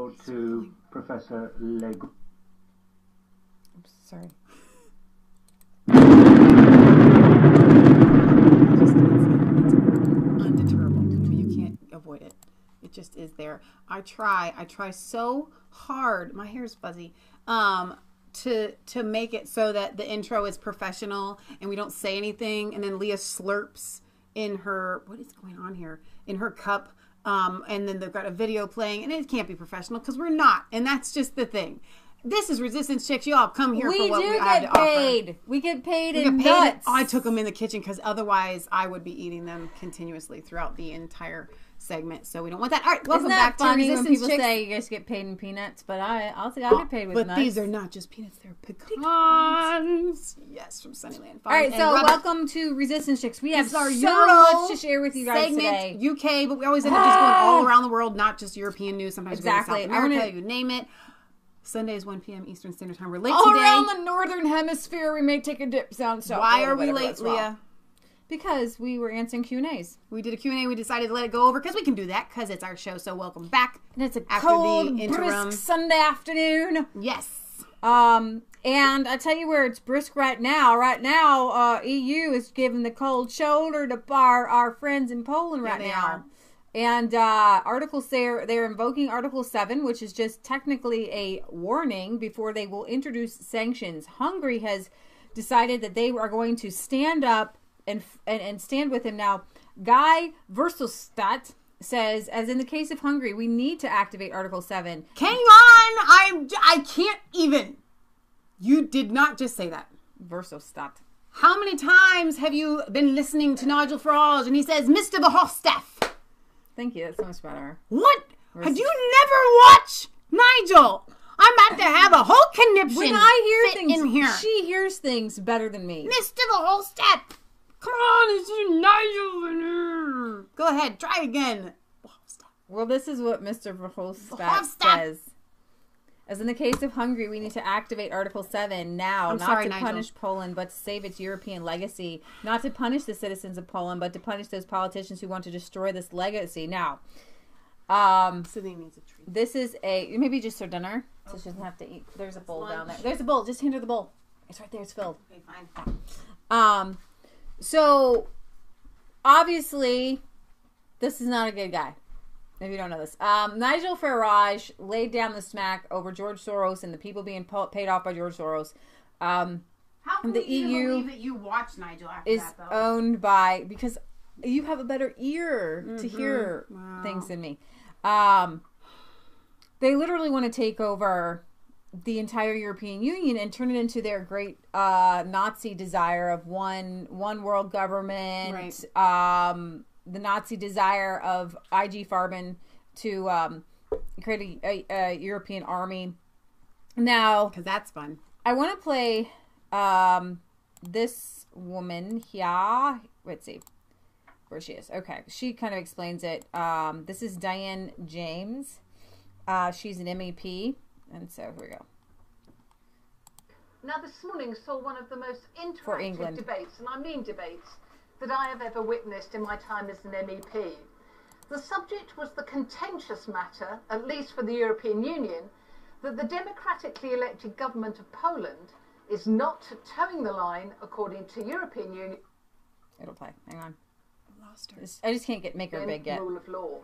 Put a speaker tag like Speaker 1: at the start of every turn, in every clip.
Speaker 1: floor to Professor Lego.
Speaker 2: I'm sorry. It's undeterrable. You can't avoid it. It just is there. I try so hard. My hair is fuzzy. To make it so that the intro is professional and we don't say anything, and then Leah slurps in her, what is going on here, in her cup, and then they've got a video playing, and it can't be professional because we're not, and that's just the thing. This is Resistance Chicks. Y'all come here for what we have to offer.
Speaker 3: We get paid in nuts.
Speaker 2: I took them in the kitchen because otherwise I would be eating them continuously throughout the entire segment. So we don't want that. All right, welcome back to Resistance
Speaker 3: when people
Speaker 2: Chicks.
Speaker 3: say you guys get paid in peanuts, but I get paid with nuts.
Speaker 2: But these are not just peanuts; they're pecans. Yes, from Sunnyland Farm.
Speaker 3: All right, so welcome to Resistance Chicks. We have
Speaker 2: our
Speaker 3: so
Speaker 2: Euro
Speaker 3: much to share with you guys today.
Speaker 2: UK, but we always end up just going all around the world, not just European news. Sometimes
Speaker 3: exactly.
Speaker 2: we go to South America, you name it. Sundays, 1 p.m. Eastern Standard Time. We're late
Speaker 3: all
Speaker 2: today.
Speaker 3: Around the Northern Hemisphere, we may take a dip down south.
Speaker 2: Why are we late, Leah?
Speaker 3: Because we were answering Q&As.
Speaker 2: We did a Q&A. We decided to let it go over because we can do that because it's our show. So welcome back.
Speaker 3: And it's a cold, brisk Sunday afternoon.
Speaker 2: Yes.
Speaker 3: And I tell you where it's brisk right now. Right now, EU is giving the cold shoulder to our friends in Poland right now. And articles they're invoking Article 7, which is just technically a warning before they will introduce sanctions. Hungary has decided that they are going to stand up and stand with him. Now, Guy Verhofstadt says, as in the case of Hungary, we need to activate Article 7.
Speaker 2: Hang on! I can't even. You did not just say that.
Speaker 3: Verhofstadt.
Speaker 2: How many times have you been listening to Nigel Farage and he says, Mr. Verhofstadt?
Speaker 3: Thank you. That's so much better.
Speaker 2: What? Had you never watched Nigel? I'm about to have a whole conniption.
Speaker 3: When I hear things
Speaker 2: in here,
Speaker 3: she hears things better than me.
Speaker 2: Mr. Verhofstadt, come on, it's Nigel in here. Go ahead, try again.
Speaker 3: Well, this is what Mr. Verhofstadt says. As in the case of Hungary, we need to activate Article 7 now, not to punish Poland, but to save its European legacy. Not to punish the citizens of Poland, but to punish those politicians who want to destroy this legacy. Now,
Speaker 2: Celine needs a treat.
Speaker 3: This is maybe just her dinner, so she doesn't have to eat. There's a bowl down there. There's a bowl. Just hand her the bowl. It's right there. It's filled.
Speaker 2: Okay, fine.
Speaker 3: So, obviously, this is not a good guy. If you don't know this. Nigel Farage laid down the smack over George Soros and the people being paid off by George Soros.
Speaker 2: How can
Speaker 3: the
Speaker 2: you
Speaker 3: EU
Speaker 2: believe that you watch Nigel after
Speaker 3: is
Speaker 2: that, though?
Speaker 3: owned by, because you have a better ear to hear things than me. They literally want to take over the entire European Union and turn it into their great Nazi desire of one world government. Right. The Nazi desire of IG Farben to create a European army. Now,
Speaker 2: because that's fun.
Speaker 3: I want to play this woman here. Let's see where she is. Okay, she kind of explains it. This is Diane James. She's an MEP, and so here we go.
Speaker 4: Now, this morning saw one of the most interactive debates, and I mean debates, that I have ever witnessed in my time as an MEP. The subject was the contentious matter, at least for the European Union, that the democratically elected government of Poland is not toeing the line according to European Union.
Speaker 3: It'll play. Hang on.
Speaker 2: I lost her.
Speaker 3: I just can't make her big yet.
Speaker 4: Rule of law.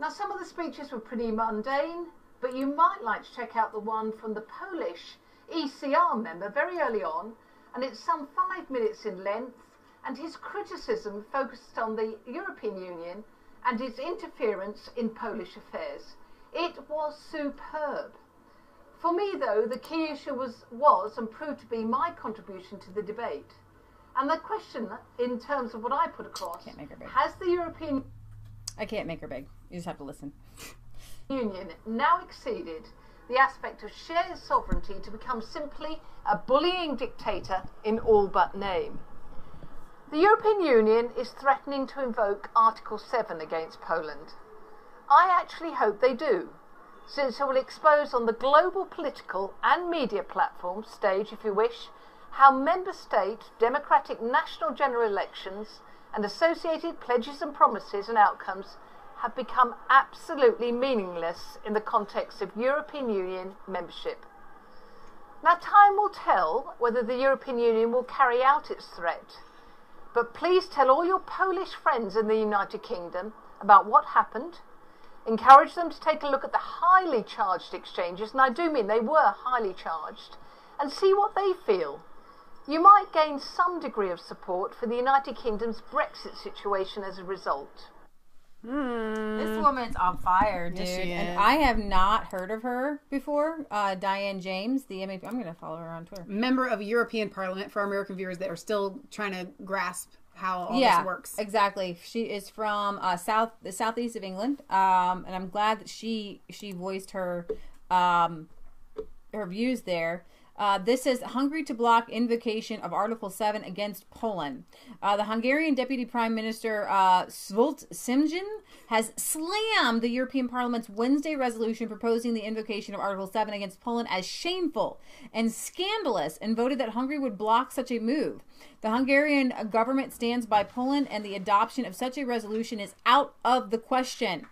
Speaker 4: Now, some of the speeches were pretty mundane, but you might like to check out the one from the Polish ECR member very early on, and it's some 5 minutes in length, and his criticism focused on the European Union and its interference in Polish affairs. It was superb. For me, though, the key issue was and proved to be my contribution to the debate. And the question, in terms of what I put across, has the European...
Speaker 3: I can't make her big. You just have to listen.
Speaker 4: Union now exceeded the aspect of shared sovereignty to become simply a bullying dictator in all but name? The European Union is threatening to invoke Article 7 against Poland. I actually hope they do, since it will expose on the global political and media platform stage, if you wish, how member state democratic national general elections and associated pledges and promises and outcomes have become absolutely meaningless in the context of European Union membership. Now, time will tell whether the European Union will carry out its threat, but please tell all your Polish friends in the United Kingdom about what happened. Encourage them to take a look at the highly charged exchanges, and I do mean they were highly charged, and see what they feel. You might gain some degree of support for the United Kingdom's Brexit situation as a result.
Speaker 3: This woman's on fire, dude.
Speaker 2: Yes, she is.
Speaker 3: And I have not heard of her before. Diane James, the MEP. I'm going to follow her on Twitter.
Speaker 2: Member of European Parliament, for our American viewers that are still trying to grasp how all this works.
Speaker 3: Exactly. She is from the southeast of England, and I'm glad that she voiced her views there. This says Hungary to block invocation of Article 7 against Poland. The Hungarian Deputy Prime Minister Zsolt Simon has slammed the European Parliament's Wednesday resolution proposing the invocation of Article 7 against Poland as shameful and scandalous, and voted that Hungary would block such a move. The Hungarian government stands by Poland, and the adoption of such a resolution is out of the question.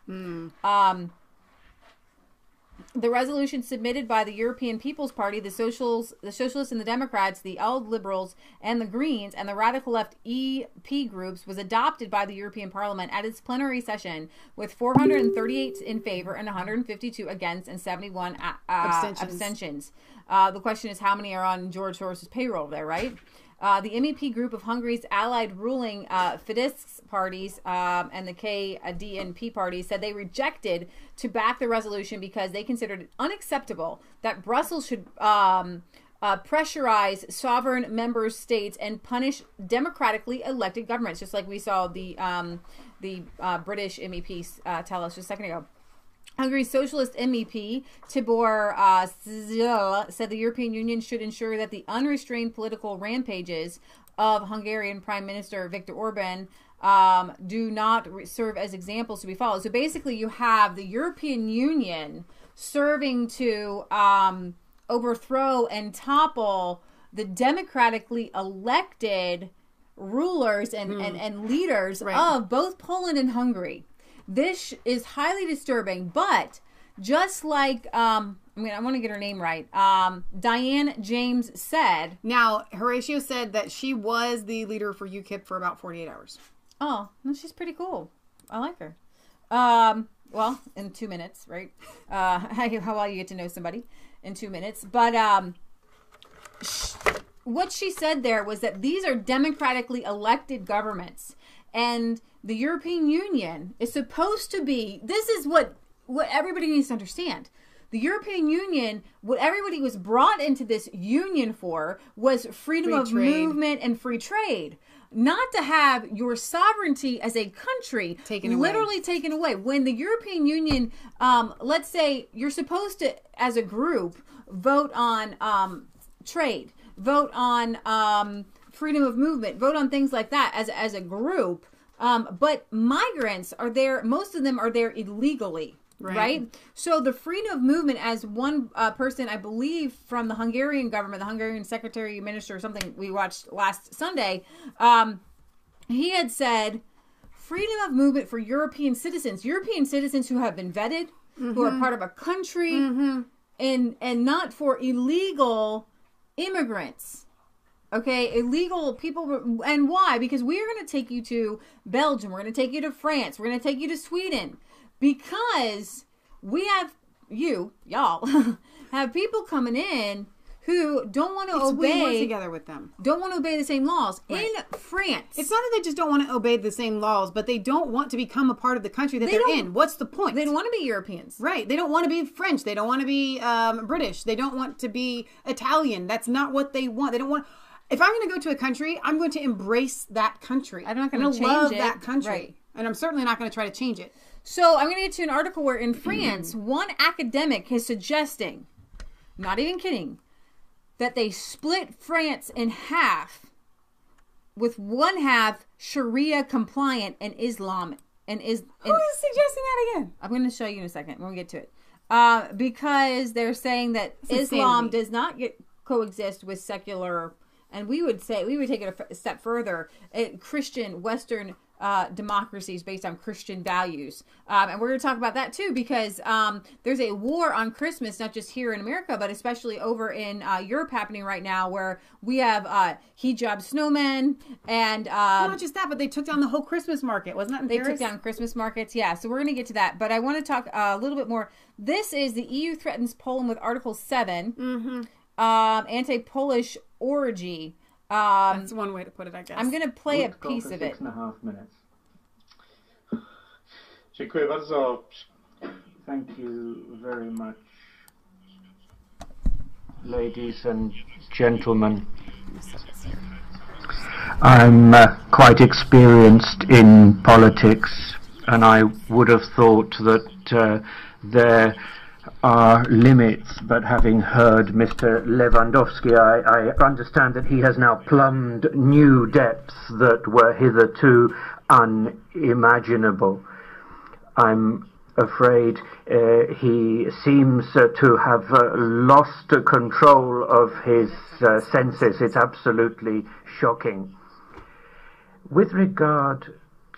Speaker 3: The resolution submitted by the European People's Party, the Socialists and the Democrats, the Old Liberals and the Greens, and the radical left EP groups was adopted by the European Parliament at its plenary session with 438 in favor and 152 against and 71 abstentions. The question is, how many are on George Soros's payroll there, right? The MEP group of Hungary's allied ruling Fidesz parties and the KDNP party said they rejected to back the resolution because they considered it unacceptable that Brussels should pressurize sovereign member states and punish democratically elected governments, just like we saw the British MEPs tell us just a second ago. Hungary's socialist MEP Tibor Szil said the European Union should ensure that the unrestrained political rampages of Hungarian Prime Minister Viktor Orban do not serve as examples to be followed. So basically you have the European Union serving to overthrow and topple the democratically elected rulers and leaders of both Poland and Hungary. This is highly disturbing, but just like, I want to get her name right. Diane James said.
Speaker 2: Now, Horatio said that she was the leader for UKIP for about 48 hours.
Speaker 3: Oh, well, she's pretty cool. I like her. Well, in 2 minutes, right? How well you get to know somebody in 2 minutes. But what she said there was that these are democratically elected governments. And the European Union is supposed to be, this is what everybody needs to understand. The European Union, what everybody was brought into this union for was freedom of movement and free trade. Not to have your sovereignty as a country literally taken away. When the European Union, let's say you're supposed to, as a group, vote on trade, vote on freedom of movement, vote on things like that as a group. But migrants are there, most of them are there illegally, right? So the freedom of movement, as one person, I believe, from the Hungarian government, the Hungarian secretary minister or something we watched last Sunday, he had said freedom of movement for European citizens who have been vetted, who are part of a country, and not for illegal immigrants. Okay, illegal people. And why? Because we are going to take you to Belgium. We're going to take you to France. We're going to take you to Sweden. Because we have, y'all, have people coming in who don't want to obey.
Speaker 2: We work together with them.
Speaker 3: Don't want to obey the same laws. Right. In France.
Speaker 2: It's not that they just don't want to obey the same laws, but they don't want to become a part of the country that they're in. What's the point?
Speaker 3: They don't want to be Europeans.
Speaker 2: Right. They don't want to be French. They don't want to be British. They don't want to be Italian. That's not what they want. They don't want... If I'm going to go to a country, I'm going to embrace that country.
Speaker 3: I'm not going to change
Speaker 2: love
Speaker 3: it.
Speaker 2: that country.
Speaker 3: Right.
Speaker 2: And I'm certainly not going to try to change it.
Speaker 3: So I'm going to get to an article where in France, one academic is suggesting, not even kidding, that they split France in half with one half Sharia compliant and Islam. Who is
Speaker 2: suggesting that again?
Speaker 3: I'm going to show you in a second when we get to it. Because they're saying that Islam does not coexist with secular. And we would take it a step further. Christian Western democracies based on Christian values. And we're going to talk about that too, because there's a war on Christmas, not just here in America, but especially over in Europe happening right now, where we have hijab snowmen and...
Speaker 2: not just that, but they took down the whole Christmas market. Wasn't that in Paris?
Speaker 3: They took down Christmas markets, yeah. So we're going to get to that. But I want to talk a little bit more. This is the EU threatens Poland with Article 7, anti-Polish orgy.
Speaker 2: That's one way to put it, I guess.
Speaker 3: I'm going to play a piece of it.
Speaker 1: 6.5 minutes.
Speaker 5: Dziękuję bardzo.
Speaker 1: Thank you very much, ladies and gentlemen. I'm quite experienced in politics, and I would have thought that there are limits, but having heard Mr. Lewandowski, I understand that he has now plumbed new depths that were hitherto unimaginable. I'm afraid he seems to have lost control of his senses. It's absolutely shocking. With regard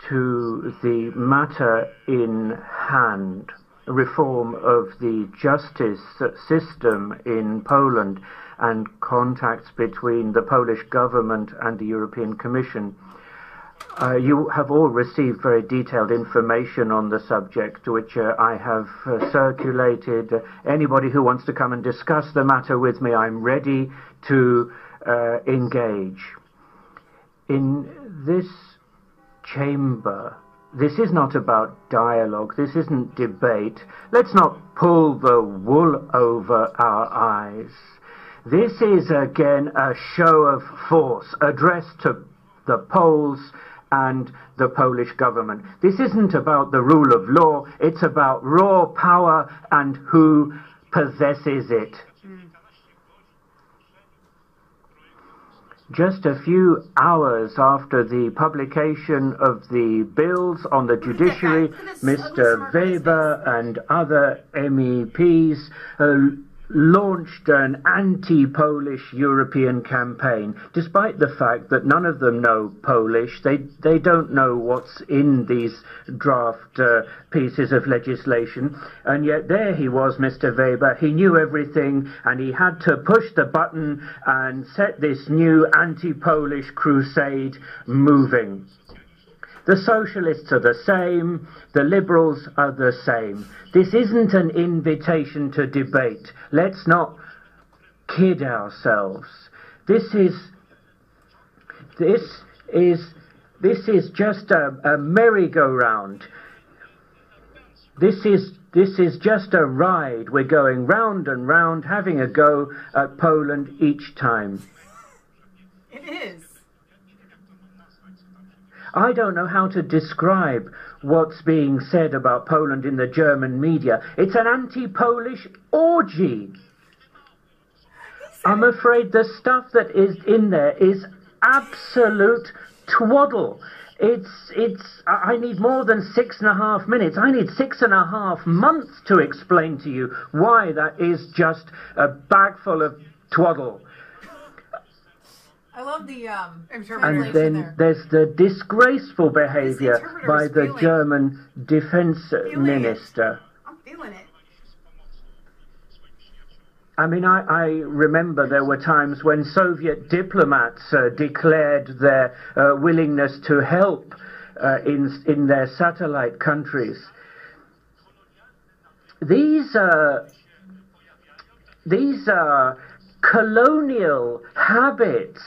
Speaker 1: to the matter in hand, reform of the justice system in Poland and contacts between the Polish government and the European Commission, you have all received very detailed information on the subject, which I have circulated. Anybody who wants to come and discuss the matter with me, I'm ready to engage. In this chamber, this is not about dialogue, this isn't debate. Let's not pull the wool over our eyes. This is again a show of force addressed to the Poles and the Polish government. This isn't about the rule of law, it's about raw power and who possesses it. Just a few hours after the publication of the bills on the judiciary, Mr. Weber and other MEPs launched an anti-Polish European campaign, despite the fact that none of them know Polish. They don't know what's in these draft pieces of legislation, and yet there he was, Mr. Weber. He knew everything, and he had to push the button and set this new anti-Polish crusade moving. The socialists are the same, the liberals are the same. This isn't an invitation to debate. Let's not kid ourselves. This is just a merry-go-round. This is just a ride. We're going round and round, having a go at Poland each time.
Speaker 2: It is.
Speaker 1: I don't know how to describe what's being said about Poland in the German media. It's an anti-Polish orgy. I'm afraid the stuff that is in there is absolute twaddle. I need more than 6.5 minutes. I need 6.5 months to explain to you why that is just a bag full of twaddle.
Speaker 2: I love the
Speaker 1: and then there's the disgraceful behaviour by the German defence minister.
Speaker 2: I'm feeling it.
Speaker 1: I mean, I remember there were times when Soviet diplomats declared their willingness to help in their satellite countries. These are colonial habits.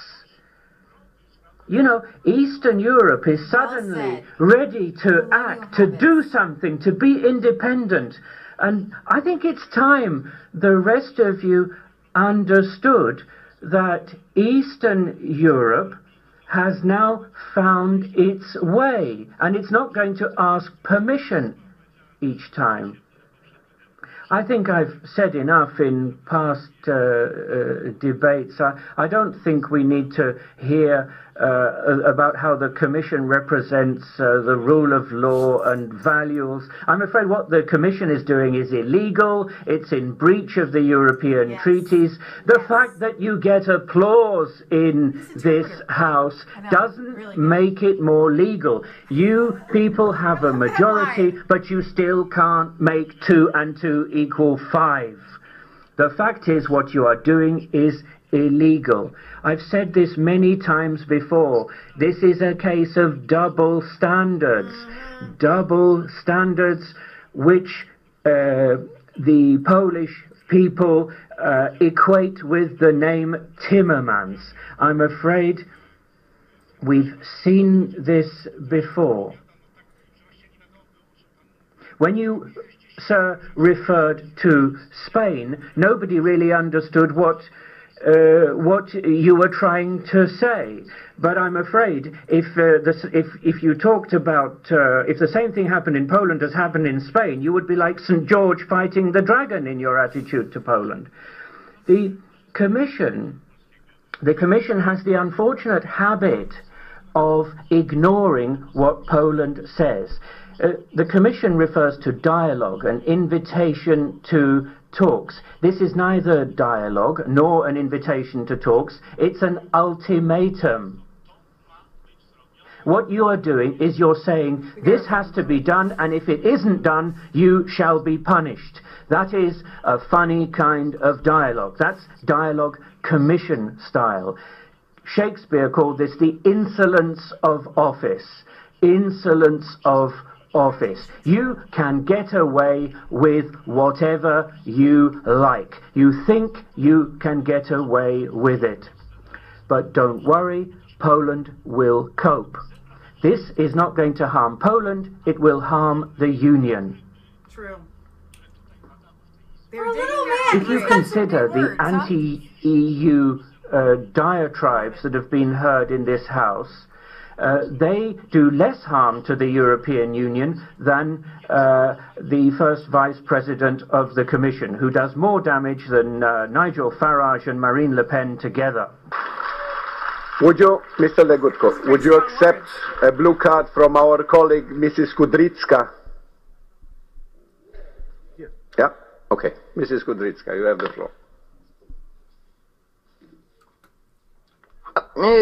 Speaker 1: You know, Eastern Europe is suddenly ready to act, to do something, to be independent. And I think it's time the rest of you understood that Eastern Europe has now found its way, and it's not going to ask permission each time. I think I've said enough in past debates. I don't think we need to hear about how the Commission represents the rule of law and values. I'm afraid what the Commission is doing is illegal. It's in breach of the European treaties. The fact that you get applause in this House doesn't make it more legal. You people have a majority, but you still can't make 2 and 2 equal 5. The fact is, what you are doing is illegal. I've said this many times before. This is a case of double standards. Double standards which the Polish people equate with the name Timmermans. I'm afraid we've seen this before. When you, sir, referred to Spain, nobody really understood what you were trying to say. But I'm afraid if you talked about if the same thing happened in Poland as happened in Spain, you would be like St. George fighting the dragon in your attitude to Poland. The Commission has the unfortunate habit of ignoring what Poland says. The Commission refers to dialogue, an invitation to talks. This is neither dialogue nor an invitation to talks. It's an ultimatum. What you are doing is you're saying this has to be done, and if it isn't done, you shall be punished. That is a funny kind of dialogue. That's dialogue Commission style. Shakespeare called this the insolence of office. Insolence of office. You can get away with whatever you like. You think you can get away with it. But don't worry, Poland will cope. This is not going to harm Poland, it will harm the Union.
Speaker 2: True.
Speaker 1: If you consider the anti-EU diatribes that have been heard in this House, they do less harm to the European Union than the first Vice President of the Commission, who does more damage than Nigel Farage and Marine Le Pen together.
Speaker 5: Would you, Mr. Legutko, would you accept a blue card from our colleague, Mrs. Kudrycka? Yeah? Okay. Mrs. Kudrycka, you have the floor.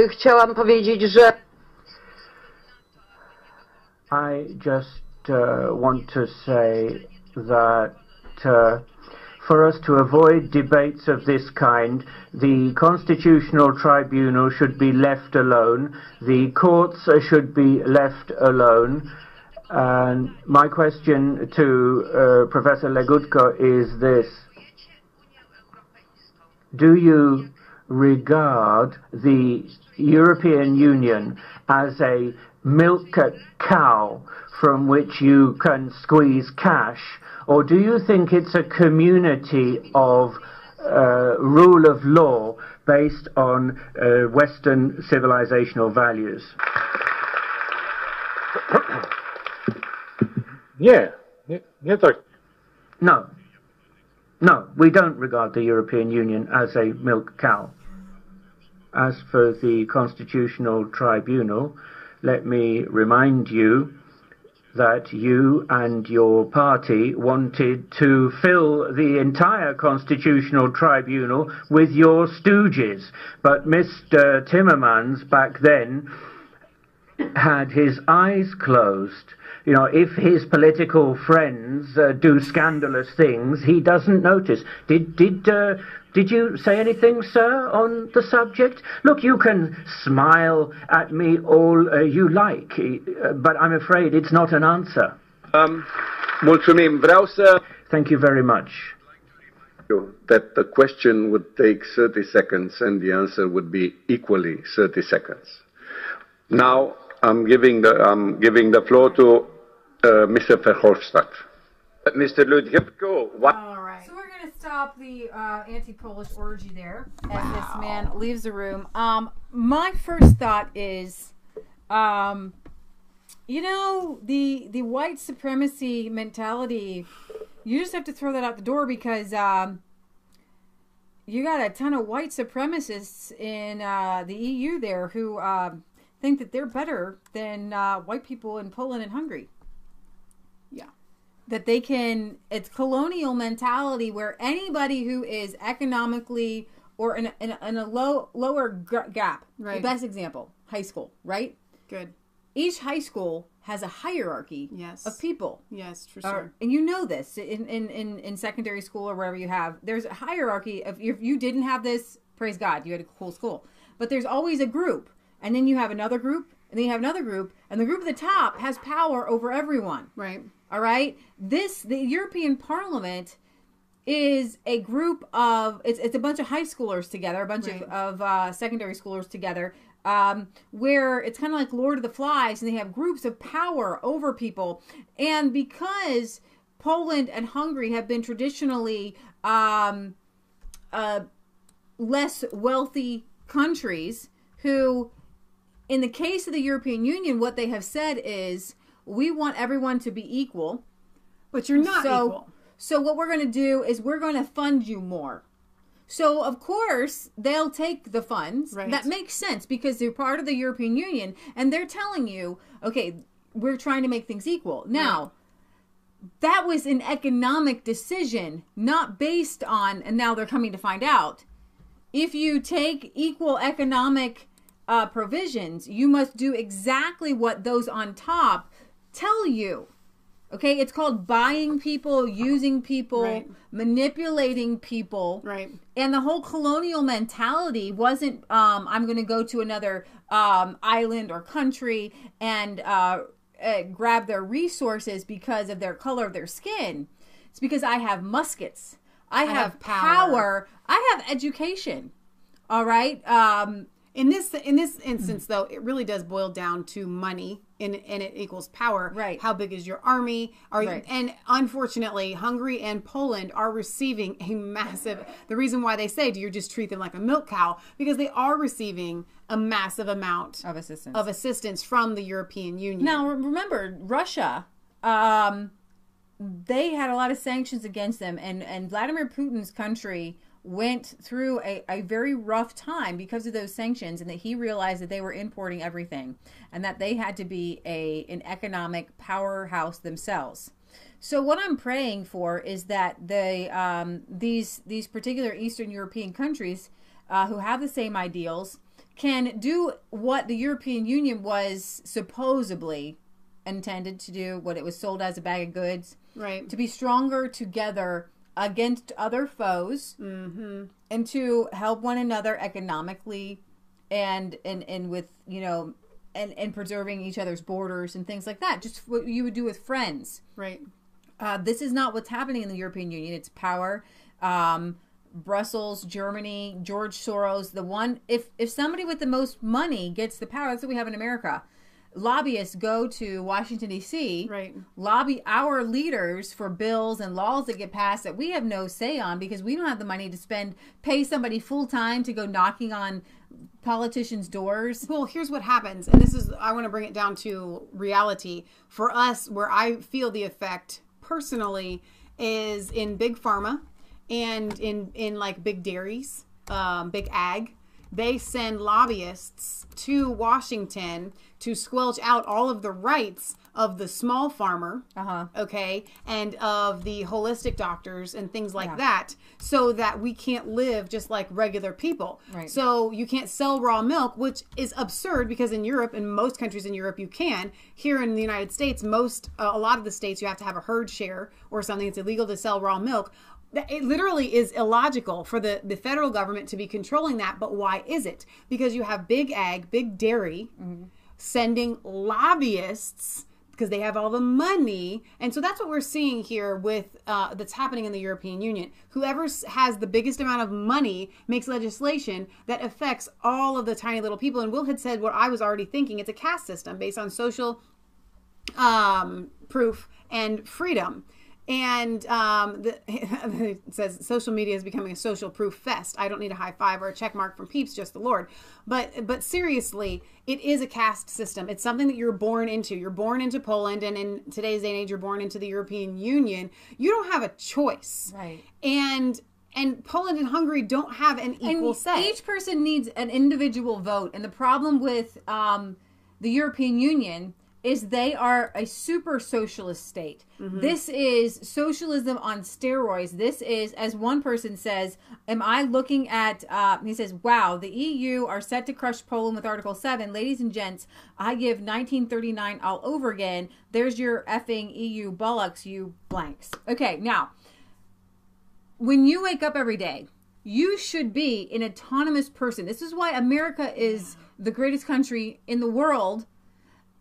Speaker 6: Chciałam powiedzieć, że
Speaker 1: I just want to say that for us to avoid debates of this kind, the Constitutional Tribunal should be left alone, the courts should be left alone, and my question to Professor Legutko is this: do you regard the European Union as a milk cow from which you can squeeze cash, or do you think it's a community of rule of law based on Western civilizational values?
Speaker 7: Nie tak.
Speaker 1: No, we don't regard the European Union as a milk cow. As for the Constitutional Tribunal, let me remind you that you and your party wanted to fill the entire Constitutional Tribunal with your stooges. But Mr. Timmermans back then had his eyes closed. You know, if his political friends do scandalous things, he doesn't notice. Did you say anything, sir, on the subject? Look, you can smile at me all you like, but I'm afraid it's not an answer.
Speaker 5: Mulțumim. Vreau să...
Speaker 1: Thank you very much.
Speaker 5: That the question would take 30 seconds and the answer would be equally 30 seconds. Now I'm giving the floor to Mr. Verhofstadt. Mr. Legutko, what?
Speaker 3: All right. So we're going to stop the anti-Polish orgy there as this man leaves the room. My first thought is, you know, the white supremacy mentality You just have to throw that out the door because you got a ton of white supremacists in the EU there who think that they're better than white people in Poland and Hungary.
Speaker 2: Yeah.
Speaker 3: That they can, it's colonial mentality where anybody who is economically or in a lower gap.
Speaker 2: Right.
Speaker 3: The best example, high school, right?
Speaker 2: Good.
Speaker 3: Each high school has a hierarchy of people.
Speaker 2: Yes, for sure.
Speaker 3: And you know this in secondary school or wherever you have. There's a hierarchy of, if you didn't have this, praise God, you had a cool school. But there's always a group. And then you have another group. And then you have another group. And the group at the top has power over everyone.
Speaker 2: Right.
Speaker 3: All right? The European Parliament is a group of, it's a bunch of high schoolers together, a bunch of secondary schoolers together, where it's kind of like Lord of the Flies, and they have groups of power over people. And because Poland and Hungary have been traditionally less wealthy countries who, in the case of the European Union, what they have said is, we want everyone to be equal.
Speaker 2: But you're not equal.
Speaker 3: So what we're going to do is we're going to fund you more. So, of course, they'll take the funds.
Speaker 2: Right.
Speaker 3: That makes sense because they're part of the European Union. And they're telling you, okay, we're trying to make things equal. Now, that was an economic decision, not based on, and now they're coming to find out, if you take equal economic provisions, you must do exactly what those on top tell you. Okay, it's called buying people, using people, manipulating people.
Speaker 2: Right.
Speaker 3: And the whole colonial mentality wasn't, I'm going to go to another island or country and grab their resources because of their color of their skin. It's because I have muskets. I have power. I have education. All right.
Speaker 2: In this instance, though, it really does boil down to money, and it equals power.
Speaker 3: Right.
Speaker 2: How big is your army? And unfortunately, Hungary and Poland are receiving a massive. The reason why they say, "Do you just treat them like a milk cow?" Because they are receiving a massive amount
Speaker 3: of assistance
Speaker 2: from the European Union.
Speaker 3: Now, remember, Russia. They had a lot of sanctions against them, and Vladimir Putin's country went through a very rough time because of those sanctions, and that he realized that they were importing everything and that they had to be an economic powerhouse themselves. So what I'm praying for is that these particular Eastern European countries who have the same ideals can do what the European Union was supposedly intended to do, what it was sold as a bag of goods,
Speaker 2: right?
Speaker 3: To be stronger together against other foes, and to help one another economically, and with, you know, and preserving each other's borders and things like that. Just what you would do with friends,
Speaker 2: right?
Speaker 3: This is not what's happening in the European Union. It's power. Brussels, Germany, George Soros, the one. If somebody with the most money gets the power, that's what we have in America. Lobbyists go to Washington, D.C.,
Speaker 2: right,
Speaker 3: lobby our leaders for bills and laws that get passed that we have no say on because we don't have the money to pay somebody full time to go knocking on politicians' doors.
Speaker 2: Well, here's what happens, and I want to bring it down to reality. For us, where I feel the effect personally is in big pharma and in like big dairies, big ag. They send lobbyists to Washington to squelch out all of the rights of the small farmer, okay, and of the holistic doctors and things like that, so that we can't live just like regular people.
Speaker 3: Right.
Speaker 2: So you can't sell raw milk, which is absurd because in Europe, in most countries in Europe, you can. Here in the United States, a lot of the states, you have to have a herd share or something. It's illegal to sell raw milk. It literally is illogical for the federal government to be controlling that. But why is it? Because you have big ag, big dairy, sending lobbyists because they have all the money. And so that's what we're seeing here with that's happening in the European Union. Whoever has the biggest amount of money makes legislation that affects all of the tiny little people. And Will had said what I was already thinking. It's a caste system based on social proof and freedom. And it says social media is becoming a social proof fest. I don't need a high five or a check mark from peeps, just the Lord. But seriously, it is a caste system. It's something that you're born into. You're born into Poland, and in today's day and age, you're born into the European Union. You don't have a choice.
Speaker 3: Right.
Speaker 2: And Poland and Hungary don't have an equal say.
Speaker 3: Each person needs an individual vote. And the problem with the European Union is they are a super socialist state. Mm-hmm. This is socialism on steroids. This is, as one person says, am I looking at, he says, wow, the EU are set to crush Poland with Article 7. Ladies and gents, I give 1939 all over again. There's your effing EU bullocks, you blanks. Okay, now, when you wake up every day, you should be an autonomous person. This is why America is the greatest country in the world,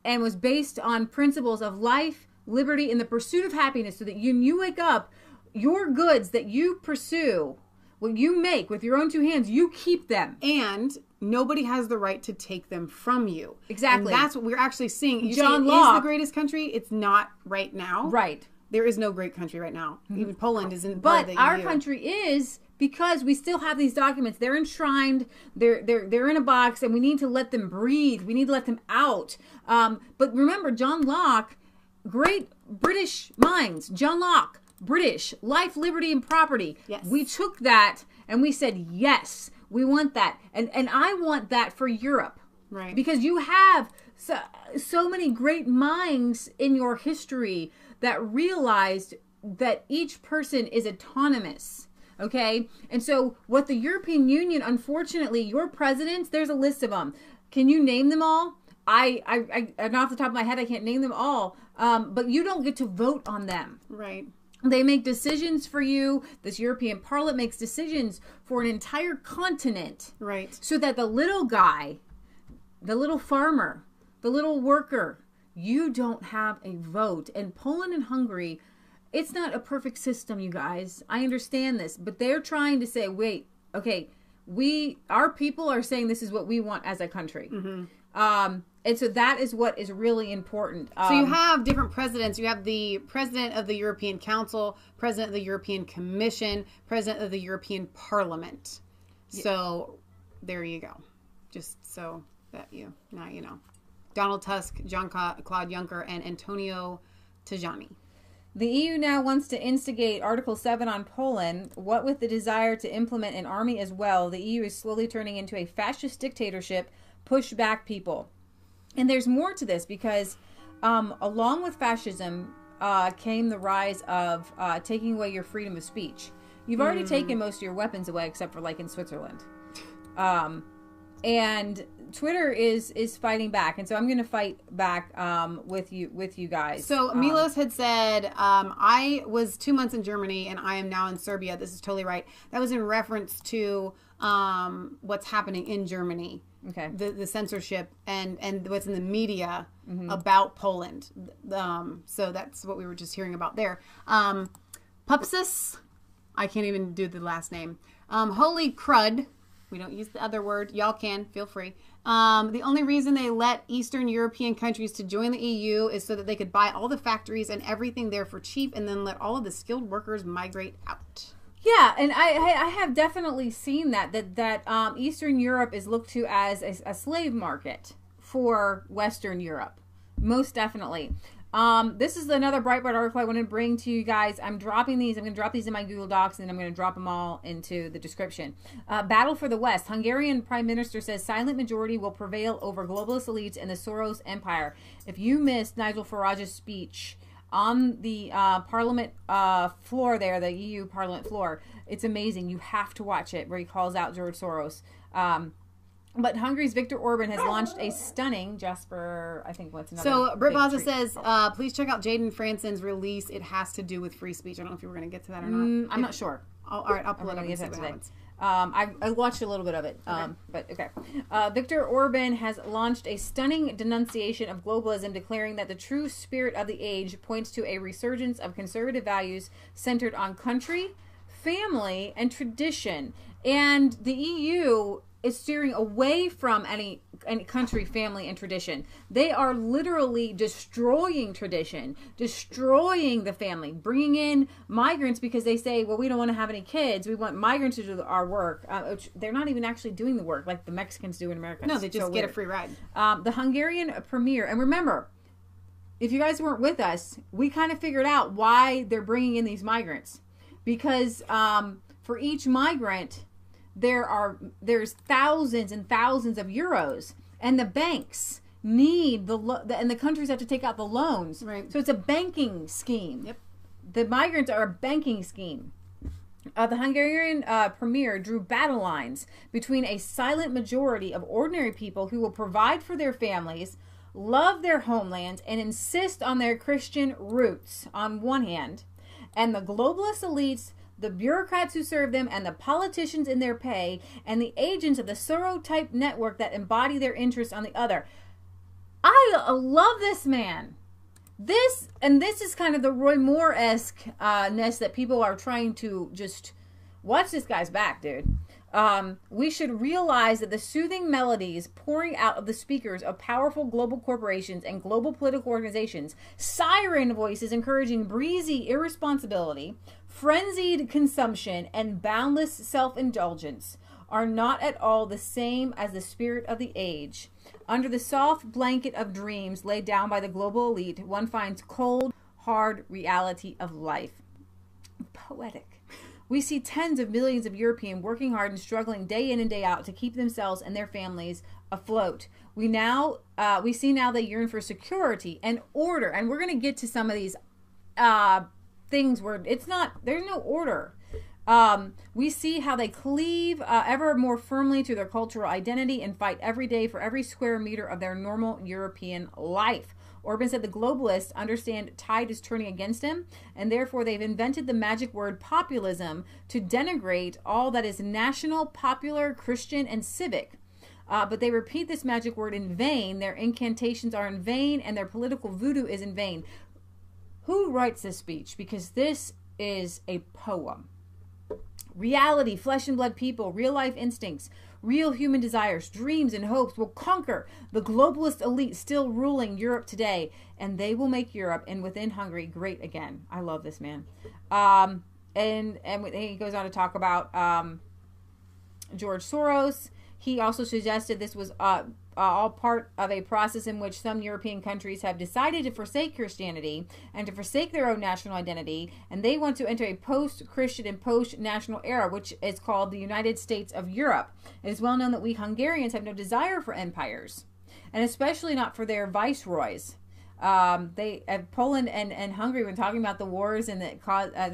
Speaker 3: and was based on principles of life, liberty, and the pursuit of happiness, so that when you wake up, your goods that you pursue, what you make with your own two hands, you keep them.
Speaker 2: And nobody has the right to take them from you.
Speaker 3: Exactly.
Speaker 2: And that's what we're actually seeing. You
Speaker 3: John
Speaker 2: say,
Speaker 3: Locke
Speaker 2: is the greatest country? It's not right now.
Speaker 3: Right.
Speaker 2: There is no great country right now. Even Poland isn't
Speaker 3: But
Speaker 2: part of the
Speaker 3: our
Speaker 2: EU.
Speaker 3: country is, because we still have these documents. They're enshrined. They're in a box, and we need to let them breathe. We need to let them out. But remember, John Locke, great British minds. John Locke, British, life, liberty, and property.
Speaker 2: Yes.
Speaker 3: We took that and we said, yes, we want that. And I want that for Europe.
Speaker 2: Right.
Speaker 3: Because you have so many great minds in your history that realized that each person is autonomous. Okay? And so what the European Union, unfortunately, your presidents, there's a list of them. Can you name them all? I off the top of my head, I can't name them all. But you don't get to vote on them.
Speaker 2: Right.
Speaker 3: They make decisions for you. This European Parliament makes decisions for an entire continent.
Speaker 2: Right.
Speaker 3: So that the little guy, the little farmer, the little worker, you don't have a vote. And Poland and Hungary, it's not a perfect system, you guys. I understand this, but they're trying to say, wait, okay, our people are saying this is what we want as a country. Mm-hmm. And so that is what is really important.
Speaker 2: So you have different presidents. You have the president of the European Council, president of the European Commission, president of the European Parliament. Yeah. So there you go. Just so that now you know. Donald Tusk, Jean-Claude Juncker, and Antonio Tajani.
Speaker 3: The EU now wants to instigate Article 7 on Poland. What with the desire to implement an army as well, the EU is slowly turning into a fascist dictatorship, push back people. And there's more to this, because along with fascism came the rise of taking away your freedom of speech. You've already taken most of your weapons away, except for like in Switzerland. And Twitter is fighting back, and so I'm going to fight back with you guys.
Speaker 2: So Milos had said, I was 2 months in Germany, and I am now in Serbia. This is totally right. That was in reference to what's happening in Germany.
Speaker 3: Okay.
Speaker 2: The censorship and what's in the media about Poland. So that's what we were just hearing about there. Pupsis, I can't even do the last name. Holy crud. We don't use the other word. Y'all can. Feel free. The only reason they let Eastern European countries to join the EU is so that they could buy all the factories and everything there for cheap, and then let all of the skilled workers migrate out.
Speaker 3: Yeah, and I have definitely seen that Eastern Europe is looked to as a slave market for Western Europe. Most definitely. This is another Breitbart article I want to bring to you guys. I'm dropping these. I'm going to drop these in my Google Docs, and I'm going to drop them all into the description. Battle for the West. Hungarian Prime Minister says silent majority will prevail over globalist elites and the Soros empire. If you missed Nigel Farage's speech on the Parliament floor there, the EU Parliament floor, it's amazing. You have to watch it, where he calls out George Soros. But Hungary's Viktor Orban has launched a stunning, Jasper, I think what's another.
Speaker 2: So Britt Baza says, please check out Jaden Franson's release. It has to do with free speech. I don't know if you were going to get to that or not.
Speaker 3: I'm not sure.
Speaker 2: All right, I'll pull it up and see what happens.
Speaker 3: I watched a little bit of it, but okay. Viktor Orban has launched a stunning denunciation of globalism, declaring that the true spirit of the age points to a resurgence of conservative values centered on country, family and tradition. And the EU is steering away from any country, family, and tradition. They are literally destroying tradition, destroying the family, bringing in migrants because they say, well, we don't want to have any kids. We want migrants to do our work. Which they're not even actually doing the work like the Mexicans do in America.
Speaker 2: No, they just get a free ride.
Speaker 3: The Hungarian premier, and remember, if you guys weren't with us, we kind of figured out why they're bringing in these migrants. Because for each migrant, there's thousands and thousands of euros, and the banks need and the countries have to take out the loans.
Speaker 2: Right.
Speaker 3: So it's a banking scheme.
Speaker 2: Yep.
Speaker 3: The migrants are a banking scheme. The Hungarian premier drew battle lines between a silent majority of ordinary people who will provide for their families, love their homeland, and insist on their Christian roots on one hand, and the globalist elites, the bureaucrats who serve them, and the politicians in their pay, and the agents of the Soros-type network that embody their interests on the other. I love this man. This is kind of the Roy Moore-esque-ness that people are trying to just watch this guy's back, dude. We should realize that the soothing melodies pouring out of the speakers of powerful global corporations and global political organizations, siren voices encouraging breezy irresponsibility, frenzied consumption, and boundless self-indulgence, are not at all the same as the spirit of the age. Under the soft blanket of dreams laid down by the global elite, one finds cold, hard reality of life. Poetic. We see tens of millions of Europeans working hard and struggling day in and day out to keep themselves and their families afloat. We see now they yearn for security and order, and we're going to get to some of these things where there's no order. We see how they cleave ever more firmly to their cultural identity and fight every day for every square meter of their normal European life. Orban said the globalists understand tide is turning against him, and therefore they've invented the magic word populism to denigrate all that is national, popular, Christian, and civic. But they repeat this magic word in vain. Their incantations are in vain, and their political voodoo is in vain. Who writes this speech? Because this is a poem. Reality, flesh and blood people, real life instincts, real human desires, dreams, and hopes will conquer the globalist elite still ruling Europe today, and they will make Europe and within Hungary great again. I love this man. And he goes on to talk about George Soros. He also suggested this was all part of a process in which some European countries have decided to forsake Christianity and to forsake their own national identity, and they want to enter a post-Christian and post-national era, which is called the United States of Europe. It is well known that we Hungarians have no desire for empires, and especially not for their viceroys. Poland and Hungary, when talking about the wars and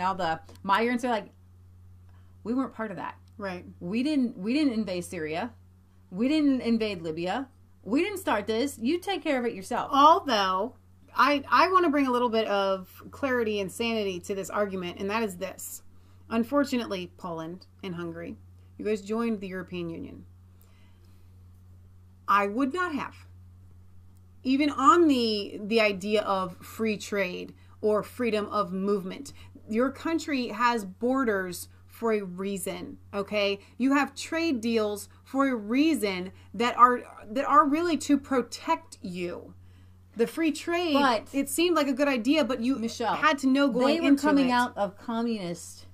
Speaker 3: all the migrants, are like, we weren't part of that.
Speaker 2: Right.
Speaker 3: We didn't invade Syria. We didn't invade Libya. We didn't start this. You take care of it yourself.
Speaker 2: Although, I want to bring a little bit of clarity and sanity to this argument, and that is this. Unfortunately, Poland and Hungary, you guys joined the European Union. I would not have. Even on the idea of free trade or freedom of movement. Your country has borders for a reason, okay? You have trade deals for a reason that are really to protect you. The free trade, but it seemed like a good idea, but you had to know going into it.
Speaker 3: They were coming out of communist.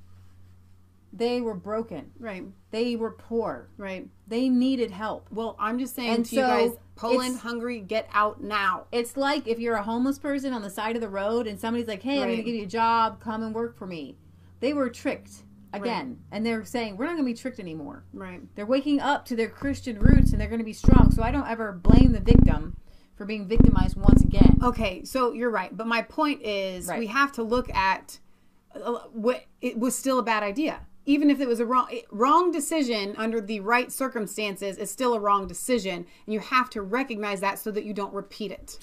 Speaker 3: They were broken.
Speaker 2: Right.
Speaker 3: They were poor.
Speaker 2: Right.
Speaker 3: They needed help.
Speaker 2: Well, I'm just saying to you guys, Poland, Hungary, get out now.
Speaker 3: It's like if you're a homeless person on the side of the road and somebody's like, hey, I'm going to give you a job, come and work for me. They were tricked. Again, right. And they're saying, we're not going to be tricked anymore.
Speaker 2: Right.
Speaker 3: They're waking up to their Christian roots, and they're going to be strong. So I don't ever blame the victim for being victimized once again.
Speaker 2: Okay, so you're right. But my point is, we have to look at what it was still a bad idea. Even if it was a wrong decision under the right circumstances, it's still a wrong decision. And you have to recognize that so that you don't repeat it.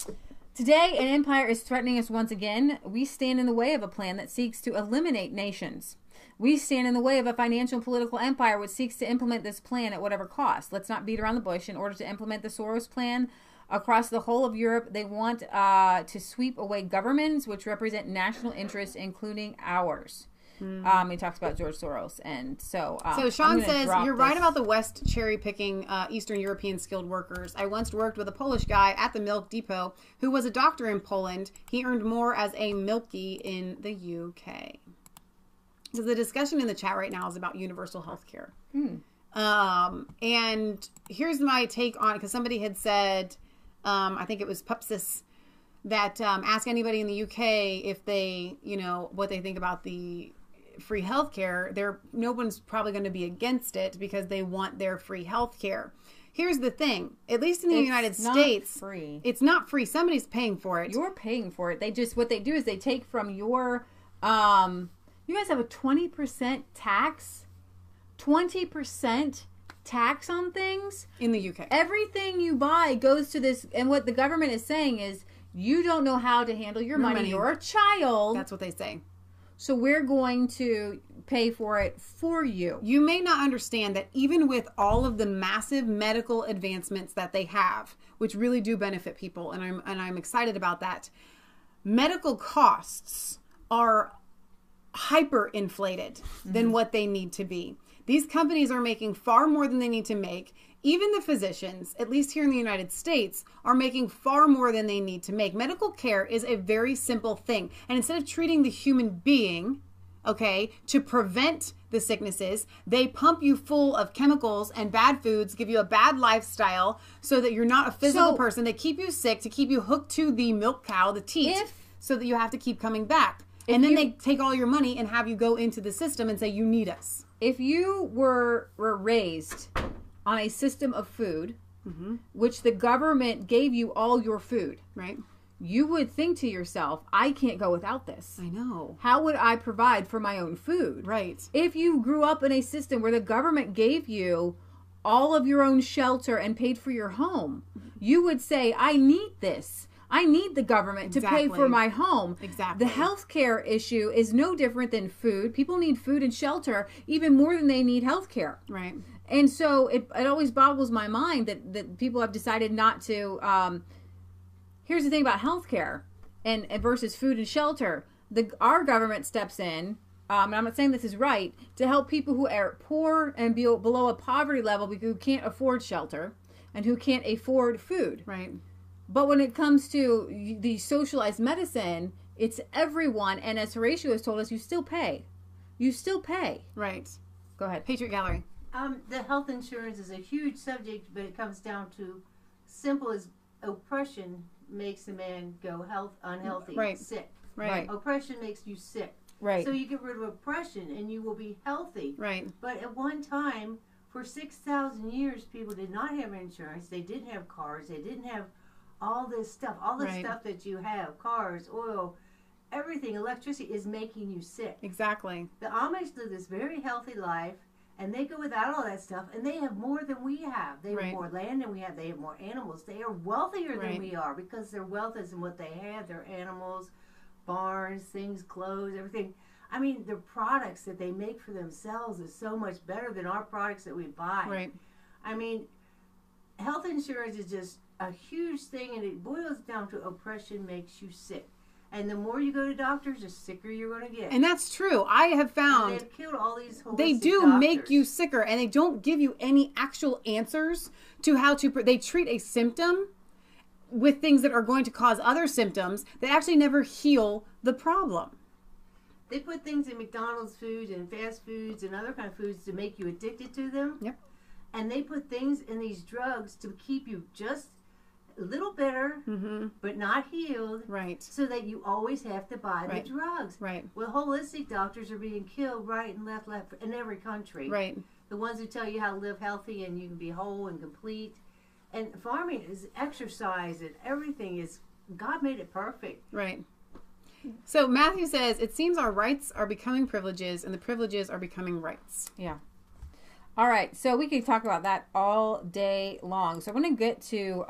Speaker 3: Today, an empire is threatening us once again. We stand in the way of a plan that seeks to eliminate nations. We stand in the way of a financial and political empire which seeks to implement this plan at whatever cost. Let's not beat around the bush. In order to implement the Soros plan across the whole of Europe, they want to sweep away governments which represent national interests, including ours. He talks about George Soros, and so.
Speaker 2: So Sean says, you're right about the West cherry picking Eastern European skilled workers. I once worked with a Polish guy at the milk depot who was a doctor in Poland. He earned more as a milkie in the UK. So the discussion in the chat right now is about universal health care. And here's my take on it, because somebody had said, I think it was Pupsis, that ask anybody in the UK if they, what they think about the free health care. No one's probably going to be against it because they want their free health care. Here's the thing. At least in the United States, it's not free. Somebody's paying for it.
Speaker 3: You're paying for it. What they do is they take from your, you guys have a 20% tax? 20% tax on things?
Speaker 2: In the UK.
Speaker 3: Everything you buy goes to this, and what the government is saying is, you don't know how to handle your money. You're a child.
Speaker 2: That's what they say.
Speaker 3: So we're going to pay for it for you.
Speaker 2: You may not understand that even with all of the massive medical advancements that they have, which really do benefit people, and I'm excited about that, medical costs are hyperinflated than what they need to be. These companies are making far more than they need to make. Even the physicians, at least here in the United States, are making far more than they need to make. Medical care is a very simple thing. And instead of treating the human being, to prevent the sicknesses, they pump you full of chemicals and bad foods, give you a bad lifestyle so that you're not a physical person. They keep you sick to keep you hooked to the milk cow, the teat, so that you have to keep coming back. And then they take all your money and have you go into the system and say, you need us.
Speaker 3: If you were raised on a system of food, which the government gave you all your food,
Speaker 2: right?
Speaker 3: You would think to yourself, I can't go without this.
Speaker 2: I know.
Speaker 3: How would I provide for my own food?
Speaker 2: Right.
Speaker 3: If you grew up in a system where the government gave you all of your own shelter and paid for your home, you would say, I need this. I need the government to pay for my home.
Speaker 2: Exactly.
Speaker 3: The healthcare issue is no different than food. People need food and shelter even more than they need healthcare.
Speaker 2: Right.
Speaker 3: And so it always boggles my mind that people have decided not to. Here's the thing about healthcare and versus food and shelter. Our government steps in, and I'm not saying this is right, to help people who are poor and below a poverty level who can't afford shelter and who can't afford food.
Speaker 2: Right.
Speaker 3: But when it comes to the socialized medicine, it's everyone. And as Horatio has told us, you still pay. You still pay.
Speaker 2: Right.
Speaker 3: Go ahead.
Speaker 2: Patriot Gallery.
Speaker 8: The health insurance is a huge subject, but it comes down to simple as oppression makes a man go unhealthy, sick.
Speaker 2: Right.
Speaker 8: Oppression makes you sick.
Speaker 3: Right.
Speaker 8: So you get rid of oppression and you will be healthy.
Speaker 2: Right.
Speaker 8: But at one time, for 6,000 years, people did not have insurance. They didn't have cars. They didn't have all this stuff. All the stuff that you have, cars, oil, everything, electricity is making you sick.
Speaker 2: Exactly.
Speaker 8: The Amish live this very healthy life, and they go without all that stuff, and they have more than we have. They have more land than we have. They have more animals. They are wealthier than we are because their wealth is in what they have. Their animals, barns, things, clothes, everything. I mean, the products that they make for themselves is so much better than our products that we buy.
Speaker 2: Right.
Speaker 8: I mean, health insurance is just a huge thing, and it boils down to oppression makes you sick. And the more you go to doctors, the sicker you're going to get.
Speaker 2: And that's true. I have found
Speaker 8: they've killed all these holistic
Speaker 2: they do
Speaker 8: doctors.
Speaker 2: make you sicker, and they don't give you any actual answers to how to. They treat a symptom with things that are going to cause other symptoms that actually never heal the problem.
Speaker 8: They put things in McDonald's food and fast foods and other kind of foods to make you addicted to them.
Speaker 2: Yep.
Speaker 8: And they put things in these drugs to keep you just a little better, but not healed.
Speaker 2: Right.
Speaker 8: So that you always have to buy the drugs.
Speaker 2: Right.
Speaker 8: Well, holistic doctors are being killed right and left in every country.
Speaker 2: Right.
Speaker 8: The ones who tell you how to live healthy and you can be whole and complete. And farming is exercise and everything is, God made it perfect.
Speaker 2: Right. So Matthew says, it seems our rights are becoming privileges and the privileges are becoming rights.
Speaker 3: Yeah. All right. So we could talk about that all day long. So I'm going to get to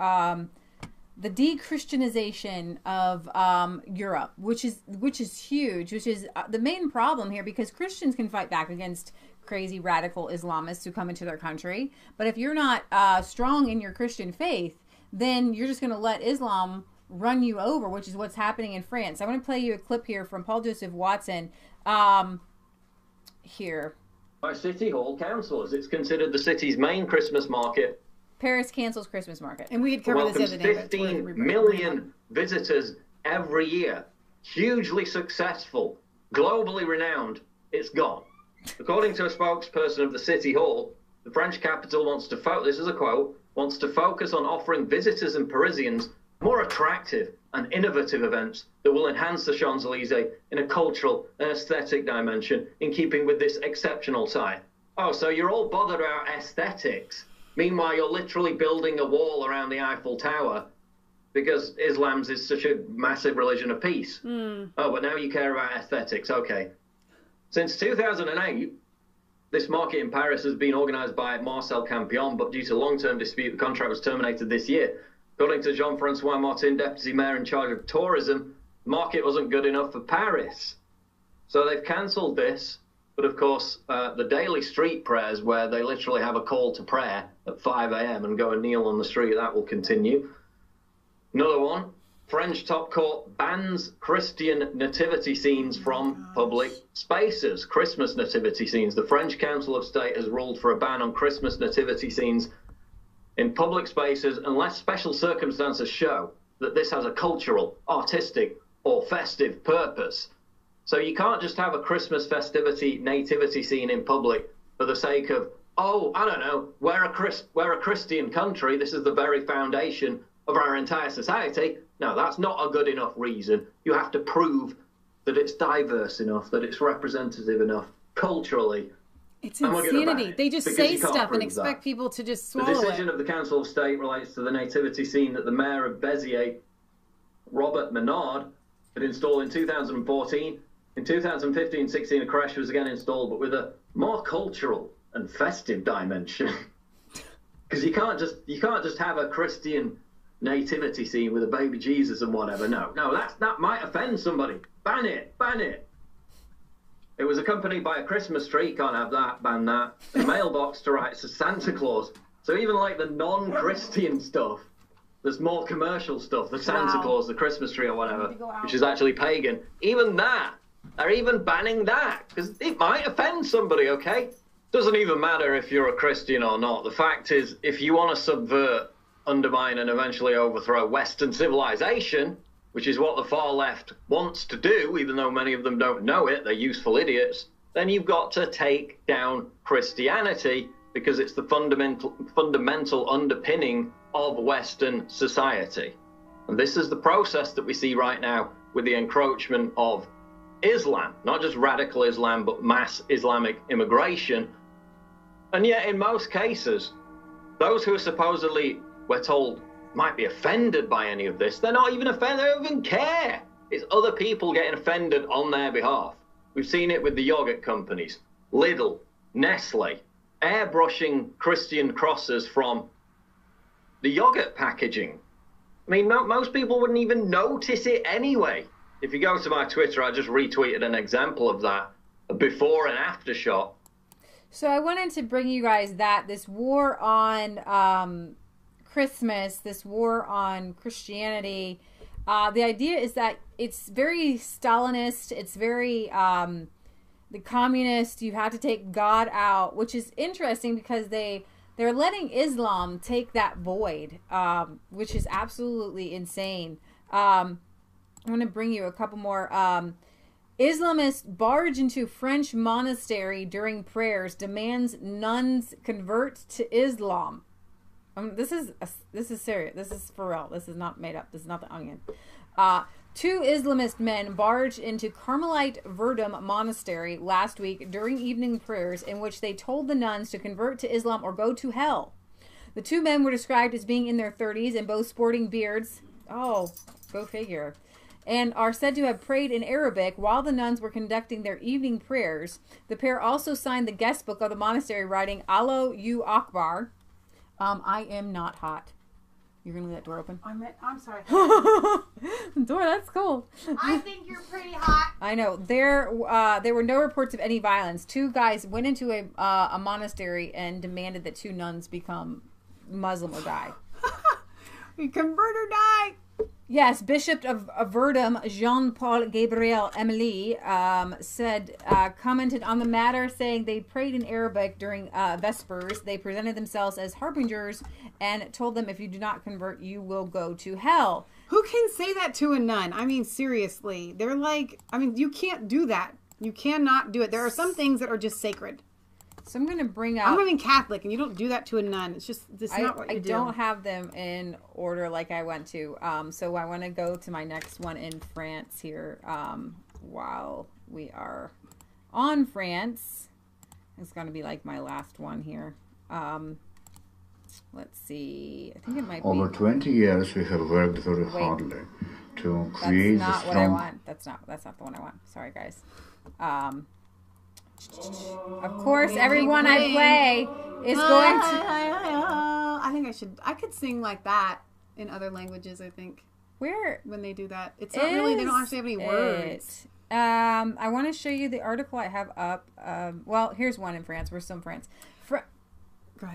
Speaker 3: the de-Christianization of Europe, which is huge, which is the main problem here, because Christians can fight back against crazy radical Islamists who come into their country. But if you're not strong in your Christian faith, then you're just going to let Islam run you over, which is what's happening in France. I want to play you a clip here from Paul Joseph Watson. here.
Speaker 9: By City Hall councillors. It's considered the city's main Christmas market.
Speaker 3: Paris cancels Christmas market.
Speaker 2: And we had covered this the other day.
Speaker 9: 15 million visitors every year. Hugely successful. Globally renowned. It's gone. According to a spokesperson of the City Hall, the French capital wants to this is a quote, wants to focus on offering visitors and Parisians more attractive and innovative events that will enhance the Champs-Élysées in a cultural and aesthetic dimension in keeping with this exceptional site. Oh, so you're all bothered about aesthetics. Meanwhile, you're literally building a wall around the Eiffel Tower because Islam's is such a massive religion of peace. Oh, but now you care about aesthetics. Okay. Since 2008, this market in Paris has been organised by Marcel Campion, but due to long-term dispute, the contract was terminated this year. According to Jean-Francois Martin, deputy mayor in charge of tourism, the market wasn't good enough for Paris. So they've cancelled this. But of course, the daily street prayers, where they literally have a call to prayer at 5 a.m. and go and kneel on the street, that will continue. Another one, French top court bans Christian nativity scenes from public spaces. Christmas nativity scenes. The French Council of State has ruled for a ban on Christmas nativity scenes in public spaces unless special circumstances show that this has a cultural, artistic, or festive purpose. So you can't just have a Christmas nativity scene in public for the sake of, oh, I don't know, we're a Christian country. This is the very foundation of our entire society. No, that's not a good enough reason. You have to prove that it's diverse enough, that it's representative enough culturally.
Speaker 2: It's insanity. They just say stuff and expect people to just swallow it.
Speaker 9: The decision of the Council of State relates to the nativity scene that the mayor of Béziers, Robert Menard, had installed in 2014. In 2015-16, a creche was again installed, but with a more cultural and festive dimension. Because you can't just have a Christian nativity scene with a baby Jesus and whatever. No, that might offend somebody. Ban it. It was accompanied by a Christmas tree. Can't have that. Ban that. A mailbox to write to Santa Claus. So even like the non-Christian stuff, there's more commercial stuff. The Santa Claus, the Christmas tree or whatever, which is actually pagan. Even that. They're even banning that because it might offend somebody, okay? Doesn't even matter if you're a Christian or not. The fact is, if you want to subvert, undermine, and eventually overthrow Western civilization, which is what the far left wants to do, even though many of them don't know it, they're useful idiots, then you've got to take down Christianity because it's the fundamental underpinning of Western society. And this is the process that we see right now with the encroachment of Islam, not just radical Islam, but mass Islamic immigration. And yet, in most cases, those who are supposedly, we're told, might be offended by any of this, they're not even offended, they don't even care. It's other people getting offended on their behalf. We've seen it with the yogurt companies, Lidl, Nestle, airbrushing Christian crosses from the yogurt packaging. I mean, most people wouldn't even notice it anyway. If you go to my Twitter, I just retweeted an example of that, a before and after shot.
Speaker 3: So I wanted to bring you guys this war on Christmas, this war on Christianity. The idea is that it's very Stalinist. It's very the communist. You have to take God out, which is interesting because they're letting Islam take that void, which is absolutely insane. I'm going to bring you a couple more. Islamists barge into French monastery during prayers, demands nuns convert to Islam. This is serious. This is for real. This is not made up. This is not The Onion. 2 Islamist men barged into Carmelite Verdum Monastery last week during evening prayers in which they told the nuns to convert to Islam or go to hell. The 2 men were described as being in their 30s and both sporting beards. Oh, go figure. And are said to have prayed in Arabic while the nuns were conducting their evening prayers. The pair also signed the guest book of the monastery writing, Allahu Akbar. I am not hot. You're going to leave that door open?
Speaker 2: I'm sorry.
Speaker 3: Door, that's cool.
Speaker 2: I think you're pretty hot.
Speaker 3: I know. There were no reports of any violence. 2 guys went into a monastery and demanded that 2 nuns become Muslim or die.
Speaker 2: You convert or die.
Speaker 3: Yes, Bishop of Verdun, Jean-Paul Gabriel Emily, commented on the matter, saying they prayed in Arabic during Vespers. They presented themselves as harbingers and told them, if you do not convert, you will go to hell.
Speaker 2: Who can say that to a nun? I mean, seriously. They're like, I mean, you can't do that. You cannot do it. There are some things that are just sacred.
Speaker 3: So I'm going to bring up...
Speaker 2: I'm not even Catholic, and you don't do that to a nun. It's just, this is not what you do.
Speaker 3: I don't have them in order like I went to. So I want to go to my next one in France here while we are on France. It's going to be like my last one here. Let's see. I think it might be...
Speaker 10: Over 20 years we have worked very hardly to create
Speaker 3: That's not
Speaker 10: a
Speaker 3: what
Speaker 10: strong...
Speaker 3: I want. That's not the one I want. Sorry, guys. Of course, everyone I play is going to...
Speaker 2: I could sing like that in other languages, I think.
Speaker 3: Where?
Speaker 2: When they do that. It's not really, they don't actually have any words.
Speaker 3: I want to show you the article I have up. Well, here's one in France. We're still in France.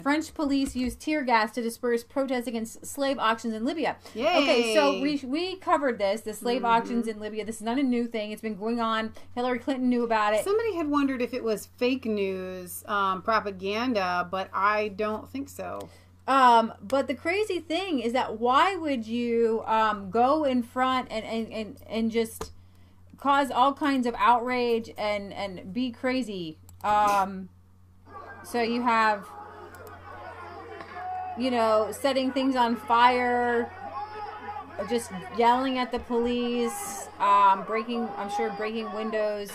Speaker 3: French police used tear gas to disperse protests against slave auctions in Libya.
Speaker 2: Yay.
Speaker 3: Okay, so we covered the slave auctions in Libya. This is not a new thing. It's been going on. Hillary Clinton knew about it.
Speaker 2: Somebody had wondered if it was fake news, propaganda, but I don't think so.
Speaker 3: But the crazy thing is that why would you go in front and just cause all kinds of outrage and be crazy? So you have... setting things on fire, just yelling at the police, breaking windows.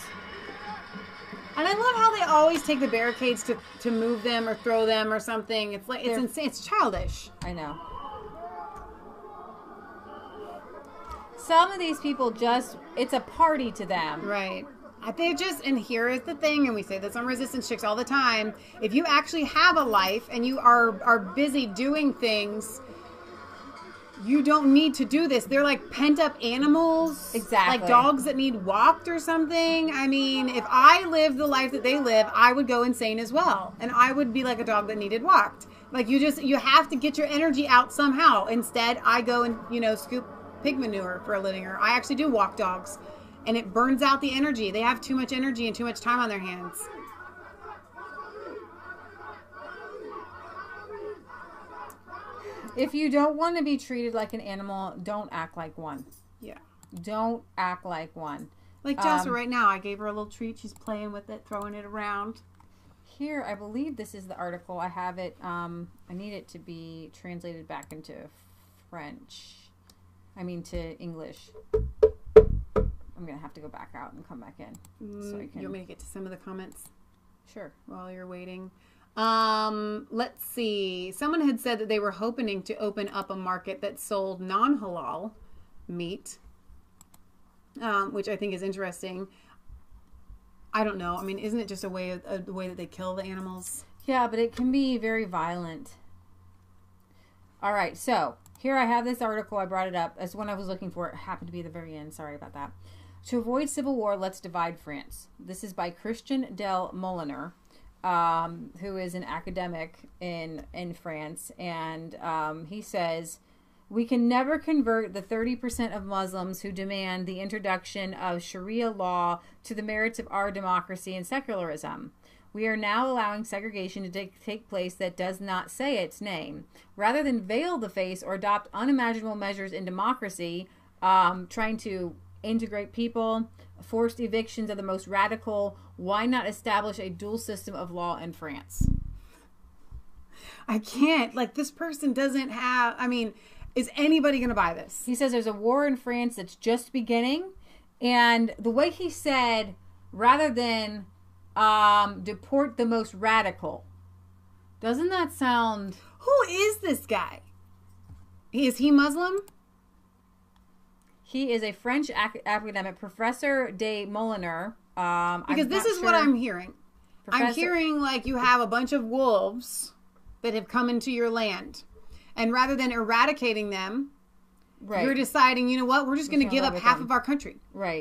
Speaker 2: And I love how they always take the barricades to move them or throw them or something. It's like, it's insane. It's childish.
Speaker 3: I know. Some of these people it's a party to them.
Speaker 2: Right. And here is the thing, and we say this on Resistance Chicks all the time, if you actually have a life and you are busy doing things, you don't need to do this. They're like pent-up animals.
Speaker 3: Exactly.
Speaker 2: Like dogs that need walked or something. I mean, if I lived the life that they live, I would go insane as well. And I would be like a dog that needed walked. Like, you have to get your energy out somehow. Instead, I go and, scoop pig manure for a living, or I actually do walk dogs. And it burns out the energy. They have too much energy and too much time on their hands.
Speaker 3: If you don't want to be treated like an animal, don't act like one.
Speaker 2: Yeah.
Speaker 3: Don't act like one.
Speaker 2: Like Jocelyn right now. I gave her a little treat. She's playing with it, throwing it around.
Speaker 3: Here, I believe this is the article. I have it. I need it to be translated back into to English. I'm going to have to go back out and come back in.
Speaker 2: So you want me to get to some of the comments?
Speaker 3: Sure.
Speaker 2: While you're waiting. Let's see. Someone had said that they were hoping to open up a market that sold non-halal meat, which I think is interesting. I don't know. I mean, isn't it just a way that they kill the animals?
Speaker 3: Yeah, but it can be very violent. All right, so here I have this article. I brought it up. That's one I was looking for. It happened to be at the very end. Sorry about that. To avoid civil war, let's divide France. This is by Christian Del Moliner, who is an academic in France. And he says, we can never convert the 30% of Muslims who demand the introduction of Sharia law to the merits of our democracy and secularism. We are now allowing segregation to take place that does not say its name. Rather than veil the face or adopt unimaginable measures in democracy, trying to integrate people, forced evictions of the most radical, why not establish a dual system of law in France?
Speaker 2: I can't. Like, this person doesn't have... I mean, is anybody going to buy this?
Speaker 3: He says there's a war in France that's just beginning. And the way he said, rather than deport the most radical, doesn't that sound...
Speaker 2: Who is this guy? Is he Muslim?
Speaker 3: He is a French academic, Professor de Moliner.
Speaker 2: Because this is what I'm hearing. I'm hearing like you have a bunch of wolves that have come into your land. And rather than eradicating them, you're deciding, you know what, we're just going to give up half of our country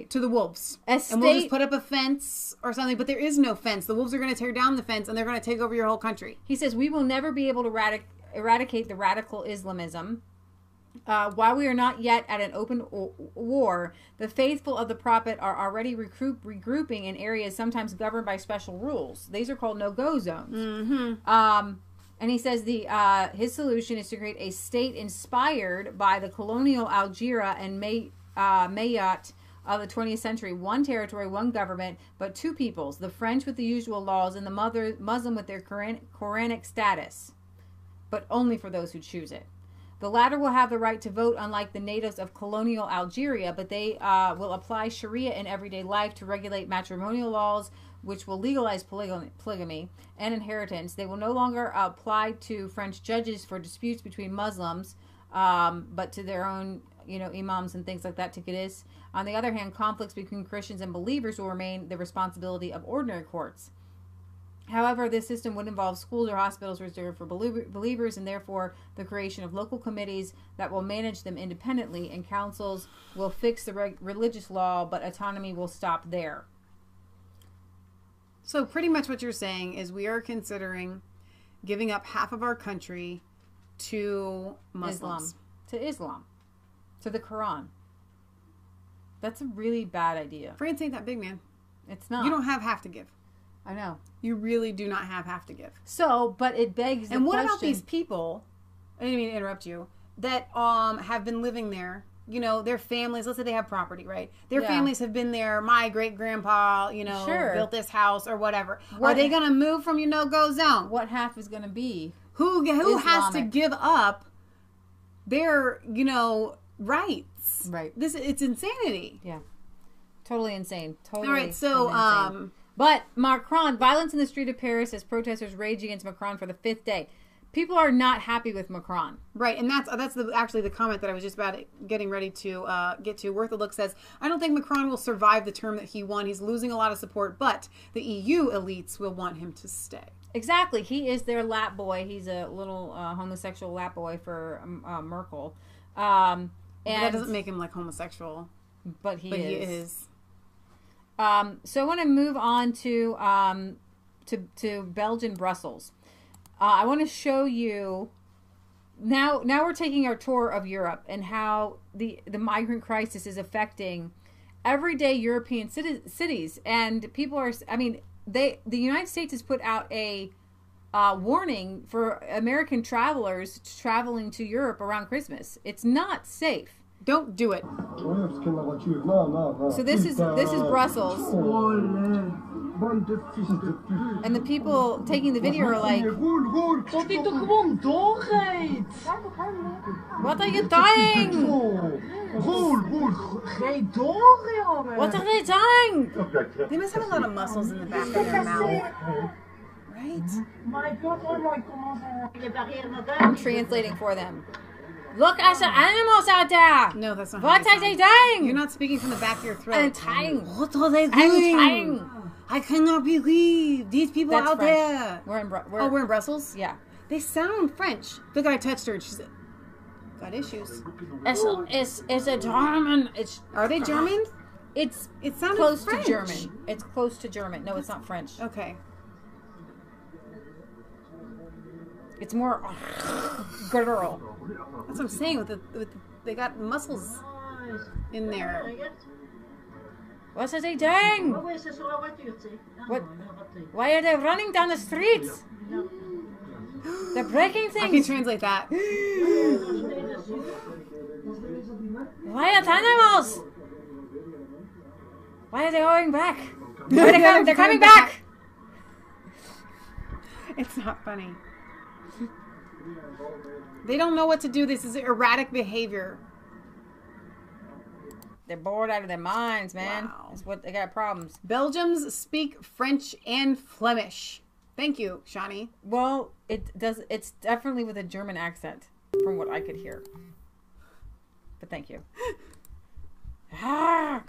Speaker 2: to the wolves. And we'll just put up a fence or something. But there is no fence. The wolves are going to tear down the fence and they're going to take over your whole country.
Speaker 3: He says we will never be able to eradicate the radical Islamism. While we are not yet at an open war, the faithful of the prophet are already regrouping in areas sometimes governed by special rules. These are called no-go zones.
Speaker 2: Mm-hmm.
Speaker 3: And he says his solution is to create a state inspired by the colonial Algeria and Mayotte of the 20th century. One territory, one government, but two peoples. The French with the usual laws and the Muslim with their Quranic status. But only for those who choose it. The latter will have the right to vote, unlike the natives of colonial Algeria, but they will apply Sharia in everyday life to regulate matrimonial laws, which will legalize polygamy and inheritance. They will no longer apply to French judges for disputes between Muslims, but to their own, imams and things like that, tikkadis. On the other hand, conflicts between Christians and believers will remain the responsibility of ordinary courts. However, this system would involve schools or hospitals reserved for believers, and therefore the creation of local committees that will manage them independently, and councils will fix the religious law, but autonomy will stop there.
Speaker 2: So pretty much what you're saying is we are considering giving up half of our country to Muslims.
Speaker 3: Islam. To the Quran. That's a really bad idea.
Speaker 2: France ain't that big, man.
Speaker 3: It's not.
Speaker 2: You don't have half to give.
Speaker 3: I know.
Speaker 2: You really do not have half to give.
Speaker 3: So, but it begs the question.
Speaker 2: And what about these people, I didn't mean to interrupt you, that have been living there, their families, let's say they have property, right? Their families have been there, my great-grandpa, built this house or whatever. Are they going to move from your no-go zone?
Speaker 3: What half is going to be?
Speaker 2: Who has to give up their, rights?
Speaker 3: Right.
Speaker 2: It's insanity.
Speaker 3: Yeah. Totally insane. Totally.
Speaker 2: All right, so,
Speaker 3: but Macron, violence in the street of Paris as protesters rage against Macron for the 5th day. People are not happy with Macron.
Speaker 2: Right, and that's actually the comment that I was just about getting ready to get to. Worth a Look says, I don't think Macron will survive the term that he won. He's losing a lot of support, but the EU elites will want him to stay.
Speaker 3: Exactly. He is their lap boy. He's a little homosexual lap boy for Merkel. And
Speaker 2: that doesn't make him like homosexual.
Speaker 3: But he is. So I want to move on to Belgian, Brussels. I want to show you now we're taking our tour of Europe and how the migrant crisis is affecting everyday European cities, and people are. The United States has put out a warning for American travelers traveling to Europe around Christmas. It's not safe.
Speaker 2: Don't do it.
Speaker 3: So this is Brussels, and the people taking the video are like, "What are you doing? What are they doing?"
Speaker 2: They must have a lot of muscles in the back of their mouth. Right?
Speaker 3: I'm translating for them. Look at the animals out there.
Speaker 2: No, that's not.
Speaker 3: What are they doing?
Speaker 2: You're not speaking from the back of your throat.
Speaker 3: I'm trying.
Speaker 2: What are they doing? I cannot believe these people out
Speaker 3: French.
Speaker 2: there. We're in Brussels?
Speaker 3: Yeah.
Speaker 2: They sound French. The guy touched her and she's got issues.
Speaker 3: It's a German.
Speaker 2: Are they German?
Speaker 3: It sounded close French. To German. It's close to German. No, it's not French.
Speaker 2: Okay.
Speaker 3: It's more guttural.
Speaker 2: That's what I'm saying. They got muscles in there.
Speaker 3: What are they doing? What? Why are they running down the streets? They're breaking things.
Speaker 2: I can translate that.
Speaker 3: Quiet animals. Why are they going back? They're coming back.
Speaker 2: It's not funny. They don't know what to do. This is erratic behavior.
Speaker 3: They're bored out of their minds, man.
Speaker 2: Wow.
Speaker 3: That's what they got problems.
Speaker 2: Belgians speak French and Flemish. Thank you, Shani.
Speaker 3: Well, it's definitely with a German accent, from what I could hear. But thank you.
Speaker 2: Horatio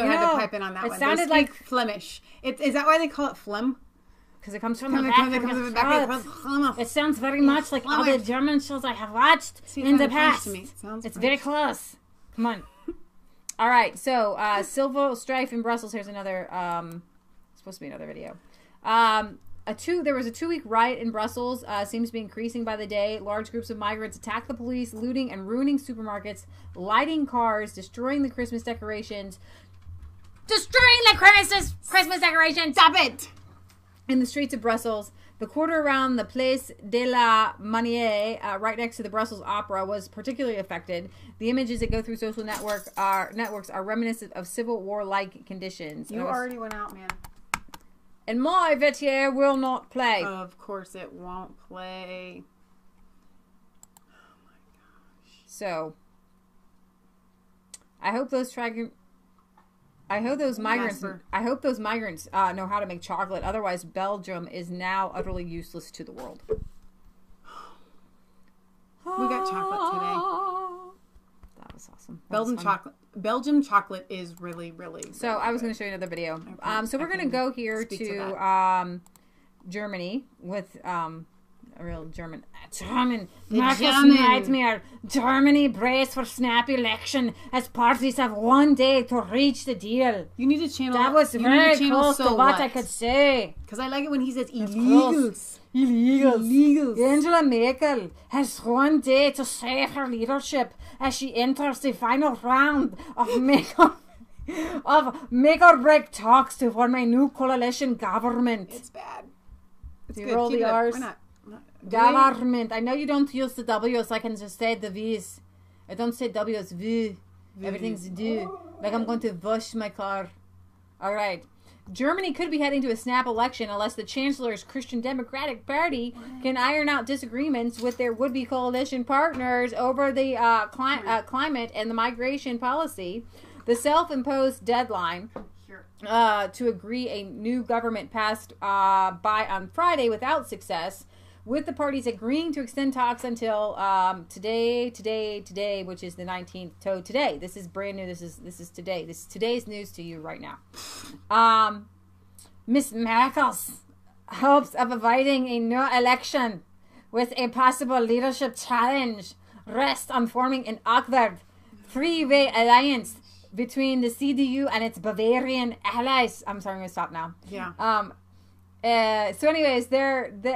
Speaker 2: had to pipe in on that one.
Speaker 3: It sounded like
Speaker 2: Flemish. Is that why they call it phlegm?
Speaker 3: Because it comes from the back. It sounds very much like all the German shows I have watched in the past. It's very close. Come on. All right. So, Silvo Strife in Brussels. Here's another. Supposed to be another video. There was a 2-week riot in Brussels. Seems to be increasing by the day. Large groups of migrants attacked the police, looting and ruining supermarkets, lighting cars, destroying the Christmas decorations. Destroying the Christmas decorations!
Speaker 2: Stop it!
Speaker 3: In the streets of Brussels. The quarter around the Place de la Maia, right next to the Brussels Opera, was particularly affected. The images that go through social networks are reminiscent of Civil War-like conditions.
Speaker 2: You already went out, man.
Speaker 3: And my métier will not play.
Speaker 2: Of course it won't play. Oh my gosh.
Speaker 3: So, I hope those migrants know how to make chocolate. Otherwise, Belgium is now utterly useless to the world.
Speaker 2: We got chocolate today.
Speaker 3: That was awesome.
Speaker 2: Belgium chocolate is really, really good.
Speaker 3: So I was going to show you another video. So we're going to go here to Germany with a real German nightmare. Germany brace for snap election as parties have one day to reach the deal.
Speaker 2: You need to channel.
Speaker 3: That was very close to what I could say.
Speaker 2: Because I like it when he says illegals.
Speaker 3: Illegals. Angela Merkel has one day to save her leadership as she enters the final round of make or break talks to form a new coalition government.
Speaker 2: It's bad. It's
Speaker 3: you
Speaker 2: good.
Speaker 3: roll
Speaker 2: Keep
Speaker 3: the
Speaker 2: it
Speaker 3: R's.
Speaker 2: We're not
Speaker 3: Government. I know you don't use the W, so I can just say the V's. I don't say W, it's V. Everything's do. Like I'm going to wash my car. All right. Germany could be heading to a snap election unless the Chancellor's Christian Democratic Party can iron out disagreements with their would-be coalition partners over the climate and the migration policy. The self-imposed deadline to agree a new government passed by on Friday without success, with the parties agreeing to extend talks until today, which is the 19th. So today, this is brand new. This is today. This is today's news to you right now. Miss Merkel's hopes of avoiding a new election with a possible leadership challenge rest on forming an awkward three-way alliance between the CDU and its Bavarian allies. I'm sorry, I'm going to stop now.
Speaker 2: Yeah.
Speaker 3: So anyways,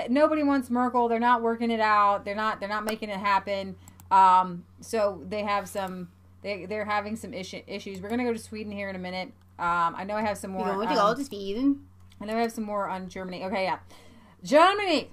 Speaker 3: nobody wants Merkel. They're not working it out. They're not making it happen. So they have they're having some issues. We're gonna go to Sweden here in a minute. I know I have some more.
Speaker 2: You want to go to Sweden?
Speaker 3: I know I have some more on Germany. Okay, yeah. Germany,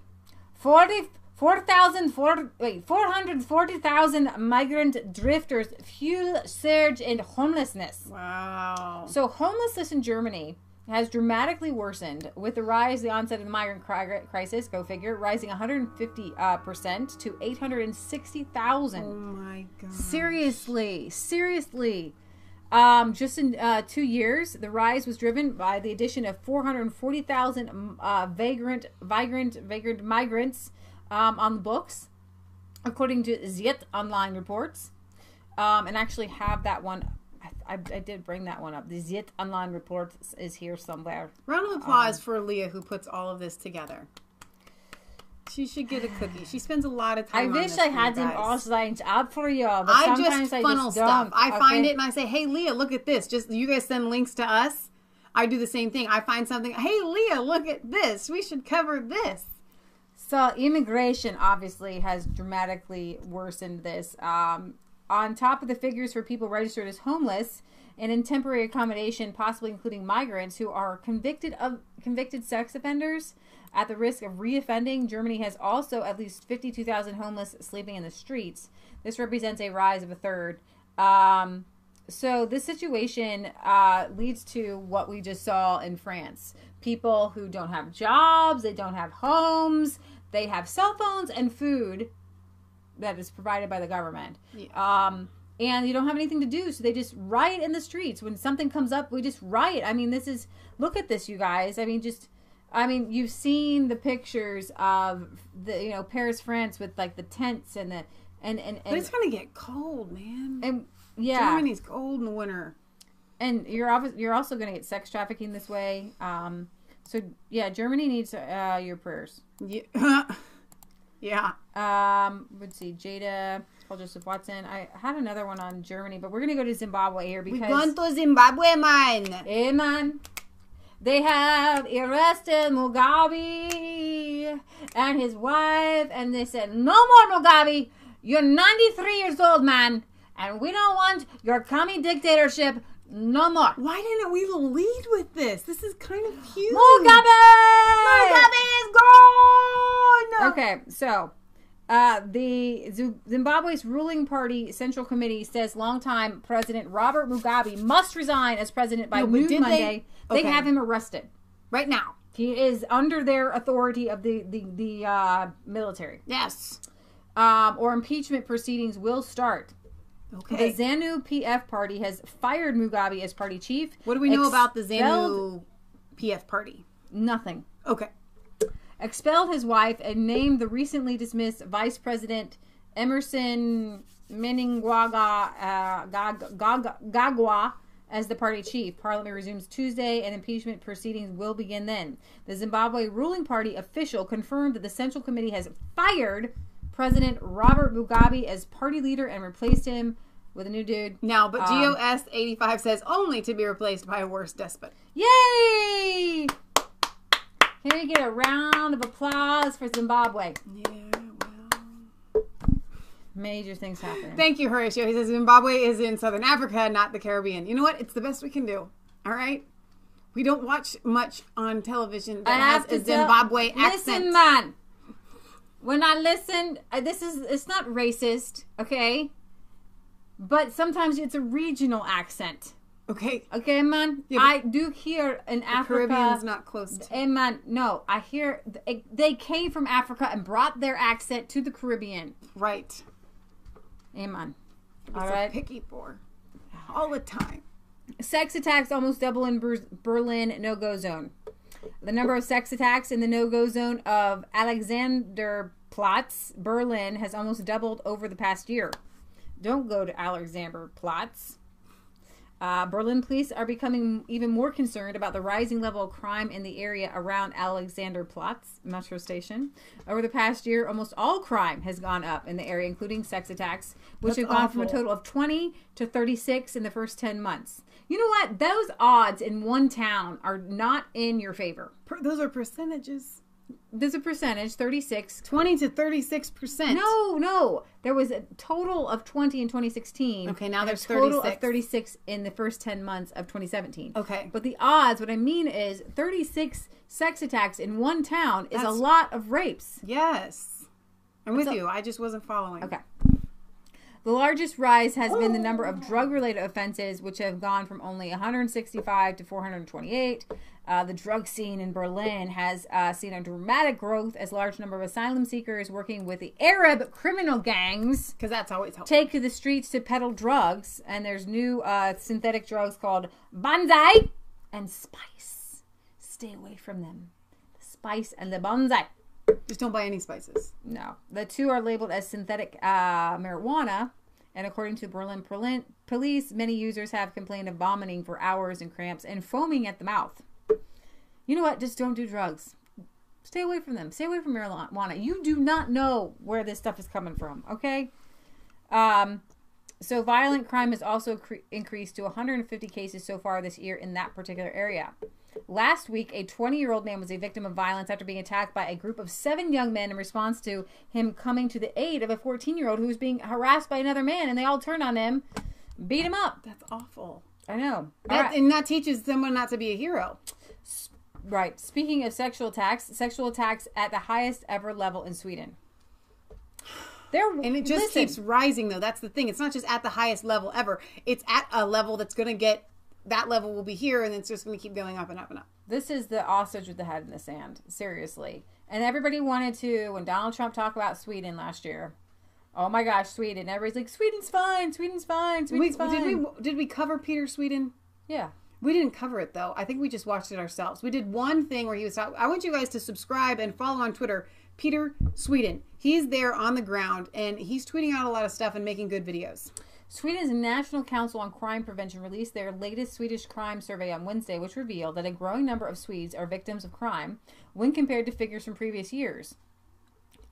Speaker 3: 440,000 migrant drifters fuel surge in homelessness.
Speaker 2: Wow.
Speaker 3: So homelessness in Germany has dramatically worsened with the onset of the migrant crisis, go figure, rising 150% to 860,000.
Speaker 2: Oh my God.
Speaker 3: Seriously. Just in 2 years, the rise was driven by the addition of 440,000 vagrant migrants on the books, according to Zit online reports. And actually have that one. I did bring that one up. The Zit online report is here somewhere.
Speaker 2: Round of applause for Leah, who puts all of this together. She should get a cookie. She spends a lot of time.
Speaker 3: I wish I had them all lined up for you, but
Speaker 2: I
Speaker 3: sometimes
Speaker 2: just funnel stuff. I find it and I say, "Hey, Leah, look at this." Just you guys send links to us. I do the same thing. I find something. Hey, Leah, look at this. We should cover this.
Speaker 3: So immigration obviously has dramatically worsened this. On top of the figures for people registered as homeless and in temporary accommodation, possibly including migrants who are convicted sex offenders at the risk of reoffending, Germany has also at least 52,000 homeless sleeping in the streets. This represents a rise of a third. So this situation leads to what we just saw in France. People who don't have jobs, they don't have homes, they have cell phones and food that is provided by the government. Yeah. And you don't have anything to do, so they just riot in the streets. When something comes up, we just riot. I mean, look at this, you guys. I mean, you've seen the pictures of the, Paris, France, with like the tents and the and
Speaker 2: but it's gonna get cold, man.
Speaker 3: And yeah,
Speaker 2: Germany's cold in the winter.
Speaker 3: And you're also gonna get sex trafficking this way. So yeah, Germany needs your prayers.
Speaker 2: Yeah. Yeah.
Speaker 3: Let's see, Jada, Paul Joseph Watson. I had another one on Germany, but we're gonna go to Zimbabwe here because
Speaker 2: we're going to Zimbabwe, man.
Speaker 3: Hey, man. They have arrested Mugabe and his wife, and they said, no more Mugabe. You're 93 years old, man, and we don't want your commie dictatorship no more.
Speaker 2: Why didn't we lead with this? This is kind of huge.
Speaker 3: Mugabe!
Speaker 2: Mugabe is gone!
Speaker 3: Okay, so the Zimbabwe's ruling party Central Committee says longtime President Robert Mugabe must resign as president by noon Monday. They have him arrested
Speaker 2: right now.
Speaker 3: He is under their authority of the military.
Speaker 2: Yes.
Speaker 3: Or impeachment proceedings will start.
Speaker 2: Okay.
Speaker 3: The ZANU-PF party has fired Mugabe as party chief.
Speaker 2: What do we know about the ZANU-PF party?
Speaker 3: Nothing.
Speaker 2: Okay.
Speaker 3: Expelled his wife and named the recently dismissed Vice President Emerson Mnangagwa Gagwa as the party chief. Parliament resumes Tuesday and impeachment proceedings will begin then. The Zimbabwe ruling party official confirmed that the Central Committee has fired President Robert Mugabe as party leader and replaced him with a new dude.
Speaker 2: Now, but GOS 85 says only to be replaced by a worse despot.
Speaker 3: Yay! Can we get a round of applause for Zimbabwe?
Speaker 2: Yeah, well.
Speaker 3: Major things happening.
Speaker 2: Thank you, Horatio. He says Zimbabwe is in Southern Africa, not the Caribbean. You know what? It's the best we can do. All right? We don't watch much on television that has a Zimbabwe accent.
Speaker 3: Listen, man. When I listen, it's not racist, okay? But sometimes it's a regional accent.
Speaker 2: Okay.
Speaker 3: Okay, man. Yeah, I do hear in Africa.
Speaker 2: Caribbean's not close to.
Speaker 3: Hey, man, no. I hear they came from Africa and brought their accent to the Caribbean.
Speaker 2: Right.
Speaker 3: Hey, man.
Speaker 2: All right. Picky for all the time.
Speaker 3: Sex attacks almost double in Berlin no-go zone. The number of sex attacks in the no-go zone of Alexanderplatz, Berlin, has almost doubled over the past year. Don't go to Alexanderplatz. Berlin police are becoming even more concerned about the rising level of crime in the area around Alexanderplatz metro station. Over the past year, almost all crime has gone up in the area, including sex attacks, which have gone from a total of 20 to 36 in the first 10 months. You know what? Those odds in one town are not in your favor.
Speaker 2: Those are percentages.
Speaker 3: There's a percentage, 36.
Speaker 2: 20 to 36%.
Speaker 3: No. There was a total of 20 in 2016.
Speaker 2: Okay, now there's
Speaker 3: 36. A total of 36 in the first 10 months of 2017.
Speaker 2: Okay.
Speaker 3: But the odds, what I mean is 36 sex attacks in one town is a lot of rapes.
Speaker 2: Yes. I'm with you. I just wasn't following.
Speaker 3: Okay. The largest rise has been the number of drug-related offenses, which have gone from only 165 to 428. The drug scene in Berlin has seen a dramatic growth as a large number of asylum seekers working with the Arab criminal gangs,
Speaker 2: because that's always helpful,
Speaker 3: take to the streets to peddle drugs. And there's new synthetic drugs called bonsai and spice. Stay away from them. The spice and the bonsai.
Speaker 2: Just don't buy any spices.
Speaker 3: No. The two are labeled as synthetic marijuana. And according to Berlin police, many users have complained of vomiting for hours and cramps and foaming at the mouth. You know what? Just don't do drugs. Stay away from them. Stay away from marijuana. You do not know where this stuff is coming from, okay? So violent crime has also increased to 150 cases so far this year in that particular area. Last week, a 20-year-old man was a victim of violence after being attacked by a group of 7 young men in response to him coming to the aid of a 14-year-old who was being harassed by another man, and they all turned on him, beat him up.
Speaker 2: That's awful.
Speaker 3: I know.
Speaker 2: And that teaches someone not to be a hero.
Speaker 3: Right. Speaking of sexual attacks at the highest ever level in Sweden.
Speaker 2: And it just keeps rising, though. That's the thing. It's not just at the highest level ever. It's at a level that's going to get... That level will be here, and it's just going to keep going up and up and up.
Speaker 3: This is the ostrich with the head in the sand. Seriously. And everybody wanted to, when Donald Trump talked about Sweden last year, oh my gosh, Sweden. Everybody's like, Sweden's fine, Sweden's fine, Sweden's fine.
Speaker 2: Did we cover Peter Sweden?
Speaker 3: Yeah.
Speaker 2: We didn't cover it, though. I think we just watched it ourselves. We did one thing where he was talking. I want you guys to subscribe and follow on Twitter, Peter Sweden. He's there on the ground, and he's tweeting out a lot of stuff and making good videos.
Speaker 3: Sweden's National Council on Crime Prevention released their latest Swedish crime survey on Wednesday, which revealed that a growing number of Swedes are victims of crime when compared to figures from previous years.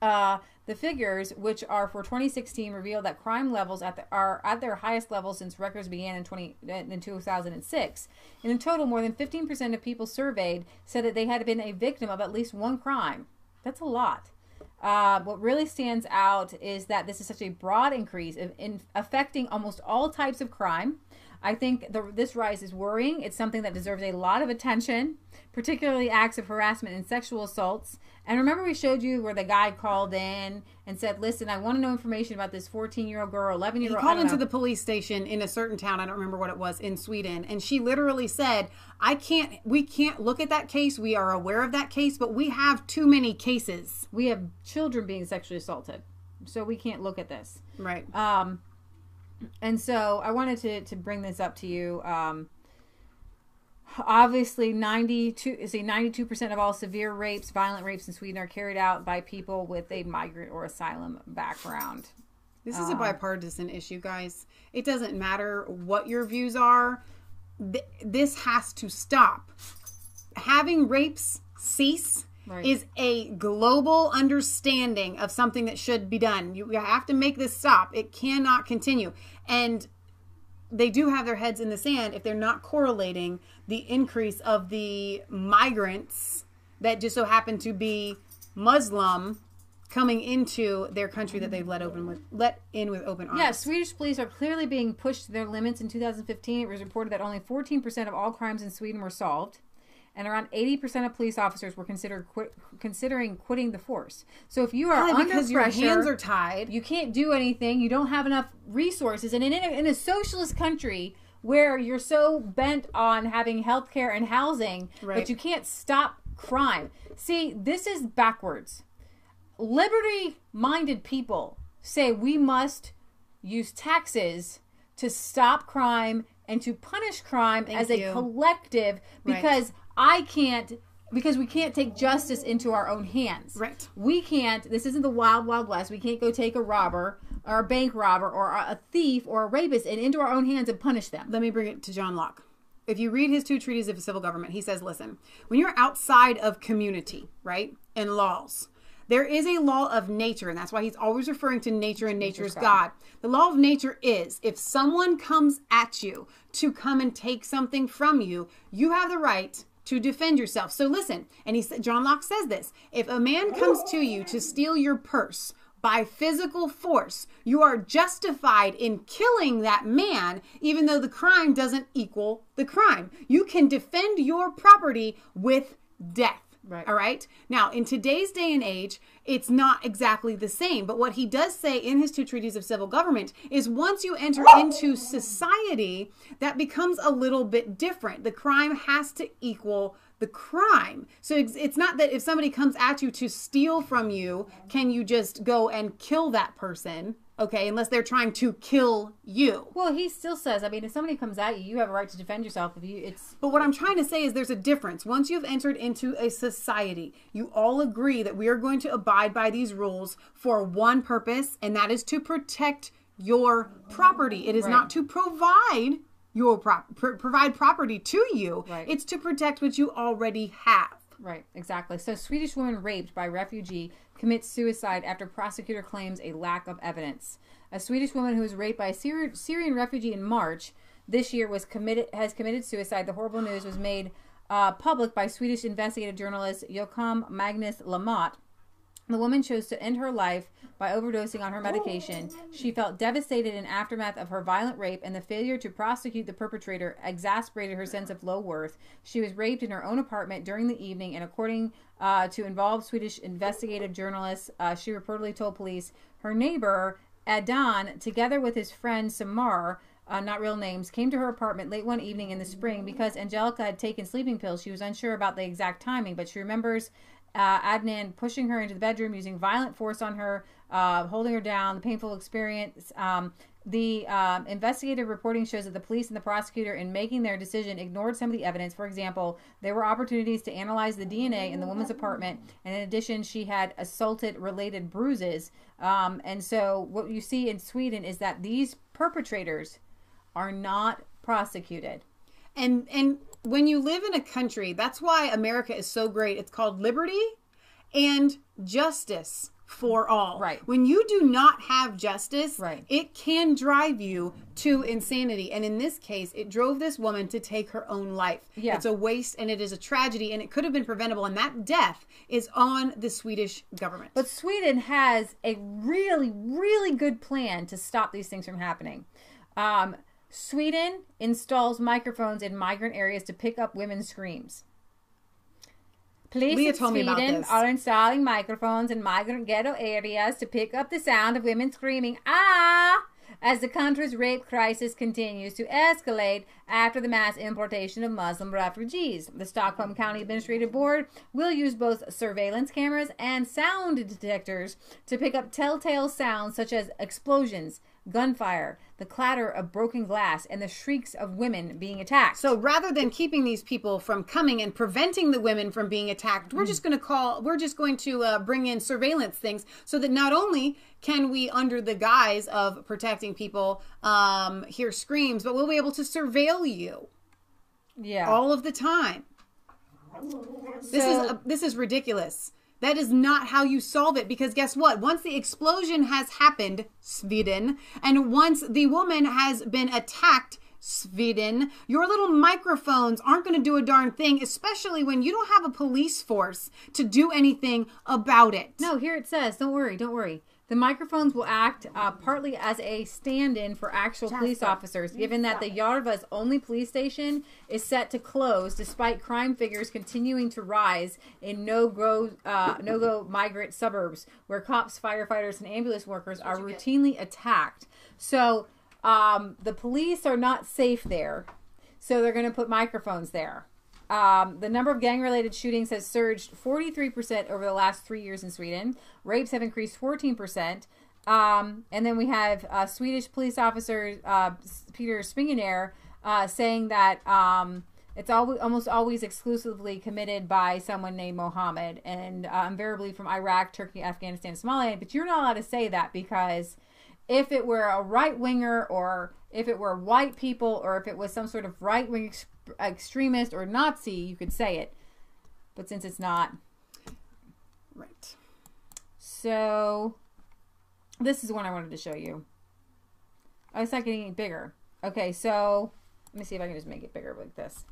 Speaker 3: The figures, which are for 2016, reveal that crime levels are at their highest level since records began in 2006. And in total, more than 15% of people surveyed said that they had been a victim of at least one crime. That's a lot. What really stands out is that this is such a broad increase in affecting almost all types of crime. I think this rise is worrying. It's something that deserves a lot of attention, particularly acts of harassment and sexual assaults. And remember we showed you where the guy called in and said, listen, I want to know information about this 14-year-old girl, 11-year-old.
Speaker 2: He called into the police station in a certain town, I don't remember what it was, in Sweden. And she literally said, we can't look at that case. We are aware of that case, but we have too many cases.
Speaker 3: We have children being sexually assaulted. So we can't look at this.
Speaker 2: Right.
Speaker 3: And so I wanted to bring this up to you. Obviously, 92% of all severe rapes, violent rapes in Sweden are carried out by people with a migrant or asylum background.
Speaker 2: This is a bipartisan issue, guys. It doesn't matter what your views are. This has to stop. Having rapes cease is a global understanding of something that should be done. You have to make this stop. It cannot continue. And they do have their heads in the sand if they're not correlating the increase of the migrants that just so happen to be Muslim coming into their country that they've let in with open arms.
Speaker 3: Yeah, Swedish police are clearly being pushed to their limits. In 2015, it was reported that only 14% of all crimes in Sweden were solved. And around 80% of police officers were considering quitting the force. So if you are under pressure,
Speaker 2: your hands are tied,
Speaker 3: you can't do anything. You don't have enough resources. And in a socialist country where you're so bent on having healthcare and housing, but you can't stop crime. See, this is backwards. Liberty-minded people say we must use taxes to stop crime and to punish crime as a collective because we can't take justice into our own hands.
Speaker 2: Right.
Speaker 3: We can't, this isn't the wild, wild west. We can't go take a robber or a bank robber or a thief or a rapist and into our own hands and punish them.
Speaker 2: Let me bring it to John Locke. If you read his 2 treatises of civil government, he says, listen, when you're outside of community, right, and laws, there is a law of nature, and that's why he's always referring to nature and nature's God. The law of nature is if someone comes at you to come and take something from you, you have the right to defend yourself. So listen, and John Locke says this, if a man comes to you to steal your purse by physical force, you are justified in killing that man, even though the crime doesn't equal the crime. You can defend your property with death.
Speaker 3: Right.
Speaker 2: All right. Now, in today's day and age, it's not exactly the same. But what he does say in his 2 treatises of civil government is once you enter into society, that becomes a little bit different. The crime has to equal the crime. So it's not that if somebody comes at you to steal from you, can you just go and kill that person? Okay, unless they're trying to kill you.
Speaker 3: Well, he still says, I mean, if somebody comes at you, you have a right to defend yourself.
Speaker 2: But what I'm trying to say is there's a difference. Once you've entered into a society, you all agree that we are going to abide by these rules for one purpose, and that is to protect your property. It is not to provide provide property to you.
Speaker 3: Right.
Speaker 2: It's to protect what you already have.
Speaker 3: Right, exactly. So Swedish woman raped by refugee commits suicide after prosecutor claims a lack of evidence. A Swedish woman who was raped by a Syrian refugee in March this year has committed suicide. The horrible news was made public by Swedish investigative journalist Joachim Magnus Lamotte. The woman chose to end her life by overdosing on her medication. She felt devastated in aftermath of her violent rape, and the failure to prosecute the perpetrator exasperated her sense of low worth. She was raped in her own apartment during the evening, and according to involved Swedish investigative journalists, she reportedly told police her neighbor, Adan, together with his friend Samar, not real names, came to her apartment late one evening in the spring. Because Angelica had taken sleeping pills, she was unsure about the exact timing, but she remembers Adnan pushing her into the bedroom, using violent force on her, holding her down, the painful experience. The investigative reporting shows that the police and the prosecutor, in making their decision, ignored some of the evidence. For example, there were opportunities to analyze the DNA in the woman's apartment, and in addition, she had assaulted-related bruises. And so what you see in Sweden is that these perpetrators are not prosecuted.
Speaker 2: And when you live in a country, that's why America is so great. It's called liberty and justice for all.
Speaker 3: Right.
Speaker 2: When you do not have justice,
Speaker 3: right,
Speaker 2: it can drive you to insanity. And in this case, it drove this woman to take her own life.
Speaker 3: Yeah.
Speaker 2: It's a waste and it is a tragedy, and it could have been preventable. And that death is on the Swedish government.
Speaker 3: But Sweden has a really, really good plan to stop these things from happening. Sweden installs microphones in migrant areas to pick up women's screams. Police in Sweden are installing microphones in migrant ghetto areas to pick up the sound of women screaming, "Ah!" as the country's rape crisis continues to escalate after the mass importation of Muslim refugees. The Stockholm County Administrative Board will use both surveillance cameras and sound detectors to pick up telltale sounds such as explosions, gunfire, the clatter of broken glass, and the shrieks of women being attacked.
Speaker 2: So rather than keeping these people from coming and preventing the women from being attacked, we're just going to bring in surveillance things so that not only can we, under the guise of protecting people, hear screams, but we'll be able to surveil you.
Speaker 3: Yeah.
Speaker 2: All of the time. This is ridiculous. That is not how you solve it, because guess what? Once the explosion has happened, Sweden, and once the woman has been attacked, Sweden, your little microphones aren't going to do a darn thing, especially when you don't have a police force to do anything about it.
Speaker 3: No, here it says, don't worry. The microphones will act partly as a stand-in for actual police officers, given that the Järva's only police station is set to close despite crime figures continuing to rise in no-go migrant suburbs where cops, firefighters, and ambulance workers are routinely attacked. So the police are not safe there, so they're going to put microphones there. The number of gang-related shootings has surged 43% over the last 3 years in Sweden. Rapes have increased 14%. And then we have Swedish police officer Peter Spingenair saying that it's almost always exclusively committed by someone named Mohammed, and invariably from Iraq, Turkey, Afghanistan, and Somalia. But you're not allowed to say that, because if it were a right-winger, or if it were white people, or if it was some sort of right-wing extremist or Nazi, you could say it. But since it's not.
Speaker 2: Right.
Speaker 3: So, this is one I wanted to show you. Oh, it's not getting bigger. Okay, so, let me see if I can just make it bigger like this.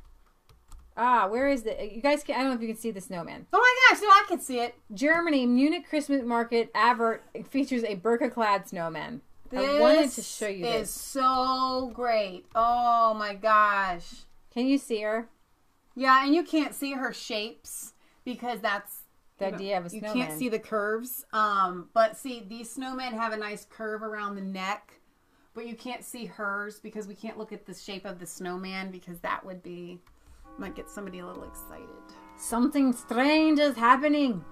Speaker 3: Where is the... You guys can... I don't know if you can see the snowman.
Speaker 2: Oh my gosh, no, I can see it.
Speaker 3: Germany, Munich Christmas market advert features a burqa-clad snowman. I wanted to show you this.
Speaker 2: This is so great. Oh my gosh.
Speaker 3: Can you see her?
Speaker 2: Yeah, and you can't see her shapes because that's
Speaker 3: the idea of a snowman.
Speaker 2: You can't see the curves. But see, these snowmen have a nice curve around the neck, but you can't see hers because we can't look at the shape of the snowman, because that would be, might get somebody a little excited.
Speaker 3: Something strange is happening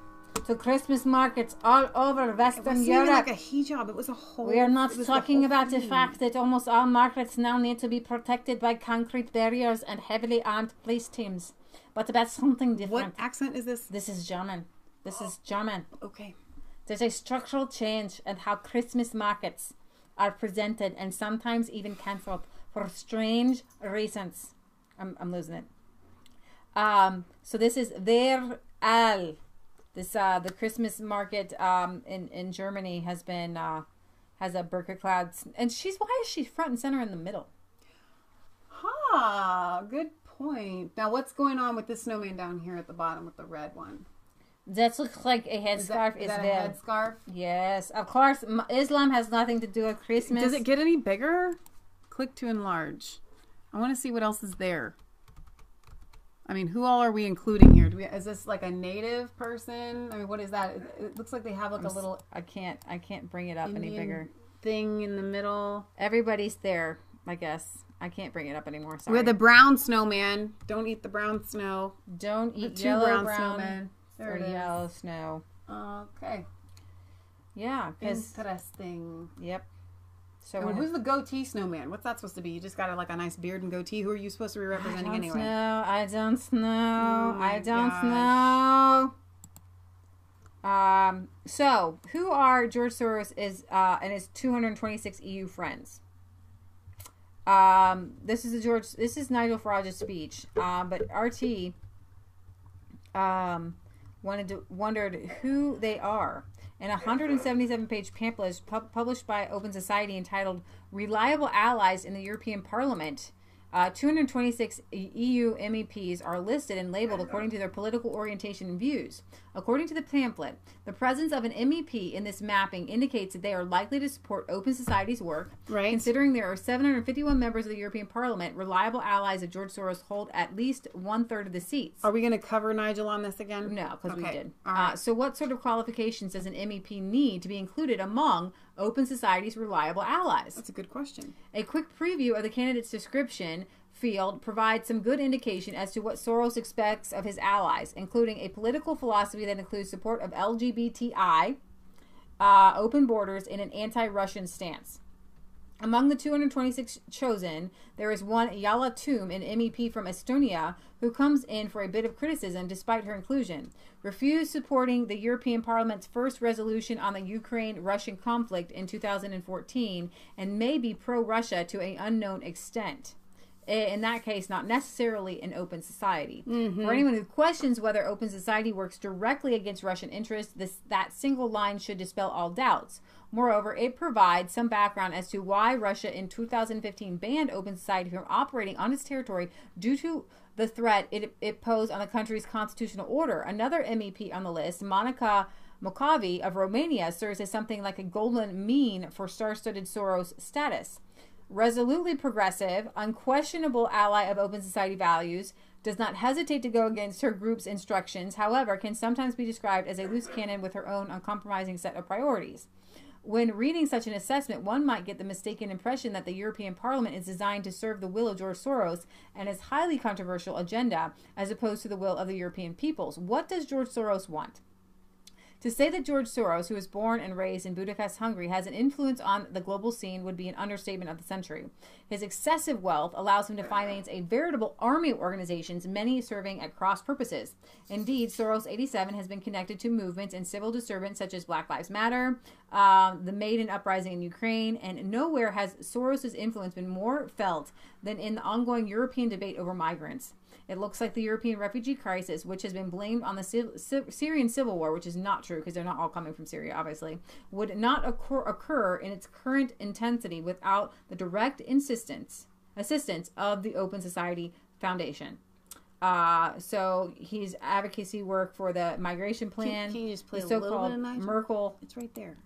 Speaker 3: to Christmas markets all over Western Europe.
Speaker 2: Like a hijab. It was a whole...
Speaker 3: We are not talking about the fact that almost all markets now need to be protected by concrete barriers and heavily armed police teams, but about something different.
Speaker 2: What accent is this?
Speaker 3: This is German. This is German.
Speaker 2: Okay.
Speaker 3: There's a structural change in how Christmas markets are presented and sometimes even cancelled for strange reasons. I'm losing it. So this is Der All. This the Christmas market in Germany has been has a burqa-clad, and why is she front and center in the middle?
Speaker 2: Good point. Now what's going on with this snowman down here at the bottom with the red one?
Speaker 3: That looks like a headscarf.
Speaker 2: Is that a headscarf?
Speaker 3: Yes, of course. Islam has nothing to do with Christmas.
Speaker 2: Does it get any bigger? Click to enlarge. I want to see what else is there. I mean, who all are we including here? Is this like a native person? I mean, what is that? It looks like they have like a little...
Speaker 3: I can't bring it up
Speaker 2: Indian
Speaker 3: any bigger.
Speaker 2: Thing in the middle.
Speaker 3: Everybody's there, I guess. I can't bring it up anymore. Sorry.
Speaker 2: We have the brown snowman. Don't eat the brown snow.
Speaker 3: Don't eat yellow brown snowman. There it is. Yellow snow.
Speaker 2: Okay.
Speaker 3: Yeah.
Speaker 2: Interesting.
Speaker 3: Yep.
Speaker 2: So who's the goatee snowman? What's that supposed to be? You just got like a nice beard and goatee. Who are you supposed to be representing anyway?
Speaker 3: I don't know.
Speaker 2: Oh
Speaker 3: I don't know. So who are George Soros and his 226 EU friends? This is Nigel Farage's speech. But RT wondered who they are. in a 177-page pamphlet published by Open Society entitled Reliable Allies in the European Parliament. 226 EU MEPs are listed and labeled according to their political orientation and views. According to the pamphlet, the presence of an MEP in this mapping indicates that they are likely to support Open Society's work.
Speaker 2: Right.
Speaker 3: Considering there are 751 members of the European Parliament, reliable allies of George Soros hold at least 1/3 of the seats.
Speaker 2: Are we going to cover Nigel on this again?
Speaker 3: No, because we did.
Speaker 2: All right.
Speaker 3: So what sort of qualifications does an MEP need to be included among Open Society's reliable allies?
Speaker 2: That's a good question.
Speaker 3: A quick preview of the candidate's description field provides some good indication as to what Soros expects of his allies, including a political philosophy that includes support of LGBTI, open borders, and an anti-Russian stance. Among the 226 chosen, there is one Yala Toom, an MEP from Estonia, who comes in for a bit of criticism despite her inclusion. Refused supporting the European Parliament's first resolution on the Ukraine-Russian conflict in 2014 and may be pro-Russia to an unknown extent. In that case, not necessarily an open society. For anyone who questions whether open society works directly against Russian interests, that single line should dispel all doubts. Moreover, it provides some background as to why Russia in 2015 banned open society from operating on its territory due to the threat it posed on the country's constitutional order. Another MEP on the list, Monica Mokavi of Romania, serves as something like a golden mean for star-studded Soros status. Resolutely progressive, unquestionable ally of open society values, does not hesitate to go against her group's instructions, however, can sometimes be described as a loose cannon with her own uncompromising set of priorities. When reading such an assessment, one might get the mistaken impression that the European Parliament is designed to serve the will of George Soros and his highly controversial agenda, as opposed to the will of the European peoples. What does George Soros want? To say that George Soros, who was born and raised in Budapest, Hungary, has an influence on the global scene would be an understatement of the century. His excessive wealth allows him to finance a veritable army of organizations, many serving at cross purposes. Indeed, Soros 87 has been connected to movements and civil disturbance such as Black Lives Matter, the Maidan Uprising in Ukraine, and nowhere has Soros' influence been more felt than in the ongoing European debate over migrants. It looks like the European refugee crisis, which has been blamed on the Syrian civil war, which is not true because they're not all coming from Syria, obviously, would not occur in its current intensity without the direct assistance of the Open Society Foundation. So his advocacy work for the migration plan,
Speaker 2: can you just play
Speaker 3: the
Speaker 2: a little bit of
Speaker 3: so-called
Speaker 2: Nigel?
Speaker 3: Merkel.
Speaker 2: It's right there.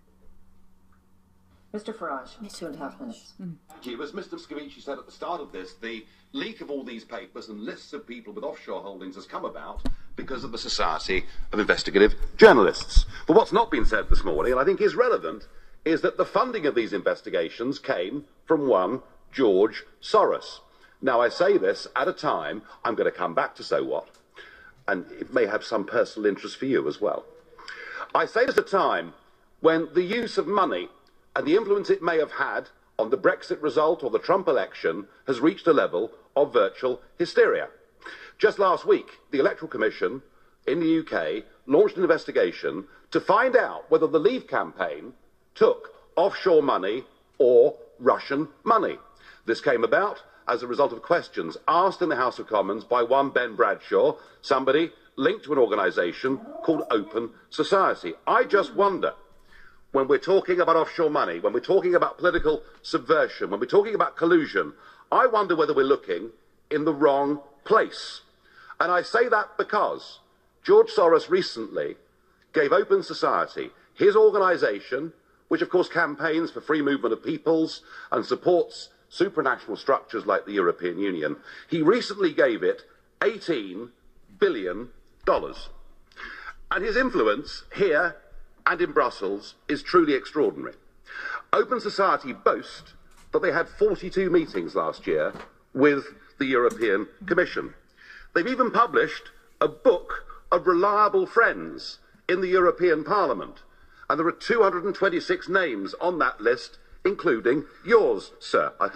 Speaker 11: Mr. Farage, 2.5 minutes.
Speaker 12: As Mr. Moscovici said at the start of this, the leak of all these papers and lists of people with offshore holdings has come about because of the Society of Investigative Journalists. But what's not been said this morning, and I think is relevant, is that the funding of these investigations came from one George Soros. Now, I say this at a time, I'm going to come back to so what, and it may have some personal interest for you as well. I say this at a time when the use of money and the influence it may have had on the Brexit result or the Trump election has reached a level of virtual hysteria. Just last week, the Electoral Commission in the UK launched an investigation to find out whether the Leave campaign took offshore money or Russian money. This came about as a result of questions asked in the House of Commons by one Ben Bradshaw, somebody linked to an organisation called Open Society. I just wonder, when we're talking about offshore money, when we're talking about political subversion, when we're talking about collusion, I wonder whether we're looking in the wrong place. And I say that because George Soros recently gave Open Society, his organisation, which of course campaigns for free movement of peoples and supports supranational structures like the European Union, he recently gave it $18 billion. And his influence here and in Brussels is truly extraordinary. Open Society boast that they had 42 meetings last year with the European Commission. They've even published a book of reliable friends in the European Parliament, and there are 226 names on that list, including yours, sir. I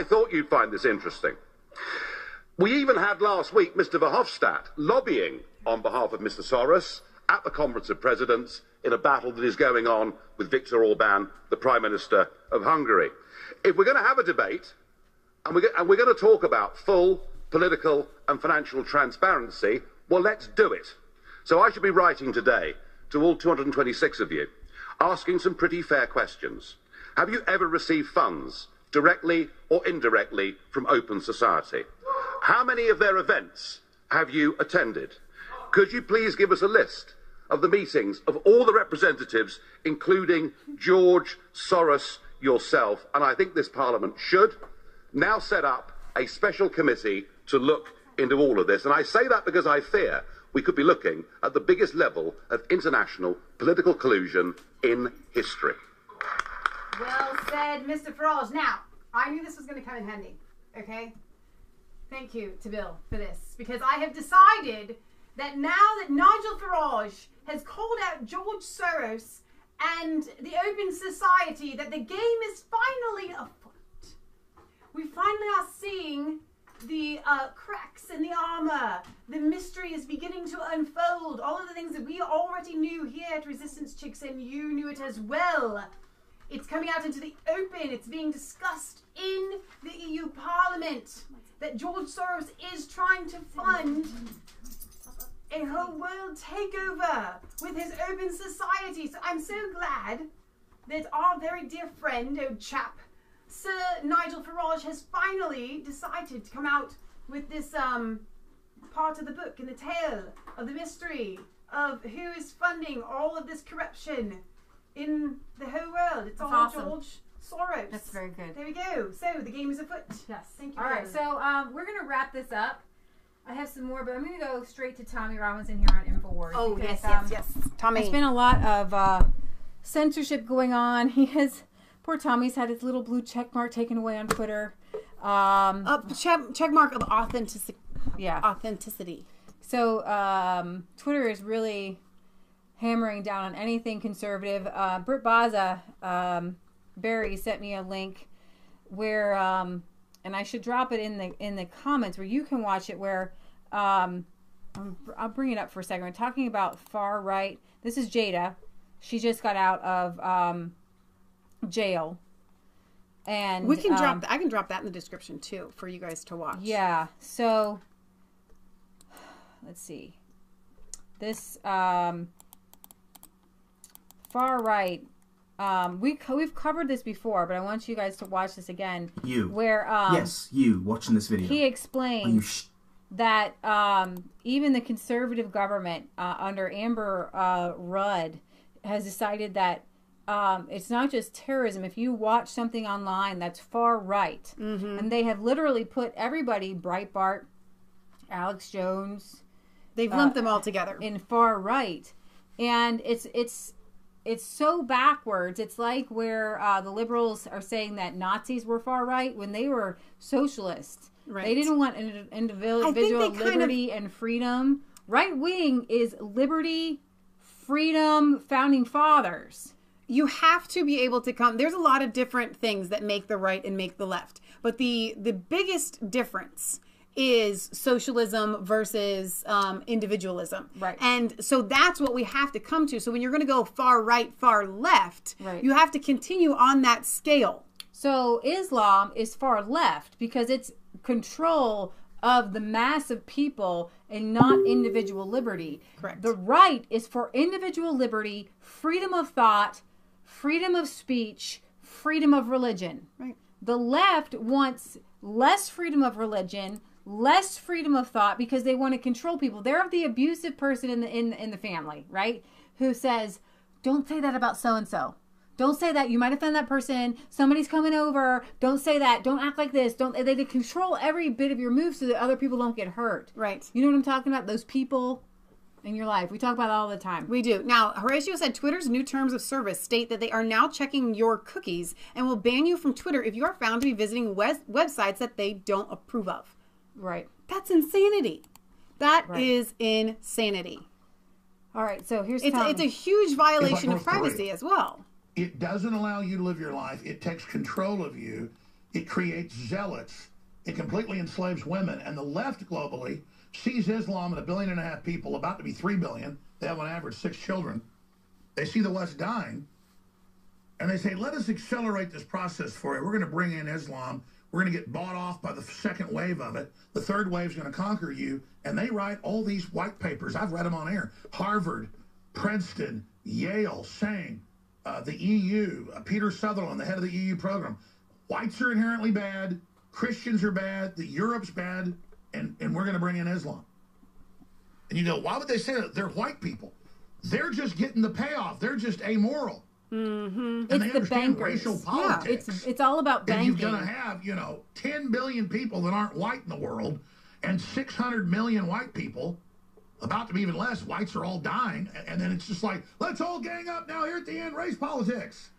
Speaker 12: thought you'd find this interesting. We even had last week Mr. Verhofstadt lobbying on behalf of Mr. Soros at the Conference of Presidents in a battle that is going on with Viktor Orban, the Prime Minister of Hungary. If we're going to have a debate, and we're going to talk about full political and financial transparency, well, let's do it. So I should be writing today to all 226 of you, asking some pretty fair questions. Have you ever received funds, directly or indirectly, from Open Society? How many of their events have you attended? Could you please give us a list of the meetings of all the representatives, including George Soros, yourself? And I think this Parliament should now set up a special committee to look into all of this. And I say that because I fear we could be looking at the biggest level of international political collusion in history.
Speaker 2: Well said, Mr. Farage. Now, I knew this was going to come in handy, okay? Thank you to Bill for this, because I have decided that now that Nigel Farage has called out George Soros and the Open Society, that the game is finally afoot. We finally are seeing the cracks in the armor. The mystery is beginning to unfold. All of the things that we already knew here at Resistance Chicks, and you knew it as well. It's coming out into the open. It's being discussed in the EU Parliament that George Soros is trying to fund a whole world takeover with his Open Society. So I'm so glad that our very dear friend, old chap, Sir Nigel Farage, has finally decided to come out with this part of the book and the tale of the mystery of who is funding all of this corruption in the whole world. It's all awesome. George Soros.
Speaker 3: That's very good.
Speaker 2: There we go. So the game is afoot.
Speaker 3: Yes.
Speaker 2: Thank you.
Speaker 3: All right. So we're going to wrap this up. I have some more, but I'm going to go straight to Tommy Robinson here on InfoWars.
Speaker 2: Oh,
Speaker 3: because,
Speaker 2: yes. Tommy.
Speaker 3: There's been a lot of censorship going on. Poor Tommy's had his little blue check mark taken away on Twitter.
Speaker 2: Check mark of authenticity.
Speaker 3: Yeah.
Speaker 2: Authenticity.
Speaker 3: So Twitter is really hammering down on anything conservative. Britt Baza, Barry sent me a link where, and I should drop it in the comments where you can watch it. Where I'll bring it up for a second. We're talking about far right. This is Jada. She just got out of jail, and
Speaker 2: we can drop. I can drop that in the description too for you guys to watch.
Speaker 3: Yeah. So let's see. This far right. We've covered this before, but I want you guys to watch this again.
Speaker 13: You.
Speaker 3: Where
Speaker 13: yes, you watching this video.
Speaker 3: He explains that even the conservative government under Amber Rudd has decided that it's not just terrorism. If you watch something online that's far right, and they have literally put everybody, Breitbart, Alex Jones,
Speaker 2: they've lumped them all together
Speaker 3: in far right, and it's so backwards. It's like where the liberals are saying that Nazis were far right when they were socialists. Right. They didn't want individual liberty and freedom. Right wing is liberty, freedom, founding fathers.
Speaker 2: You have to be able to come. There's a lot of different things that make the right and make the left. But the biggest difference is socialism versus individualism.
Speaker 3: Right.
Speaker 2: And so that's what we have to come to. So when you're going to go far right, far left, you have to continue on that scale.
Speaker 3: So Islam is far left because it's control of the mass of people and not individual liberty.
Speaker 2: Correct.
Speaker 3: The right is for individual liberty, freedom of thought, freedom of speech, freedom of religion.
Speaker 2: Right.
Speaker 3: The left wants less freedom of religion, less freedom of thought, because they want to control people. They're the abusive person in the family, right? Who says, don't say that about so-and-so. Don't say that. You might offend that person. Somebody's coming over. Don't say that. Don't act like this. They control every bit of your move so that other people don't get hurt.
Speaker 2: Right.
Speaker 3: You know what I'm talking about? Those people in your life. We talk about it all the time.
Speaker 2: We do. Now, Horatio said Twitter's new terms of service state that they are now checking your cookies and will ban you from Twitter if you are found to be visiting websites that they don't approve of.
Speaker 3: Right.
Speaker 2: That's insanity. That is insanity.
Speaker 3: All right. So here's
Speaker 2: it's a huge violation of privacy as well.
Speaker 14: It doesn't allow you to live your life. It takes control of you. It creates zealots. It completely enslaves women. And the left globally sees Islam at 1.5 billion people, about to be 3 billion. They have on average 6 children. They see the West dying. And they say, let us accelerate this process for you. We're going to bring in Islam. We're going to get bought off by the second wave of it. The third wave is going to conquer you. And they write all these white papers. I've read them on air. Harvard, Princeton, Yale, saying the EU, Peter Sutherland, the head of the EU program, whites are inherently bad, Christians are bad, the Europe's bad, and we're going to bring in Islam. And you go, why would they say that? They're white people. They're just getting the payoff. They're just amoral.
Speaker 3: Mm-hmm.
Speaker 14: And they understand racial politics.
Speaker 3: Yeah, it's all about banking.
Speaker 14: And you're going to have, 10 billion people that aren't white in the world and 600 million white people, about to be even less. Whites are all dying. And then it's just like, let's all gang up now here at the end, race politics.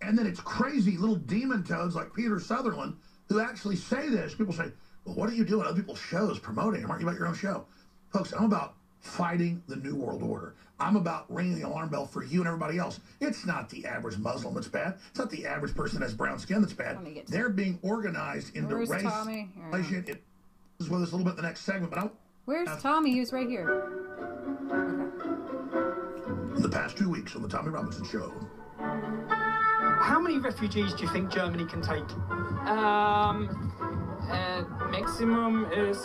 Speaker 14: And then it's crazy little demon toads like Peter Sutherland who actually say this. People say, well, what are you doing? Other people's shows, promoting them. Aren't you about your own show? Folks, I'm about fighting the New World Order. I'm about ringing the alarm bell for you and everybody else. It's not the average Muslim that's bad. It's not the average person that has brown skin that's bad. They're being organized into race.
Speaker 3: Tommy?
Speaker 14: It is with us a little bit in the next segment. But
Speaker 3: where's Tommy? He was right here.
Speaker 14: Okay. In the past 2 weeks on the Tommy Robinson Show.
Speaker 15: How many refugees do you think Germany can take?
Speaker 16: Maximum is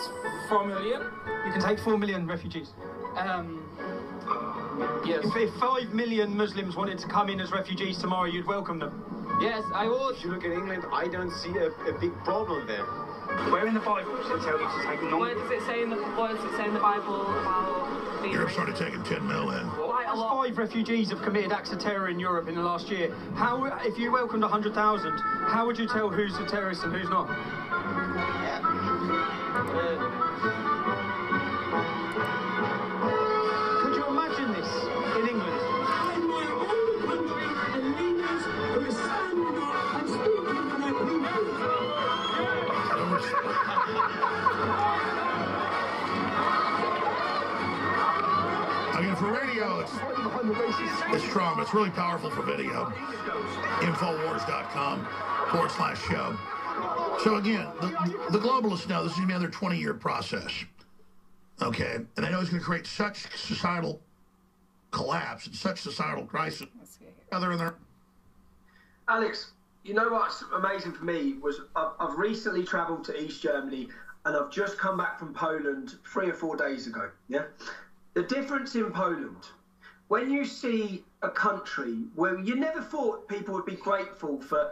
Speaker 16: 4 million.
Speaker 15: You can take 4 million refugees.
Speaker 16: Yes.
Speaker 15: If 5 million Muslims wanted to come in as refugees tomorrow, you'd welcome them.
Speaker 16: Yes, I would.
Speaker 17: If you look at England, I don't see a big problem there.
Speaker 15: Where in the Bible does it tell you to take them?
Speaker 16: Where does it say in the Bible about being
Speaker 14: Europe started taking 10 mil in.
Speaker 15: That's 5 refugees have committed acts of terror in Europe in the last year. How, if you welcomed 100,000, how would you tell who's a terrorist and who's not? Could you imagine this in England?
Speaker 18: In my own country, the leaders who are standing up and speaking for their people.
Speaker 14: Again, for radio, it's strong, but it's really powerful for video. Infowars.com/show. So again, the globalists know this is going to be another 20-year process. Okay? And they know it's going to create such societal collapse and such societal crisis. Other than their...
Speaker 19: Alex, you know what's amazing for me was I've recently travelled to East Germany and I've just come back from Poland 3 or 4 days ago. Yeah? The difference in Poland, when you see a country where you never thought people would be grateful for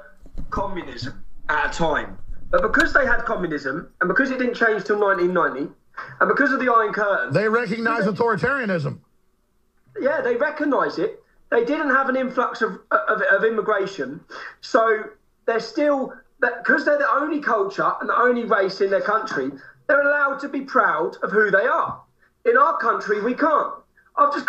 Speaker 19: communism at a time, but because they had communism and because it didn't change till 1990 and because of the Iron Curtain,
Speaker 14: they recognize authoritarianism.
Speaker 19: Yeah, they recognise it. They didn't have an influx of immigration, so they're still, because they're the only culture and the only race in their country, they're allowed to be proud of who they are. In our country, we can't. I've just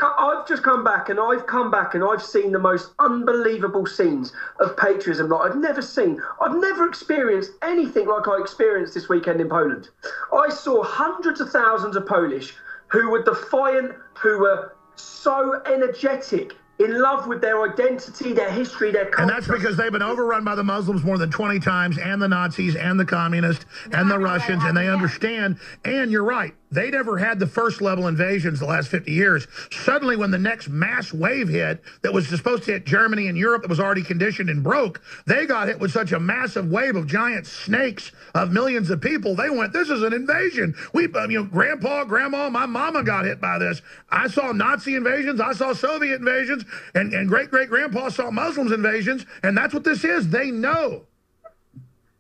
Speaker 19: come back and I've seen the most unbelievable scenes of patriotism that I've never seen. I've never experienced anything like I experienced this weekend in Poland. I saw hundreds of thousands of Polish who were defiant, who were so energetic, in love with their identity, their history, their culture.
Speaker 14: And that's because they've been overrun by the Muslims more than 20 times, and the Nazis, and the communists, and the Russians, and they understand. And you're right, they never had the first level invasions the last 50 years. Suddenly, when the next mass wave hit that was supposed to hit Germany and Europe that was already conditioned and broke, they got hit with such a massive wave of giant snakes of millions of people. They went, this is an invasion. We, Grandpa, Grandma, my mama got hit by this. I saw Nazi invasions. I saw Soviet invasions. And great-great-grandpa saw Muslims invasions. And that's what this is. They know.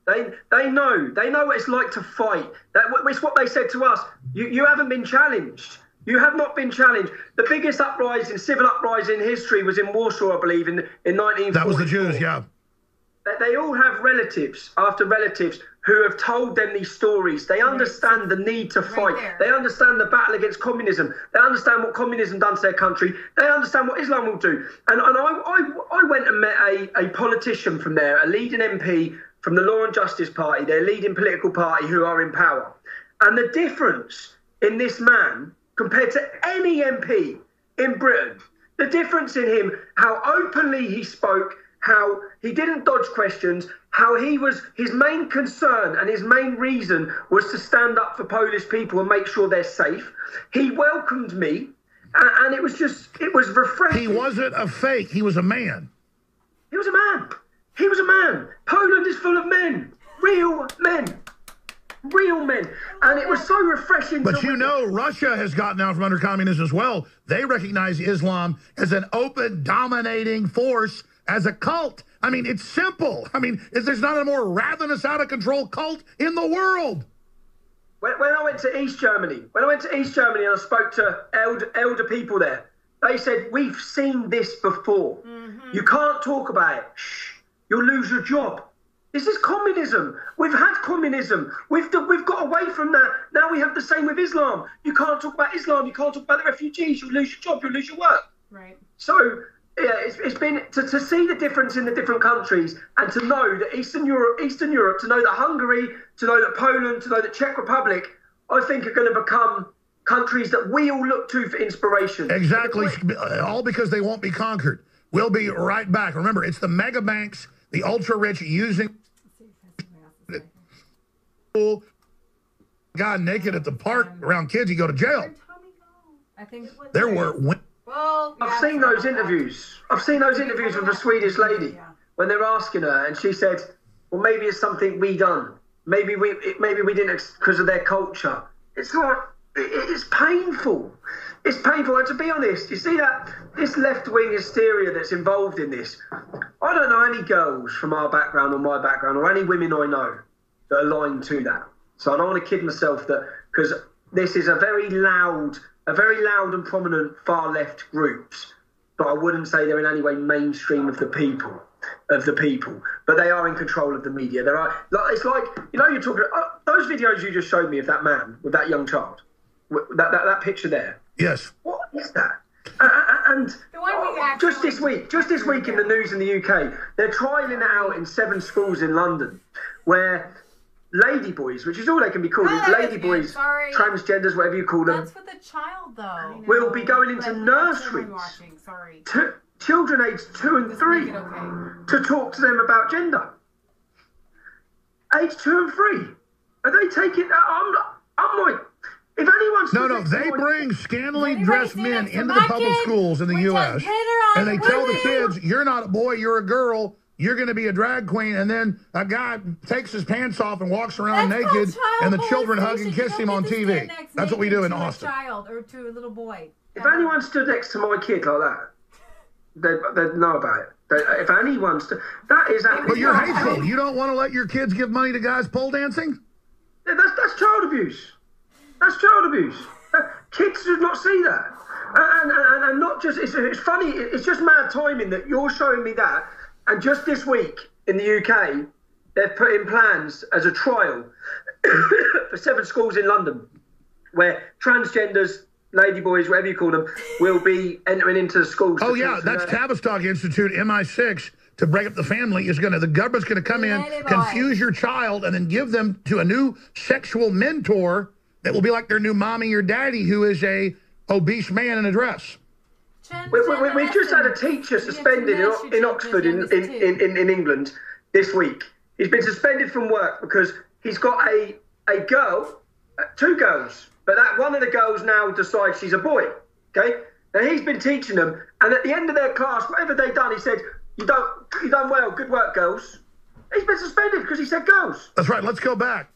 Speaker 19: They know. They know what it's like to fight. It's what they said to us. You haven't been challenged. You have not been challenged. The biggest uprising, civil uprising in history was in Warsaw, I believe, in 1944.
Speaker 14: That was the Jews, yeah.
Speaker 19: They all have relatives after relatives who have told them these stories. They understand the need to fight. They understand the battle against communism. They understand what communism done to their country. They understand what Islam will do. And I went and met a politician from there, a leading MP from the Law and Justice Party, their leading political party who are in power. And the difference in this man compared to any MP in Britain, the difference in him, how openly he spoke, how he didn't dodge questions, how his main concern and his main reason was to stand up for Polish people and make sure they're safe. He welcomed me, and it was refreshing.
Speaker 14: He wasn't a fake. He was a man.
Speaker 19: He was a man. He was a man. Poland is full of men. Real men. Real men. And it was so refreshing.
Speaker 14: But you know, Russia has gotten out from under communism as well. They recognize Islam as an open, dominating force, as a cult. I mean, it's simple. I mean, there's not a more ravenous, out-of-control cult in the world.
Speaker 19: When I went to East Germany, and I spoke to elder people there, they said, we've seen this before. You can't talk about it. Shh, you'll lose your job. This is communism. We've had communism. We've got away from that. Now we have the same with Islam. You can't talk about Islam. You can't talk about the refugees. You'll lose your job. You'll lose your work.
Speaker 2: Right.
Speaker 19: So, yeah, it's been to see the difference in the different countries and to know that Eastern Europe, to know that Hungary, to know that Poland, to know that Czech Republic, I think are going to become countries that we all look to for inspiration.
Speaker 14: Exactly. All because they won't be conquered. We'll be right back. Remember, it's the mega banks, the ultra-rich using guy naked at the park around kids, you go to jail.
Speaker 3: I think
Speaker 14: there were.
Speaker 3: Well,
Speaker 19: I've seen those interviews. I've seen those interviews with the Swedish lady when they're asking her, and she said, "Well, maybe it's something we done. Maybe we didn't because of their culture." It's like it's painful. It's painful. And to be honest, you see that this left-wing hysteria that's involved in this. I don't know any girls from our background or my background or any women I know that are aligned to that. So I don't want to kid myself that because this is a very loud and prominent far-left groups, but I wouldn't say they're in any way mainstream of the people. But they are in control of the media. There are. It's like, you know, you're talking those videos you just showed me of that man with that young child, that picture there.
Speaker 14: Yes.
Speaker 19: What is that? And just this week in the news in the UK, they're trialing it out in 7 schools in London, where ladyboys, which is all they can be called, ladyboys, transgenders, whatever you call them.
Speaker 2: That's with a child, though.
Speaker 19: Will be going into nurseries. Children aged 2 and 3 to talk to them about gender. Age 2 and 3. Are they taking? I'm like, if anyone's
Speaker 14: they bring scantily dressed men into the public schools in the U.S. and they tell the kids, "You're not a boy, you're a girl. You're going to be a drag queen," and then a guy takes his pants off and walks around naked, and the children hug and kiss him on TV. That's what we do in Austin.
Speaker 3: To a child or to a little boy.
Speaker 19: If anyone stood next to my kid like that, they'd know about it. If anyone stood, that is.
Speaker 14: But you're hateful. You don't want to let your kids give money to guys pole dancing?
Speaker 19: Yeah, that's child abuse. That's child abuse. Kids should not see that. And not just. It's funny. It's just mad timing that you're showing me that. And just this week in the UK, they've put in plans as a trial for 7 schools in London where transgenders, ladyboys, whatever you call them, will be entering into the schools.
Speaker 14: Oh, yeah, that's Tavistock Institute, MI6, to break up the family. The government's going to come in, confuse your child, and then give them to a new sexual mentor that will be like their new mommy or daddy who is a obese man in a dress.
Speaker 19: We've just had a teacher suspended in Oxford in England this week. He's been suspended from work because he's got a girl, 2 girls, but that one of the girls now decides she's a boy. Okay, now he's been teaching them, and at the end of their class, whatever they've done, he said, "You done well, good work, girls." He's been suspended because he said girls.
Speaker 14: That's right. Let's go back.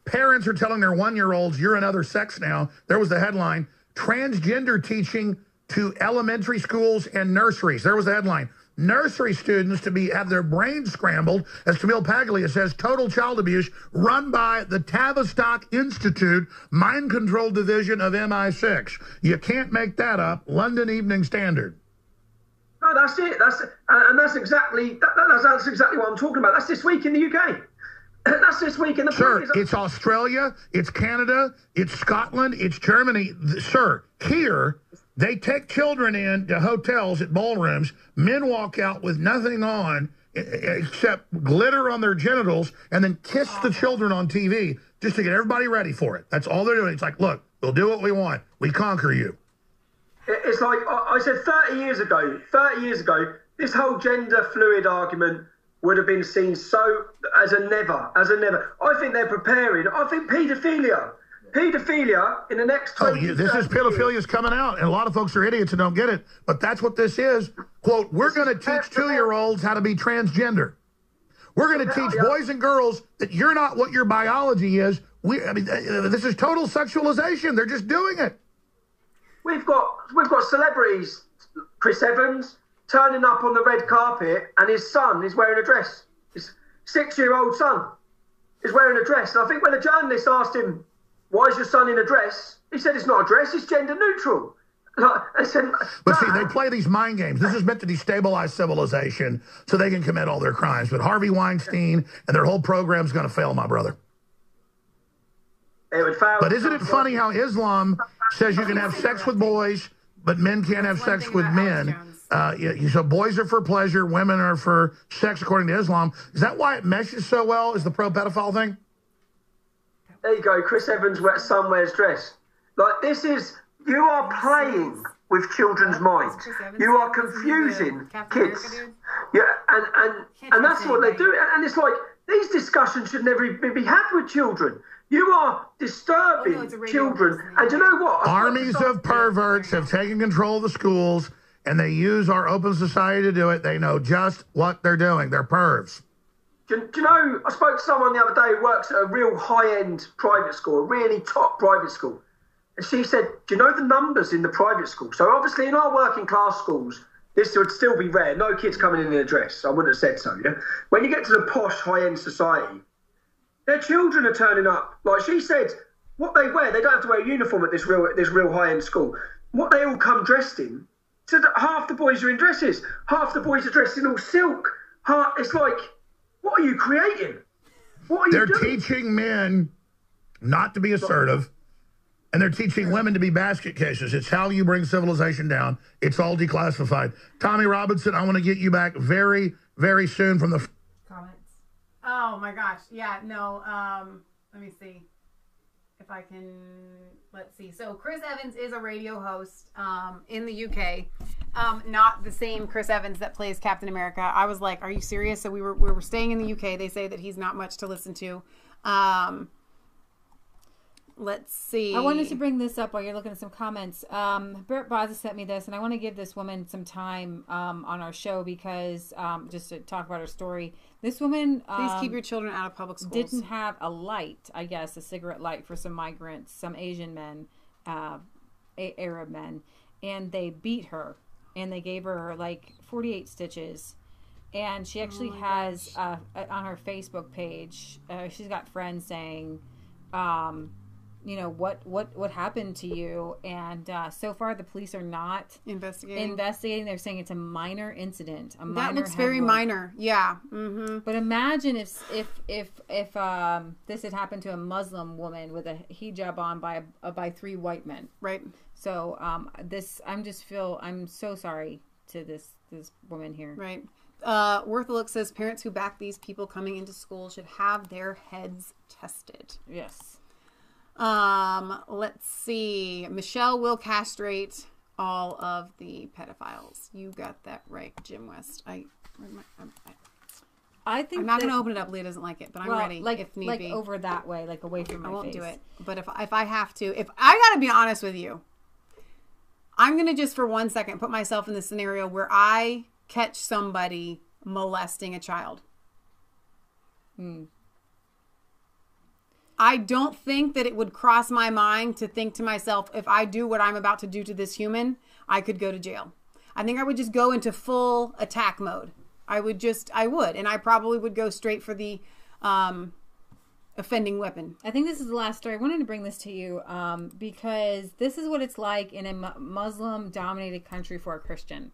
Speaker 14: Parents are telling their 1-year-olds, "You're another sex now." There was the headline: transgender teaching to elementary schools and nurseries. There was the headline. Nursery students to have their brains scrambled, as Camille Paglia says, total child abuse run by the Tavistock Institute, mind control division of MI6. You can't make that up. London Evening Standard.
Speaker 19: No, that's it. That's exactly what I'm talking about. That's this week in the UK. That's this week in the
Speaker 14: Sir, it's Australia, it's Canada, it's Scotland, it's Germany. Sir, here, they take children into hotels at ballrooms. Men walk out with nothing on except glitter on their genitals and then kiss the children on TV just to get everybody ready for it. That's all they're doing. It's like, look, we'll do what we want. We conquer you.
Speaker 19: It's like I said 30 years ago, this whole gender fluid argument would have been seen so as a never. I think they're preparing. I think paedophilia in the next 20
Speaker 14: this is pedophilia coming out, and a lot of folks are idiots and don't get it, but that's what this is. Quote, we're going to teach 2-year-olds how to be transgender. We're going to teach boys and girls that you're not what your biology is. This is total sexualization. They're just doing it.
Speaker 19: We've got celebrities, Chris Evans, turning up on the red carpet, and his son is wearing a dress. His 6-year-old son is wearing a dress. And I think when the journalist asked him, "Why is your son in a dress?" he said, "It's not a dress, it's gender neutral." I said,
Speaker 14: but see, they play these mind games. This is meant to destabilize civilization so they can commit all their crimes. But Harvey Weinstein and their whole program's going to fail, my brother.
Speaker 19: It would fail.
Speaker 14: But isn't it funny how Islam says you can have sex with boys, but men can't have sex with men? So boys are for pleasure, women are for sex, according to Islam. Is that why it meshes so well? Is the pro-pedophile thing?
Speaker 19: There you go. Chris Evans' son wears dress. Like, this is... You are playing with children's minds. You are confusing kids. Yeah, and that's what they do. And it's like, these discussions should never be had with children. You are disturbing children. And you know what?
Speaker 14: Armies of perverts have taken control of the schools, and they use our open society to do it. They know just what they're doing. They're pervs.
Speaker 19: Do you know, I spoke to someone the other day who works at a real high-end private school, a really top private school. And she said, do you know the numbers in the private school? So obviously in our working class schools, this would still be rare. No kids coming in a dress. I wouldn't have said so, yeah? When you get to the posh high-end society, their children are turning up. Like she said, what they wear, they don't have to wear a uniform at this real high-end school. What they all come dressed in, so that half the boys are in dresses. Half the boys are dressed in all silk. It's like, what are you creating? What are you doing?
Speaker 14: They're teaching men not to be assertive. And they're teaching women to be basket cases. It's how you bring civilization down. It's all declassified. Tommy Robinson, I want to get you back very, very soon from the
Speaker 2: comments. Oh my gosh. Yeah, no. Let me see if I can. Let's see. So Chris Evans is a radio host in the UK. Not the same Chris Evans that plays Captain America. I was like, are you serious? So we were staying in the UK. They say that he's not much to listen to. Let's see.
Speaker 3: I wanted to bring this up while you're looking at some comments. Bert Baza sent me this, and I want to give this woman some time on our show because just to talk about her story. This woman...
Speaker 2: Please keep your children out of public schools.
Speaker 3: Didn't have a light, I guess, a cigarette light for some migrants, some Asian men, Arab men, and they beat her, and they gave her like 48 stitches. And she actually has, on her Facebook page, she's got friends saying... you know, what happened to you? And so far, the police are not investigating. They're saying it's a minor incident.
Speaker 2: That looks very minor. Yeah. Mm-hmm.
Speaker 3: But imagine if this had happened to a Muslim woman with a hijab on by 3 white men.
Speaker 2: Right.
Speaker 3: So I'm so sorry to this woman here.
Speaker 2: Right. Worth a Look says parents who back these people coming into school should have their heads tested.
Speaker 3: Yes.
Speaker 2: Let's see. Michelle will castrate all of the pedophiles. You got that right, Jim West. I think I'm not going to open it up. Leah doesn't like it, but I'm ready if need be.
Speaker 3: Over that way, like away from my face.
Speaker 2: I won't do it. But if I have to, if I got to be honest with you, I'm going to just for 1 second put myself in the scenario where I catch somebody molesting a child. I don't think that it would cross my mind to think to myself, if I do what I'm about to do to this human, I could go to jail. I think I would just go into full attack mode. I would, and I probably would go straight for the offending weapon.
Speaker 3: I think this is the last story. I wanted to bring this to you because this is what it's like in a Muslim-dominated country for a Christian.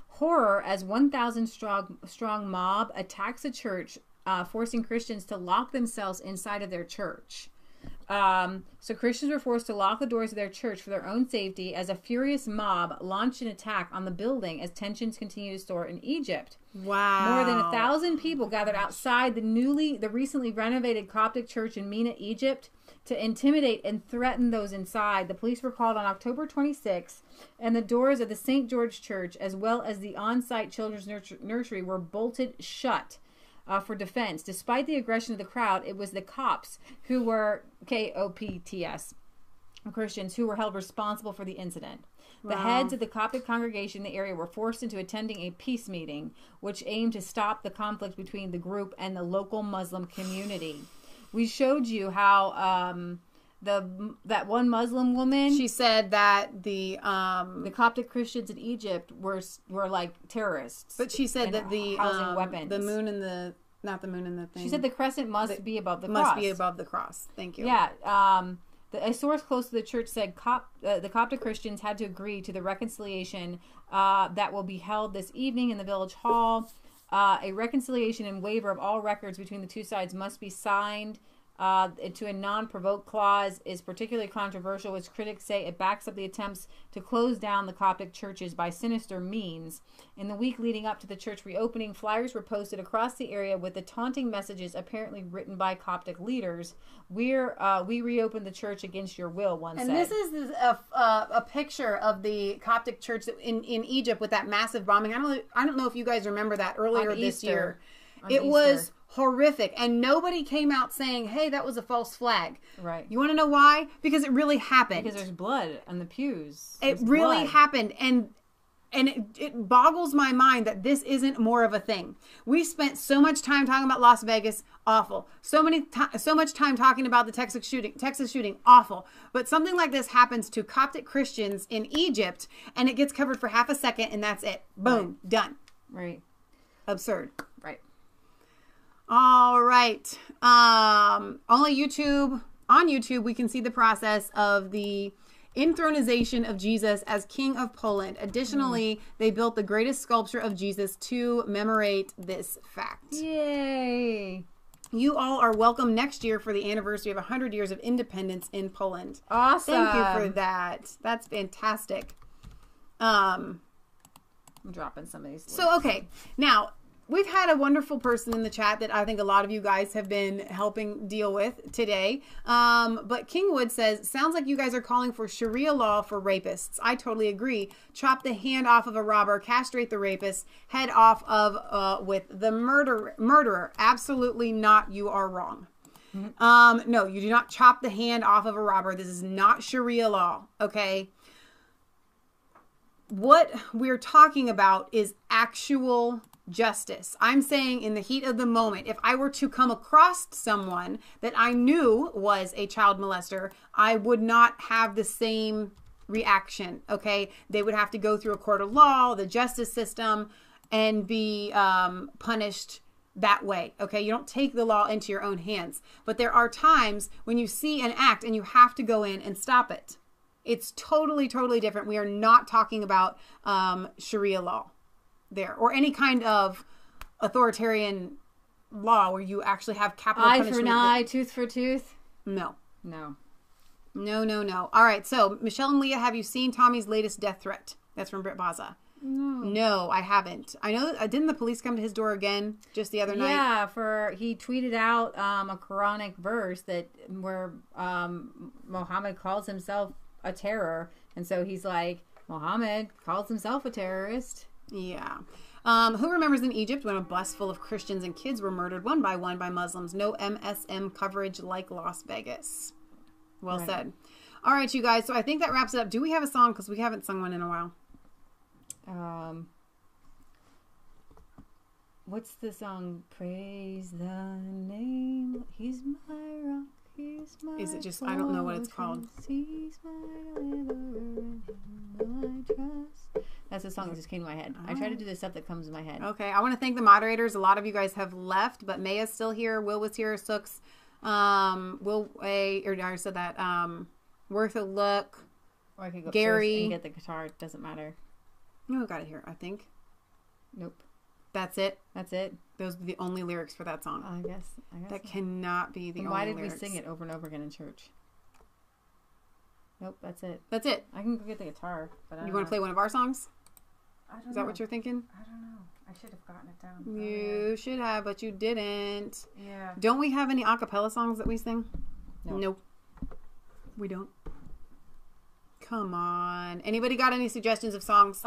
Speaker 3: Horror as 1,000 strong mob attacks a church, forcing Christians to lock themselves inside of their church. So Christians were forced to lock the doors of their church for their own safety as a furious mob launched an attack on the building as tensions continue to soar in Egypt.
Speaker 2: Wow.
Speaker 3: More than 1,000 people gathered outside the recently renovated Coptic church in Mina, Egypt, to intimidate and threaten those inside. The police were called on October 26th, and the doors of the St. George Church, as well as the on-site children's nursery, were bolted shut. For defense. Despite the aggression of the crowd, it was the Copts who were Kopts, Christians, who were held responsible for the incident. Wow. The heads of the Coptic congregation in the area were forced into attending a peace meeting, which aimed to stop the conflict between the group and the local Muslim community. we showed you how that one Muslim woman.
Speaker 2: She said that the
Speaker 3: Coptic Christians in Egypt were like terrorists.
Speaker 2: But she said that the
Speaker 3: housing weapons.
Speaker 2: The moon and the not the moon and the thing.
Speaker 3: She said the crescent must be above the cross.
Speaker 2: Must be above the cross. Thank you.
Speaker 3: Yeah. A source close to the church said the Coptic Christians had to agree to the reconciliation that will be held this evening in the village hall. A reconciliation and waiver of all records between the two sides must be signed to a non-provoke clause is particularly controversial, which critics say it backs up the attempts to close down the Coptic churches by sinister means. In the week leading up to the church reopening, flyers were posted across the area with the taunting messages apparently written by Coptic leaders. We reopened the church against your will, one said.
Speaker 2: And this is a picture of the Coptic church in Egypt with that massive bombing. I don't know if you guys remember that earlier this year. It was horrific, and nobody came out saying, hey, that was a false flag.
Speaker 3: Right.
Speaker 2: You want to know why? Because it really happened.
Speaker 3: Because there's blood on the pews.
Speaker 2: It really happened, and it boggles my mind that this isn't more of a thing. We spent so much time talking about Las Vegas, awful. So much time talking about the Texas shooting, awful. But something like this happens to Coptic Christians in Egypt, and it gets covered for half a second, and that's it. Boom, done.
Speaker 3: Right.
Speaker 2: Absurd.
Speaker 3: Right.
Speaker 2: All right. Only YouTube. On YouTube, we can see the process of the inthronization of Jesus as King of Poland. Additionally, they built the greatest sculpture of Jesus to commemorate this fact.
Speaker 3: Yay!
Speaker 2: You all are welcome next year for the anniversary of 100 years of independence in Poland.
Speaker 3: Awesome.
Speaker 2: Thank you for that. That's fantastic.
Speaker 3: I'm dropping some of these links.
Speaker 2: So, okay. Now, we've had a wonderful person in the chat that I think a lot of you guys have been helping deal with today. But Kingwood says, sounds like you guys are calling for Sharia law for rapists. I totally agree. Chop the hand off of a robber, castrate the rapist, head off of with the murderer. Absolutely not. You are wrong. Mm-hmm. No, you do not chop the hand off of a robber. This is not Sharia law. Okay. What we're talking about is actual justice. I'm saying in the heat of the moment, if I were to come across someone that I knew was a child molester, I would not have the same reaction. Okay. They would have to go through a court of law, the justice system, and be punished that way. Okay. You don't take the law into your own hands, but there are times when you see an act and you have to go in and stop it. It's totally, totally different. We are not talking about Sharia law there, or any kind of authoritarian law where you actually have capital punishment.
Speaker 3: Eye for an eye, tooth for tooth.
Speaker 2: No.
Speaker 3: No.
Speaker 2: All right. So Michelle and Leah, have you seen Tommy's latest death threat? That's from Britt Baza. No, I haven't. I know. Didn't the police come to his door again just the other night?
Speaker 3: Yeah, he tweeted out a Quranic verse where Muhammad calls himself a terror, and so he's like, Muhammad calls himself a terrorist.
Speaker 2: Yeah. Who remembers in Egypt when a bus full of Christians and kids were murdered one by Muslims? No MSM coverage like Las Vegas. Well said. All right, you guys. So I think that wraps it up. Do we have a song? Because we haven't sung one in a while.
Speaker 3: What's the song? Praise the name. He's my rock. He's my
Speaker 2: Is it just? I don't know what it's called.
Speaker 3: He's my deliverer, my trust. That's the song that just came to my head. I try to do the stuff that comes to my head.
Speaker 2: Okay. I want to thank the moderators. A lot of you guys have left, but Maia's still here. Will was here. Sooks. I said that. Worth a look.
Speaker 3: Or I could go
Speaker 2: Gary
Speaker 3: and get the guitar. It doesn't matter.
Speaker 2: No, I got it here. I think.
Speaker 3: Nope.
Speaker 2: That's it.
Speaker 3: That's it.
Speaker 2: Those are the only lyrics for that song.
Speaker 3: I guess
Speaker 2: that cannot be the only
Speaker 3: lyrics. Why did we sing it over and over again in church? Nope, that's it.
Speaker 2: That's it.
Speaker 3: I can go get the guitar. But
Speaker 2: you want to play one of our songs?
Speaker 3: I don't know.
Speaker 2: Is that what you're thinking?
Speaker 3: I don't know. I should have gotten it down.
Speaker 2: You should have, but you didn't.
Speaker 3: Yeah.
Speaker 2: Don't we have any a cappella songs that we sing?
Speaker 3: No.
Speaker 2: Nope. We don't. Come on. Anybody got any suggestions of songs?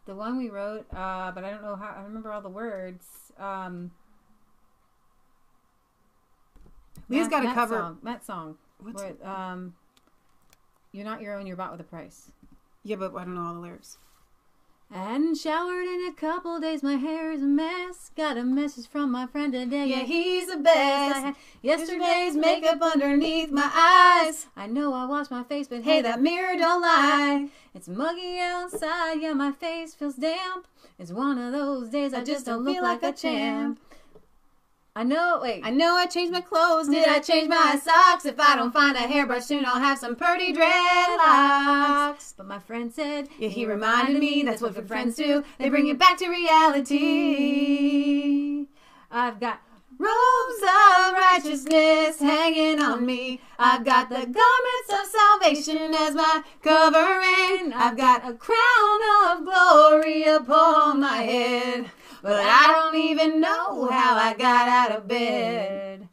Speaker 3: The one we wrote, but I don't know how. I remember all the words.
Speaker 2: Leah's got to cover
Speaker 3: that song.
Speaker 2: What's
Speaker 3: where, you're not your own. You're bought with a price.
Speaker 2: Yeah, but I don't know all the lyrics.
Speaker 3: I hadn't showered in a couple days, my hair is a mess. Got a message from my friend today, yeah, he's the best. I had yesterday's makeup underneath my eyes. I know I washed my face, but hey, that mirror don't lie. It's muggy outside, yeah, my face feels damp. It's one of those days I just don't feel like a champ. I know I changed my clothes. Did I change my socks? If I don't find a hairbrush soon, I'll have some pretty dreadlocks. But my friend said, yeah, he reminded me that's what good friends do. They bring you back to reality. I've got robes of righteousness hanging on me. I've got the garments of salvation as my covering. I've got a crown of glory upon my head. But I don't even know how I got out of bed.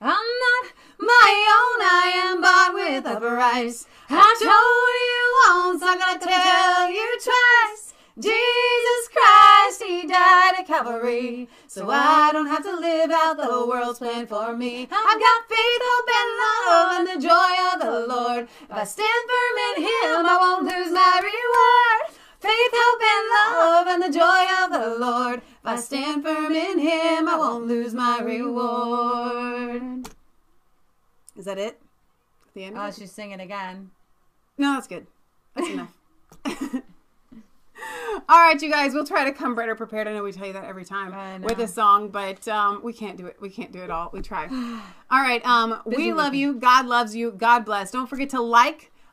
Speaker 3: I'm not my own, I am bought with a price. I told you once, I'm gonna tell you twice. Jesus Christ, he died at Calvary, so I don't have to live out the world's plan for me. I've got faith, hope, and love, and the joy of the Lord. If I stand firm in him, I won't lose my reward. Faith, hope, and love, and the joy of the Lord. If I stand firm in him, I won't lose my reward. Is that it? The end? Oh, she's singing again. No, that's good. That's enough. All right, you guys, we'll try to come better prepared. I know we tell you that every time with a song, but we can't do it. We can't do it all. We try. All right, we love you. God loves you. God bless. Don't forget to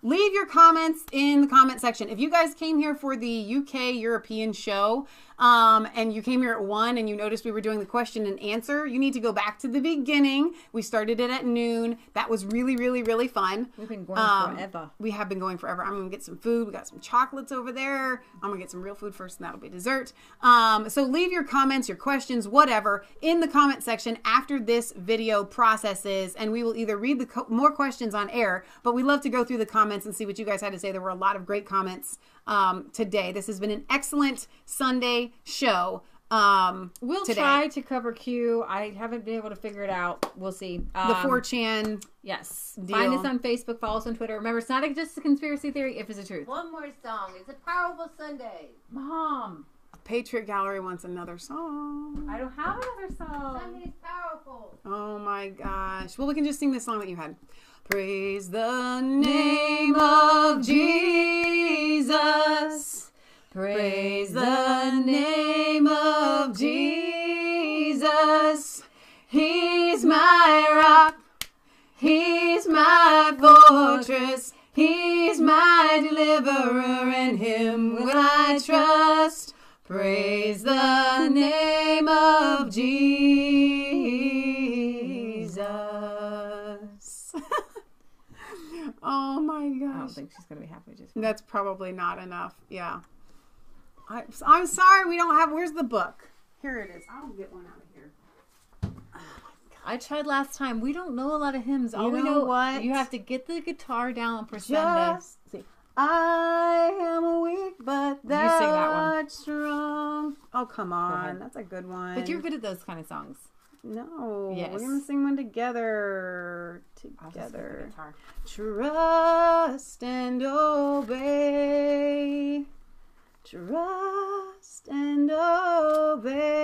Speaker 3: leave your comments in the comment section. If you guys came here for the UK European show, and you came here at 1 and you noticed we were doing the question and answer, you need to go back to the beginning. We started it at noon. That was really, really, really fun. We've been going forever.
Speaker 2: We have been going forever. I'm going to get some food. We got some chocolates over there. I'm going to get some real food first, and that'll be dessert. So leave your comments, your questions, whatever, in the comment section after this video processes, and we will either read the more questions on air, but we love to go through the comments and see what you guys had to say. There were a lot of great comments today. This has been an excellent Sunday show. We'll try to cover Q. I haven't been able to figure it out. We'll see. The 4chan. Yes. Deal. Find us on Facebook. Follow us on Twitter. Remember, it's not just a conspiracy theory if it's the truth.
Speaker 8: One more song. It's a powerful Sunday.
Speaker 2: Mom. Patriot Gallery wants another song.
Speaker 3: I don't have another song.
Speaker 8: Sunday's powerful.
Speaker 2: Oh my gosh. Well, we can just sing this song that you had. Praise the name of Jesus. Praise the name of Jesus. He's my rock. He's my fortress. He's my deliverer. In him will I trust. Praise the name of Jesus. Oh my gosh. I don't think she's going to be happy. That's probably not enough. Yeah. I'm sorry we don't have... Where's the book? Here it is. I'll get one out of here. I tried last time. We don't know a lot of hymns. All we know what? You have to get the guitar down for Sunday. See. I am weak, but thou art strong. Oh, come on. That's a good one. But you're good at those kind of songs. No. Yes. We're going to sing one together. Together. Trust and obey. Trust and obey.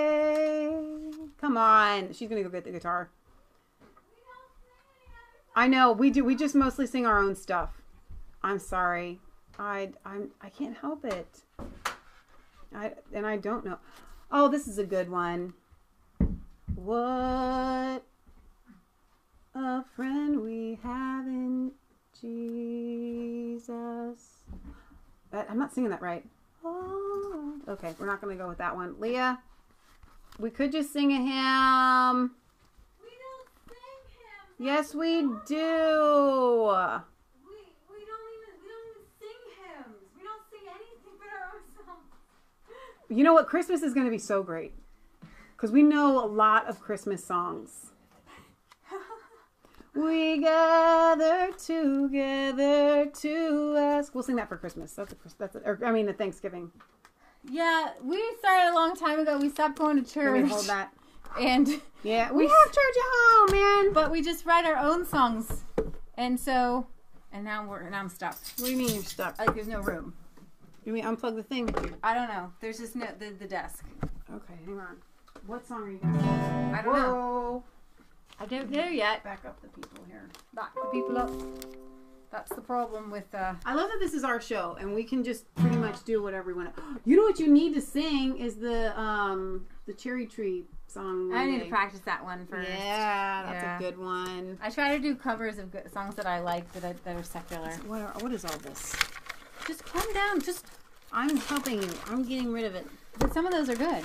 Speaker 2: Come on. She's going to go get the guitar. I know. We do. We just mostly sing our own stuff. I'm sorry. I can't help it. I don't know. Oh, this is a good one. What a friend we have in Jesus. I'm not singing that right. Oh, okay, we're not going to go with that one. Leah, we could just sing a hymn. We don't sing hymns. Yes, we do. We don't even sing hymns. We don't sing anything but our own songs. You know what? Christmas is going to be so great. Because we know a lot of Christmas songs. We gather together to ask. We'll sing that for Christmas. That's a Thanksgiving. Yeah, we started a long time ago. We stopped going to church. Let me hold that. And yeah, we have church at home, man. But we just write our own songs, and now I'm stuck. What do you mean you're stuck? Like there's no room. Do we unplug the thing?
Speaker 3: I don't know. There's just no the desk.
Speaker 2: Okay, hang on. What song are you gonna sing?
Speaker 3: I don't know. I don't know yet.
Speaker 2: Back up the people here.
Speaker 3: Back the people up. That's the problem with.
Speaker 2: I love that this is our show and we can just pretty much do whatever we want. You know what you need to sing is the Cherry Tree song.
Speaker 3: I need to practice that one first.
Speaker 2: Yeah, that's a good one.
Speaker 3: I try to do covers of good songs that I like that are secular.
Speaker 2: What is all this?
Speaker 3: Just calm down.
Speaker 2: I'm helping you. I'm getting rid of it.
Speaker 3: But some of those are good.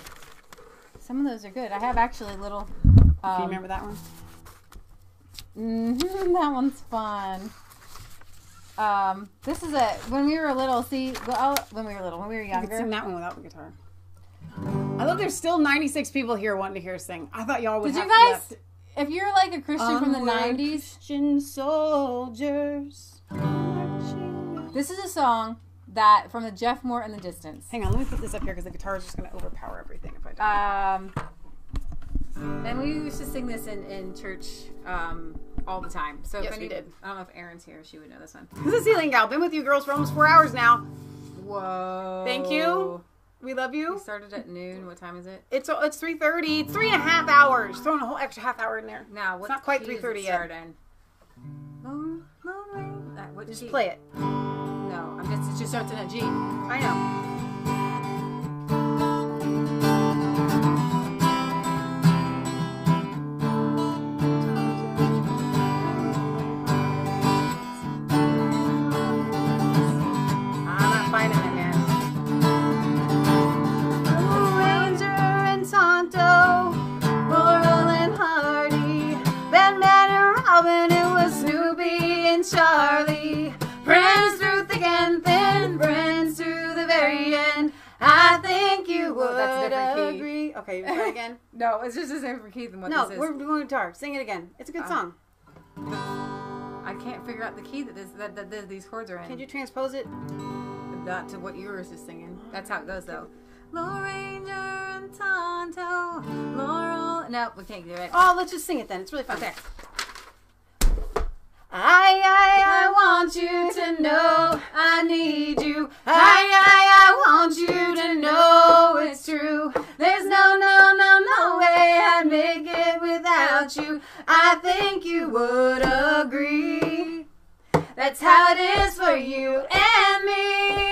Speaker 3: Some of those are good. I have actually little.
Speaker 2: Do you remember that one?
Speaker 3: That one's fun. This is when we were little. When we were younger.
Speaker 2: You could sing that one without the guitar. I love there's still 96 people here wanting to hear us sing. I thought y'all would have left.
Speaker 3: If you're like a Christian from the 90s.
Speaker 2: Christian soldiers.
Speaker 3: This is a song that from the Jeff Moore and the Distance.
Speaker 2: Hang on, let me put this up here because the guitar is just going to overpower everything if I don't.
Speaker 3: And we used to sing this in church all the time. So
Speaker 2: yes, we did.
Speaker 3: I don't know if Erin's here. She would know this one.
Speaker 2: This is Ceiling Gal. Been with you girls for almost 4 hours now.
Speaker 3: Whoa.
Speaker 2: Thank you. We love you.
Speaker 3: We started at noon. What time is it?
Speaker 2: It's 3:30. 3.5 hours. Throwing a whole extra half hour in there.
Speaker 3: Now,
Speaker 2: it's not quite 3:30 yet.
Speaker 3: Just
Speaker 2: play it.
Speaker 3: No, it just starts in a G.
Speaker 2: I know.
Speaker 3: Charlie, friends through thick and thin, friends to the very end. I think you would agree.
Speaker 2: Okay, you try again.
Speaker 3: No, it's just a different key than what this is.
Speaker 2: No, we're doing guitar. Sing it again. It's a good song.
Speaker 3: I can't figure out the key that these chords are in.
Speaker 2: Can you transpose it?
Speaker 3: Not to what you were just singing. That's how it goes, though. Lone Ranger and Tonto, Laurel. No, we can't do it.
Speaker 2: Oh, let's just sing it then. It's really fun.
Speaker 3: Okay.
Speaker 2: I want you to know I need you. I want you to know it's true. There's no way I'd make it without you. I think you would agree. That's how it is for you and me.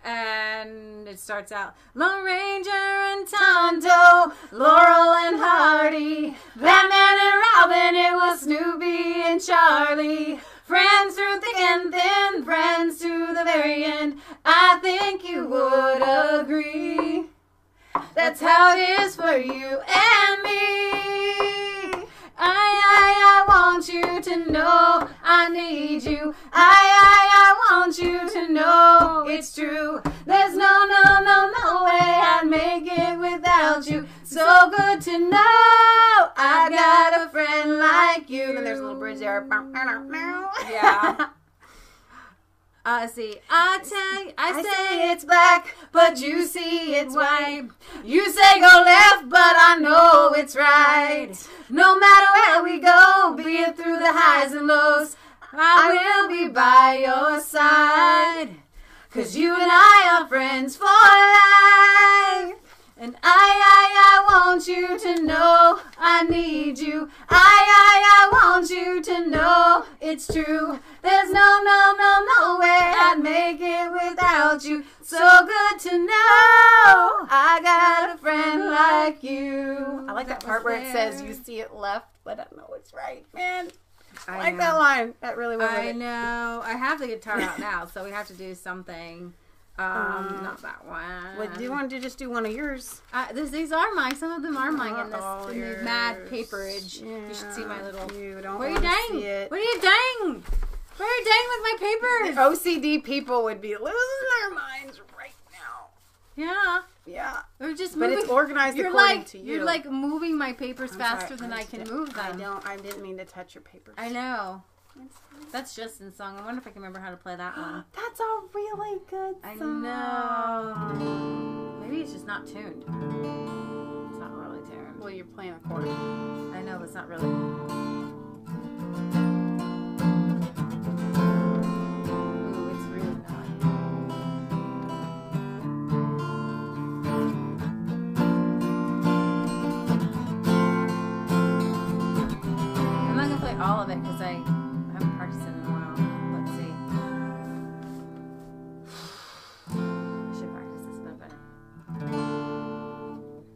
Speaker 3: And it starts out Lone Ranger and Tonto, Laurel and Hardy, Batman and Robin, it was Snoopy and Charlie. Friends through thick and thin, friends to the very end. I think you would agree. That's how it is for you and me. I want you to know I need you. I want you to know it's true. There's no way I'd make it without you. So good to know I got a friend like you. And there's a little bridge there. Yeah. See, I say it's black, but you see it's white. You say go left, but I know it's right. No matter where we go, be it through the highs and lows, I will be by your side. 'Cause you and I are friends for life. And I want you to know I need you. I want you to know it's true. There's no way I'd make it without you. So good to know I got a friend like you.
Speaker 2: I like that part where it says you see it left, but I know it's right, man. I like that line. That really was.
Speaker 3: I know. I have the guitar out now, so we have to do something. Not that one.
Speaker 2: What, do you want to just do one of yours?
Speaker 3: These are mine. Some of them are mine in this mad paperage.
Speaker 2: Yeah.
Speaker 3: You should see my little.
Speaker 2: You don't
Speaker 3: what are
Speaker 2: want
Speaker 3: you
Speaker 2: to
Speaker 3: doing?
Speaker 2: see it.
Speaker 3: What are you doing? What are you doing with my papers?
Speaker 2: OCD people would be losing their minds right now.
Speaker 3: Yeah.
Speaker 2: Yeah.
Speaker 3: Or just
Speaker 2: but
Speaker 3: moving.
Speaker 2: It's organized according to you.
Speaker 3: You're like moving my papers faster than I can move them.
Speaker 2: I didn't mean to touch your papers.
Speaker 3: I know. That's Justin's song. I wonder if I can remember how to play that one.
Speaker 2: That's a really good song.
Speaker 3: I know. Maybe it's just not tuned. It's not really tuned.
Speaker 2: Well, you're playing a chord.
Speaker 3: I know, but it's not really. Ooh, it's really not.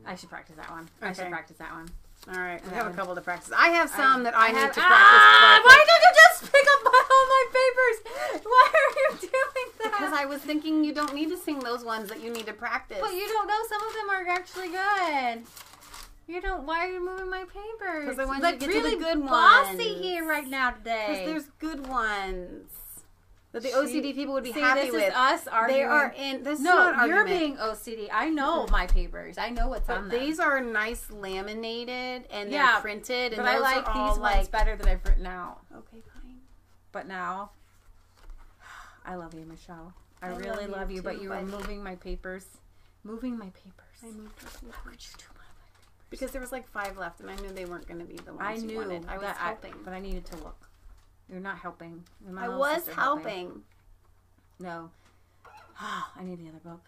Speaker 3: I should practice that one.
Speaker 2: Okay.
Speaker 3: I should practice that one.
Speaker 2: All right, we
Speaker 3: And
Speaker 2: have a
Speaker 3: then-
Speaker 2: couple to practice. I have some that I need to practice.
Speaker 3: Why did you just pick up all my papers? Why are you doing that?
Speaker 2: Because I was thinking you don't need to sing those ones that you need to practice.
Speaker 3: But you don't know. Some of them are actually good. You don't. Why are you moving my papers?
Speaker 2: Because I want
Speaker 3: Like,
Speaker 2: you to get
Speaker 3: really
Speaker 2: to the good ones.
Speaker 3: bossy here right now today.
Speaker 2: Because there's good ones that the OCD people would be
Speaker 3: See,
Speaker 2: happy
Speaker 3: this
Speaker 2: with.
Speaker 3: is us arguing.
Speaker 2: They are in. This
Speaker 3: No,
Speaker 2: is not
Speaker 3: you're
Speaker 2: argument.
Speaker 3: being OCD. I know my papers. I know what's on
Speaker 2: But
Speaker 3: them.
Speaker 2: these are nice laminated and they're
Speaker 3: Yeah,
Speaker 2: printed, and
Speaker 3: but
Speaker 2: those
Speaker 3: I like
Speaker 2: are all
Speaker 3: these
Speaker 2: like
Speaker 3: ones better than I've written out.
Speaker 2: Okay, fine.
Speaker 3: But now, I love you, Michelle. I
Speaker 2: I
Speaker 3: really
Speaker 2: love
Speaker 3: love
Speaker 2: you
Speaker 3: you,
Speaker 2: too,
Speaker 3: but you were
Speaker 2: buddy.
Speaker 3: moving my papers. Moving my papers.
Speaker 2: I moved your papers.
Speaker 3: How could you do my papers?
Speaker 2: Because there was like 5 left, and I knew they weren't going to be the ones
Speaker 3: I
Speaker 2: you
Speaker 3: knew
Speaker 2: wanted. I was
Speaker 3: that
Speaker 2: helping.
Speaker 3: but I needed to look. You're not helping. You're my
Speaker 2: I
Speaker 3: little
Speaker 2: was
Speaker 3: sister
Speaker 2: helping.
Speaker 3: No. I need the other book.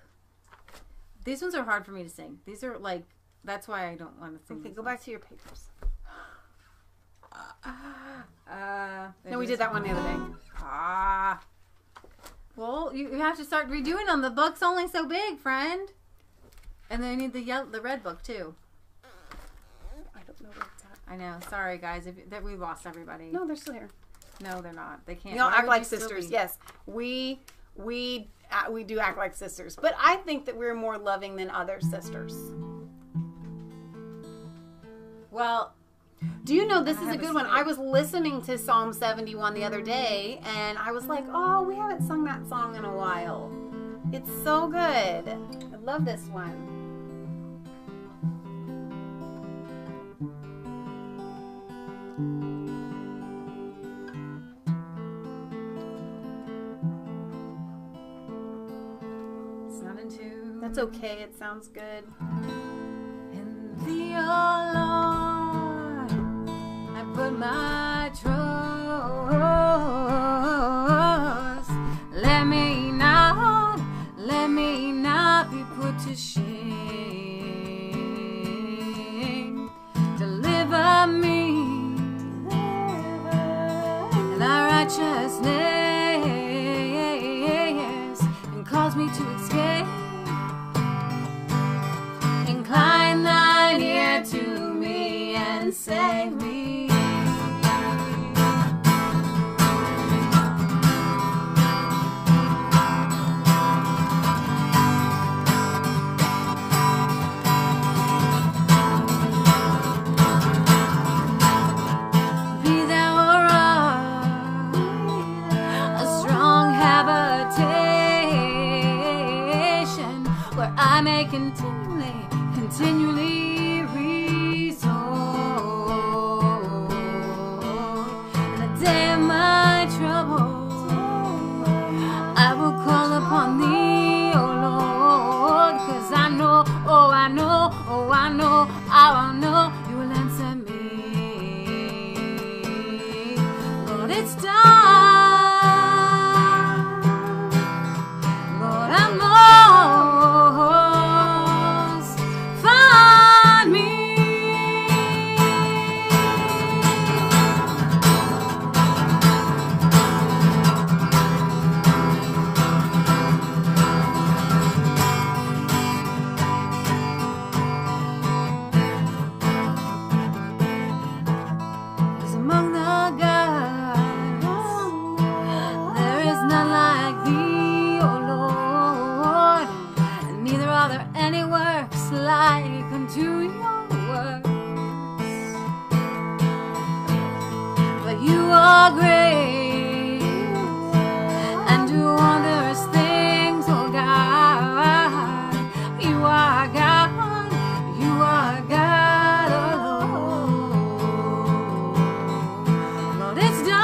Speaker 3: These ones are hard for me to sing. These are like, that's why I don't want to sing.
Speaker 2: Okay,
Speaker 3: these
Speaker 2: go
Speaker 3: ones.
Speaker 2: back to your papers.
Speaker 3: No,
Speaker 2: we did that one the other day.
Speaker 3: Well, you have to start redoing them. The book's only so big, friend. And then I need the red book too.
Speaker 2: I don't know where it's at.
Speaker 3: I know. Sorry, guys. That we lost everybody.
Speaker 2: No, they're still here.
Speaker 3: No, they're not. They can't.
Speaker 2: You don't
Speaker 3: Why
Speaker 2: act
Speaker 3: would
Speaker 2: like
Speaker 3: you still
Speaker 2: sisters.
Speaker 3: be?
Speaker 2: Yes, we do act like sisters, but I think that we're more loving than other sisters.
Speaker 3: Well,
Speaker 2: do you know this is a good one? I was listening to Psalm 71 the other day, and I was like, oh, we haven't sung that song in a while. It's so good. I love this one.
Speaker 3: It's not in tune.
Speaker 2: That's okay. It sounds good.
Speaker 3: In thee, oh Lord, I put my trust. Let me not be put to shame. Deliver me in thy righteousness and cause me to escape. Incline thine ear to me and save me. Be thou a rock, a strong habitation, where I may continually resort. In the day of my trouble, I will call upon thee, O Lord, 'cause I know, oh I know, oh I know, I know you will answer me. Lord, it's done. Lord, I'm lost. Find me. Cause among the gods, there is none like thee, O Lord, and neither are there any works like unto your works. But you are great and do wondrous things, O God. You are God, you are God, O Lord. Lord, it's done.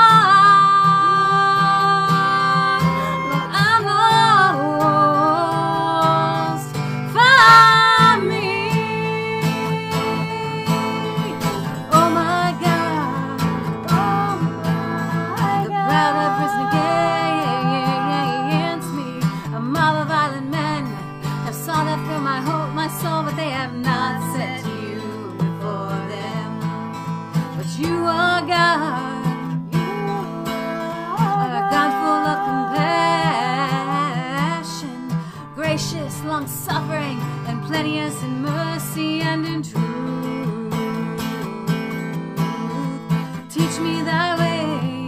Speaker 3: Lord, I'm lost. Find me. Oh my God. The proud have risen against me. A mob of violent men have sought after my hope, my soul, but they have not set you before them. But you are God. A God full of compassion, gracious gracious, long-suffering, and plenteous in mercy and in truth. Teach me thy way,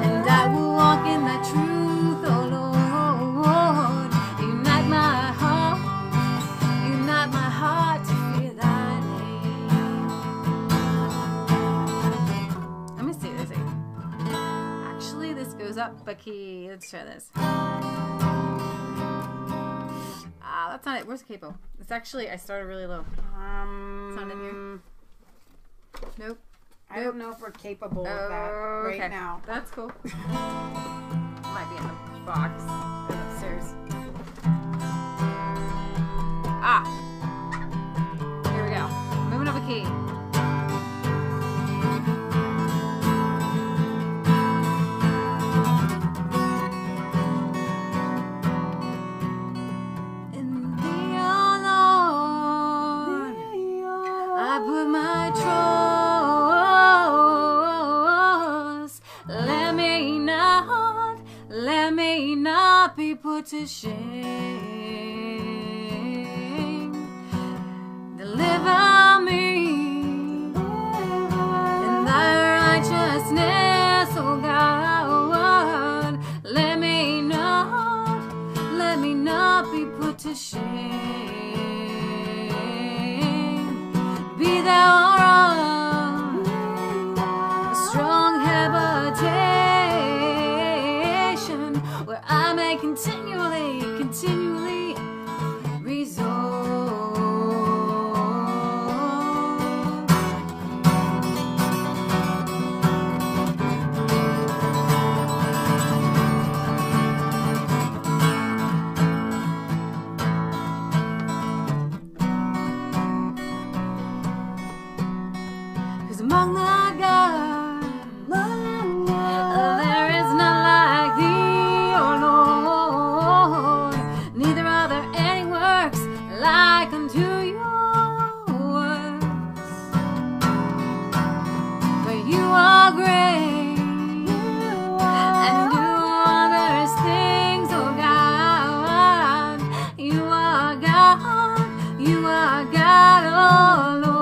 Speaker 3: and I will walk in thy truth, O Lord. Unite my heart to fear thy name. Let me see this again. Actually, this goes up a key. Let's try this. That's not it. Where's the capo? It's actually, I started really low. It's not in here. Nope.
Speaker 2: I don't know if we're capable of that right now.
Speaker 3: That's cool. Might be in the box upstairs. Here we go. Moving up a key. In thee, O Lord, I put my trust. Let me not be put to shame. Deliver me in thy righteousness, O God. Let me not be put to shame. Be thou a strong habitation where I may continually resort. Among the gods, there is none like thee, O Lord. Neither are there any works like unto your works. For you are great and do wondrous things, O God. You are God, O Lord.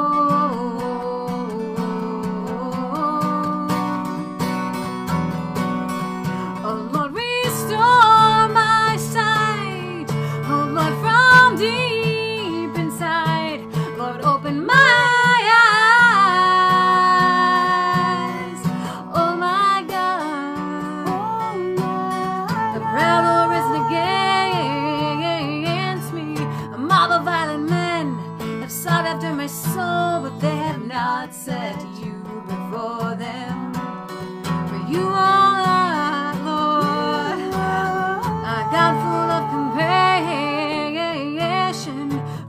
Speaker 3: Deep inside, Lord, open my eyes. Oh my God, the proud are risen against me. A mob of violent men have sought after my soul, but they have not set you before them. For you are, Lord, a God full of compassion,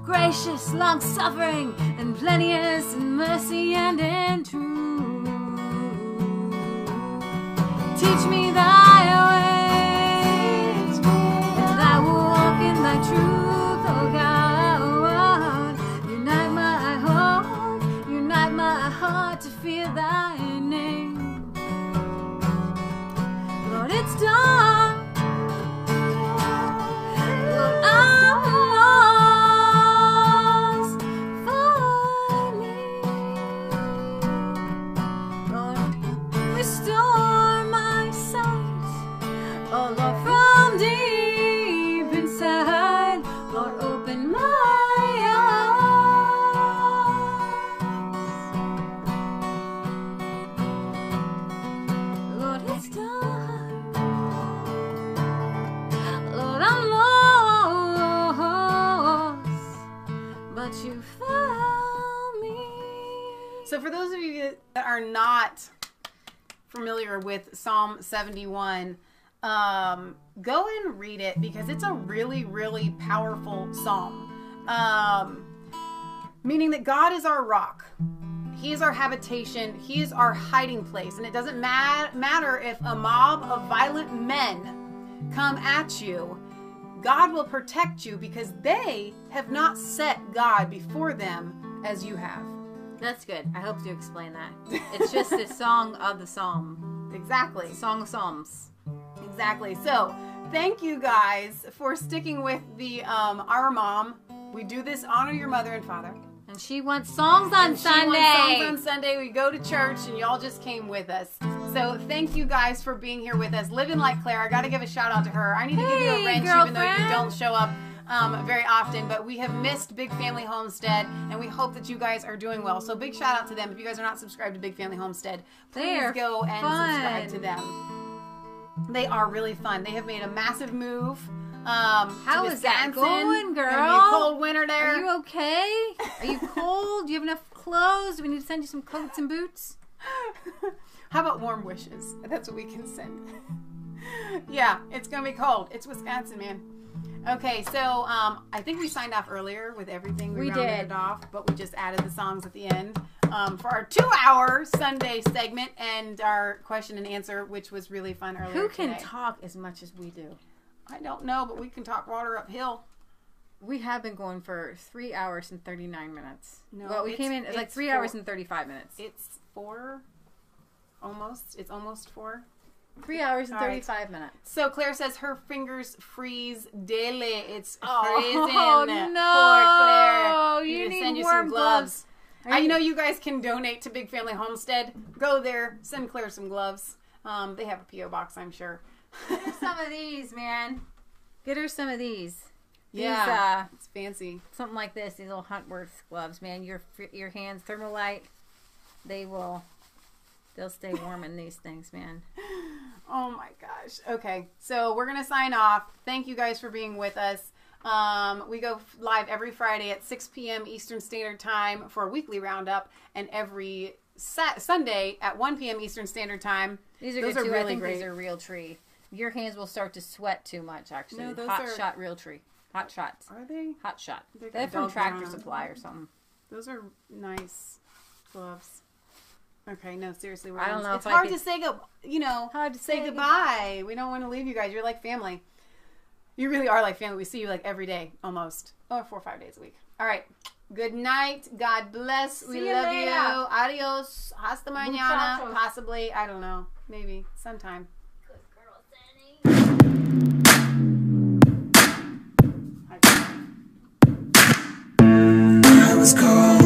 Speaker 3: gracious, long-suffering, and plenteous in mercy and in truth. Teach me thy ways, and I will walk in thy truth, O God. Unite my heart to fear thy name. Lord, it's dark. Lord, I'm lost. Find me. Lord, restore my sight. Oh Lord, from deep inside, Lord, open my eyes. Lord, it's dark. Lord, I'm lost, but you found me.
Speaker 2: So for those of you that are not familiar with Psalm 71, go and read it because it's a really, really powerful psalm. Meaning that God is our rock. He is our habitation. He is our hiding place. And it doesn't matter if a mob of violent men come at you. God will protect you because they have not set God before them as you have.
Speaker 3: That's good. I hope to explain that. It's just a song of the psalm.
Speaker 2: Exactly.
Speaker 3: Song of Psalms.
Speaker 2: Exactly. So thank you guys for sticking with the Our Mom. We do this, honor your mother and father.
Speaker 3: And she wants songs on Sunday.
Speaker 2: She wants songs on Sunday. We go to church, and y'all just came with us. So thank you guys for being here with us. Living Like Claire, I got to give a shout out to her. I need to give you a wrench, even though you don't show up very often. But we have missed Big Family Homestead, and we hope that you guys are doing well. So big shout out to them. If you guys are not subscribed to Big Family Homestead, please go and subscribe to them. They are really fun. They have made a massive move.
Speaker 3: How is that going, girl?
Speaker 2: It'll be a cold winter there.
Speaker 3: Are you okay? Are you cold? Do you have enough clothes? Do we need to send you some coats and boots?
Speaker 2: How about warm wishes? That's what we can send. Yeah, it's gonna be cold. It's Wisconsin, man. Okay, so I think we signed off earlier with everything. We rounded it off, but we just added the songs at the end for our 2-hour Sunday segment and our question and answer, which was really fun earlier.
Speaker 3: Who can talk as much as we do?
Speaker 2: I don't know, but we can talk water uphill.
Speaker 3: We have been going for 3 hours and 39 minutes.
Speaker 2: No,
Speaker 3: well, we came in like 3 hours and 35 minutes.
Speaker 2: It's 4, almost. It's almost 4.
Speaker 3: 3 hours and 35 minutes.
Speaker 2: So Claire says her fingers freeze daily. It's freezing.
Speaker 3: Oh no!
Speaker 2: Poor Claire.
Speaker 3: You need
Speaker 2: send you
Speaker 3: warm
Speaker 2: some gloves. I know you guys can donate to Big Family Homestead. Go there. Send Claire some gloves. They have a P.O. box, I'm sure.
Speaker 3: Get her some of these, man. Get her some of these.
Speaker 2: Yeah, it's fancy.
Speaker 3: Something like this. These little Huntworth gloves, man. Your hands, Thermalite. They'll stay warm in these things, man.
Speaker 2: Oh my gosh. Okay, so we're gonna sign off. Thank you guys for being with us. We go live every Friday at 6 p.m. Eastern Standard Time for a weekly roundup, and every Sunday at 1 p.m. Eastern Standard Time.
Speaker 3: These are good too. Really I think these are real tree. Your hands will start to sweat too much, actually.
Speaker 2: No, those
Speaker 3: Hot
Speaker 2: are...
Speaker 3: Shot Real Tree. Hot Shots.
Speaker 2: Are they?
Speaker 3: Hot Shot. They're from Tractor Supply or something.
Speaker 2: Those are nice gloves. Okay, no, seriously.
Speaker 3: I don't know.
Speaker 2: It's hard to say hard to say goodbye. We don't want to leave you guys. You're like family. You really are like family. We see you like every day, almost. Or 4 or 5 days a week. All right. Good night. God bless. We love you. Adios. Hasta mañana.
Speaker 3: Muchachos.
Speaker 2: Possibly. I don't know. Maybe. Sometime.
Speaker 18: I was called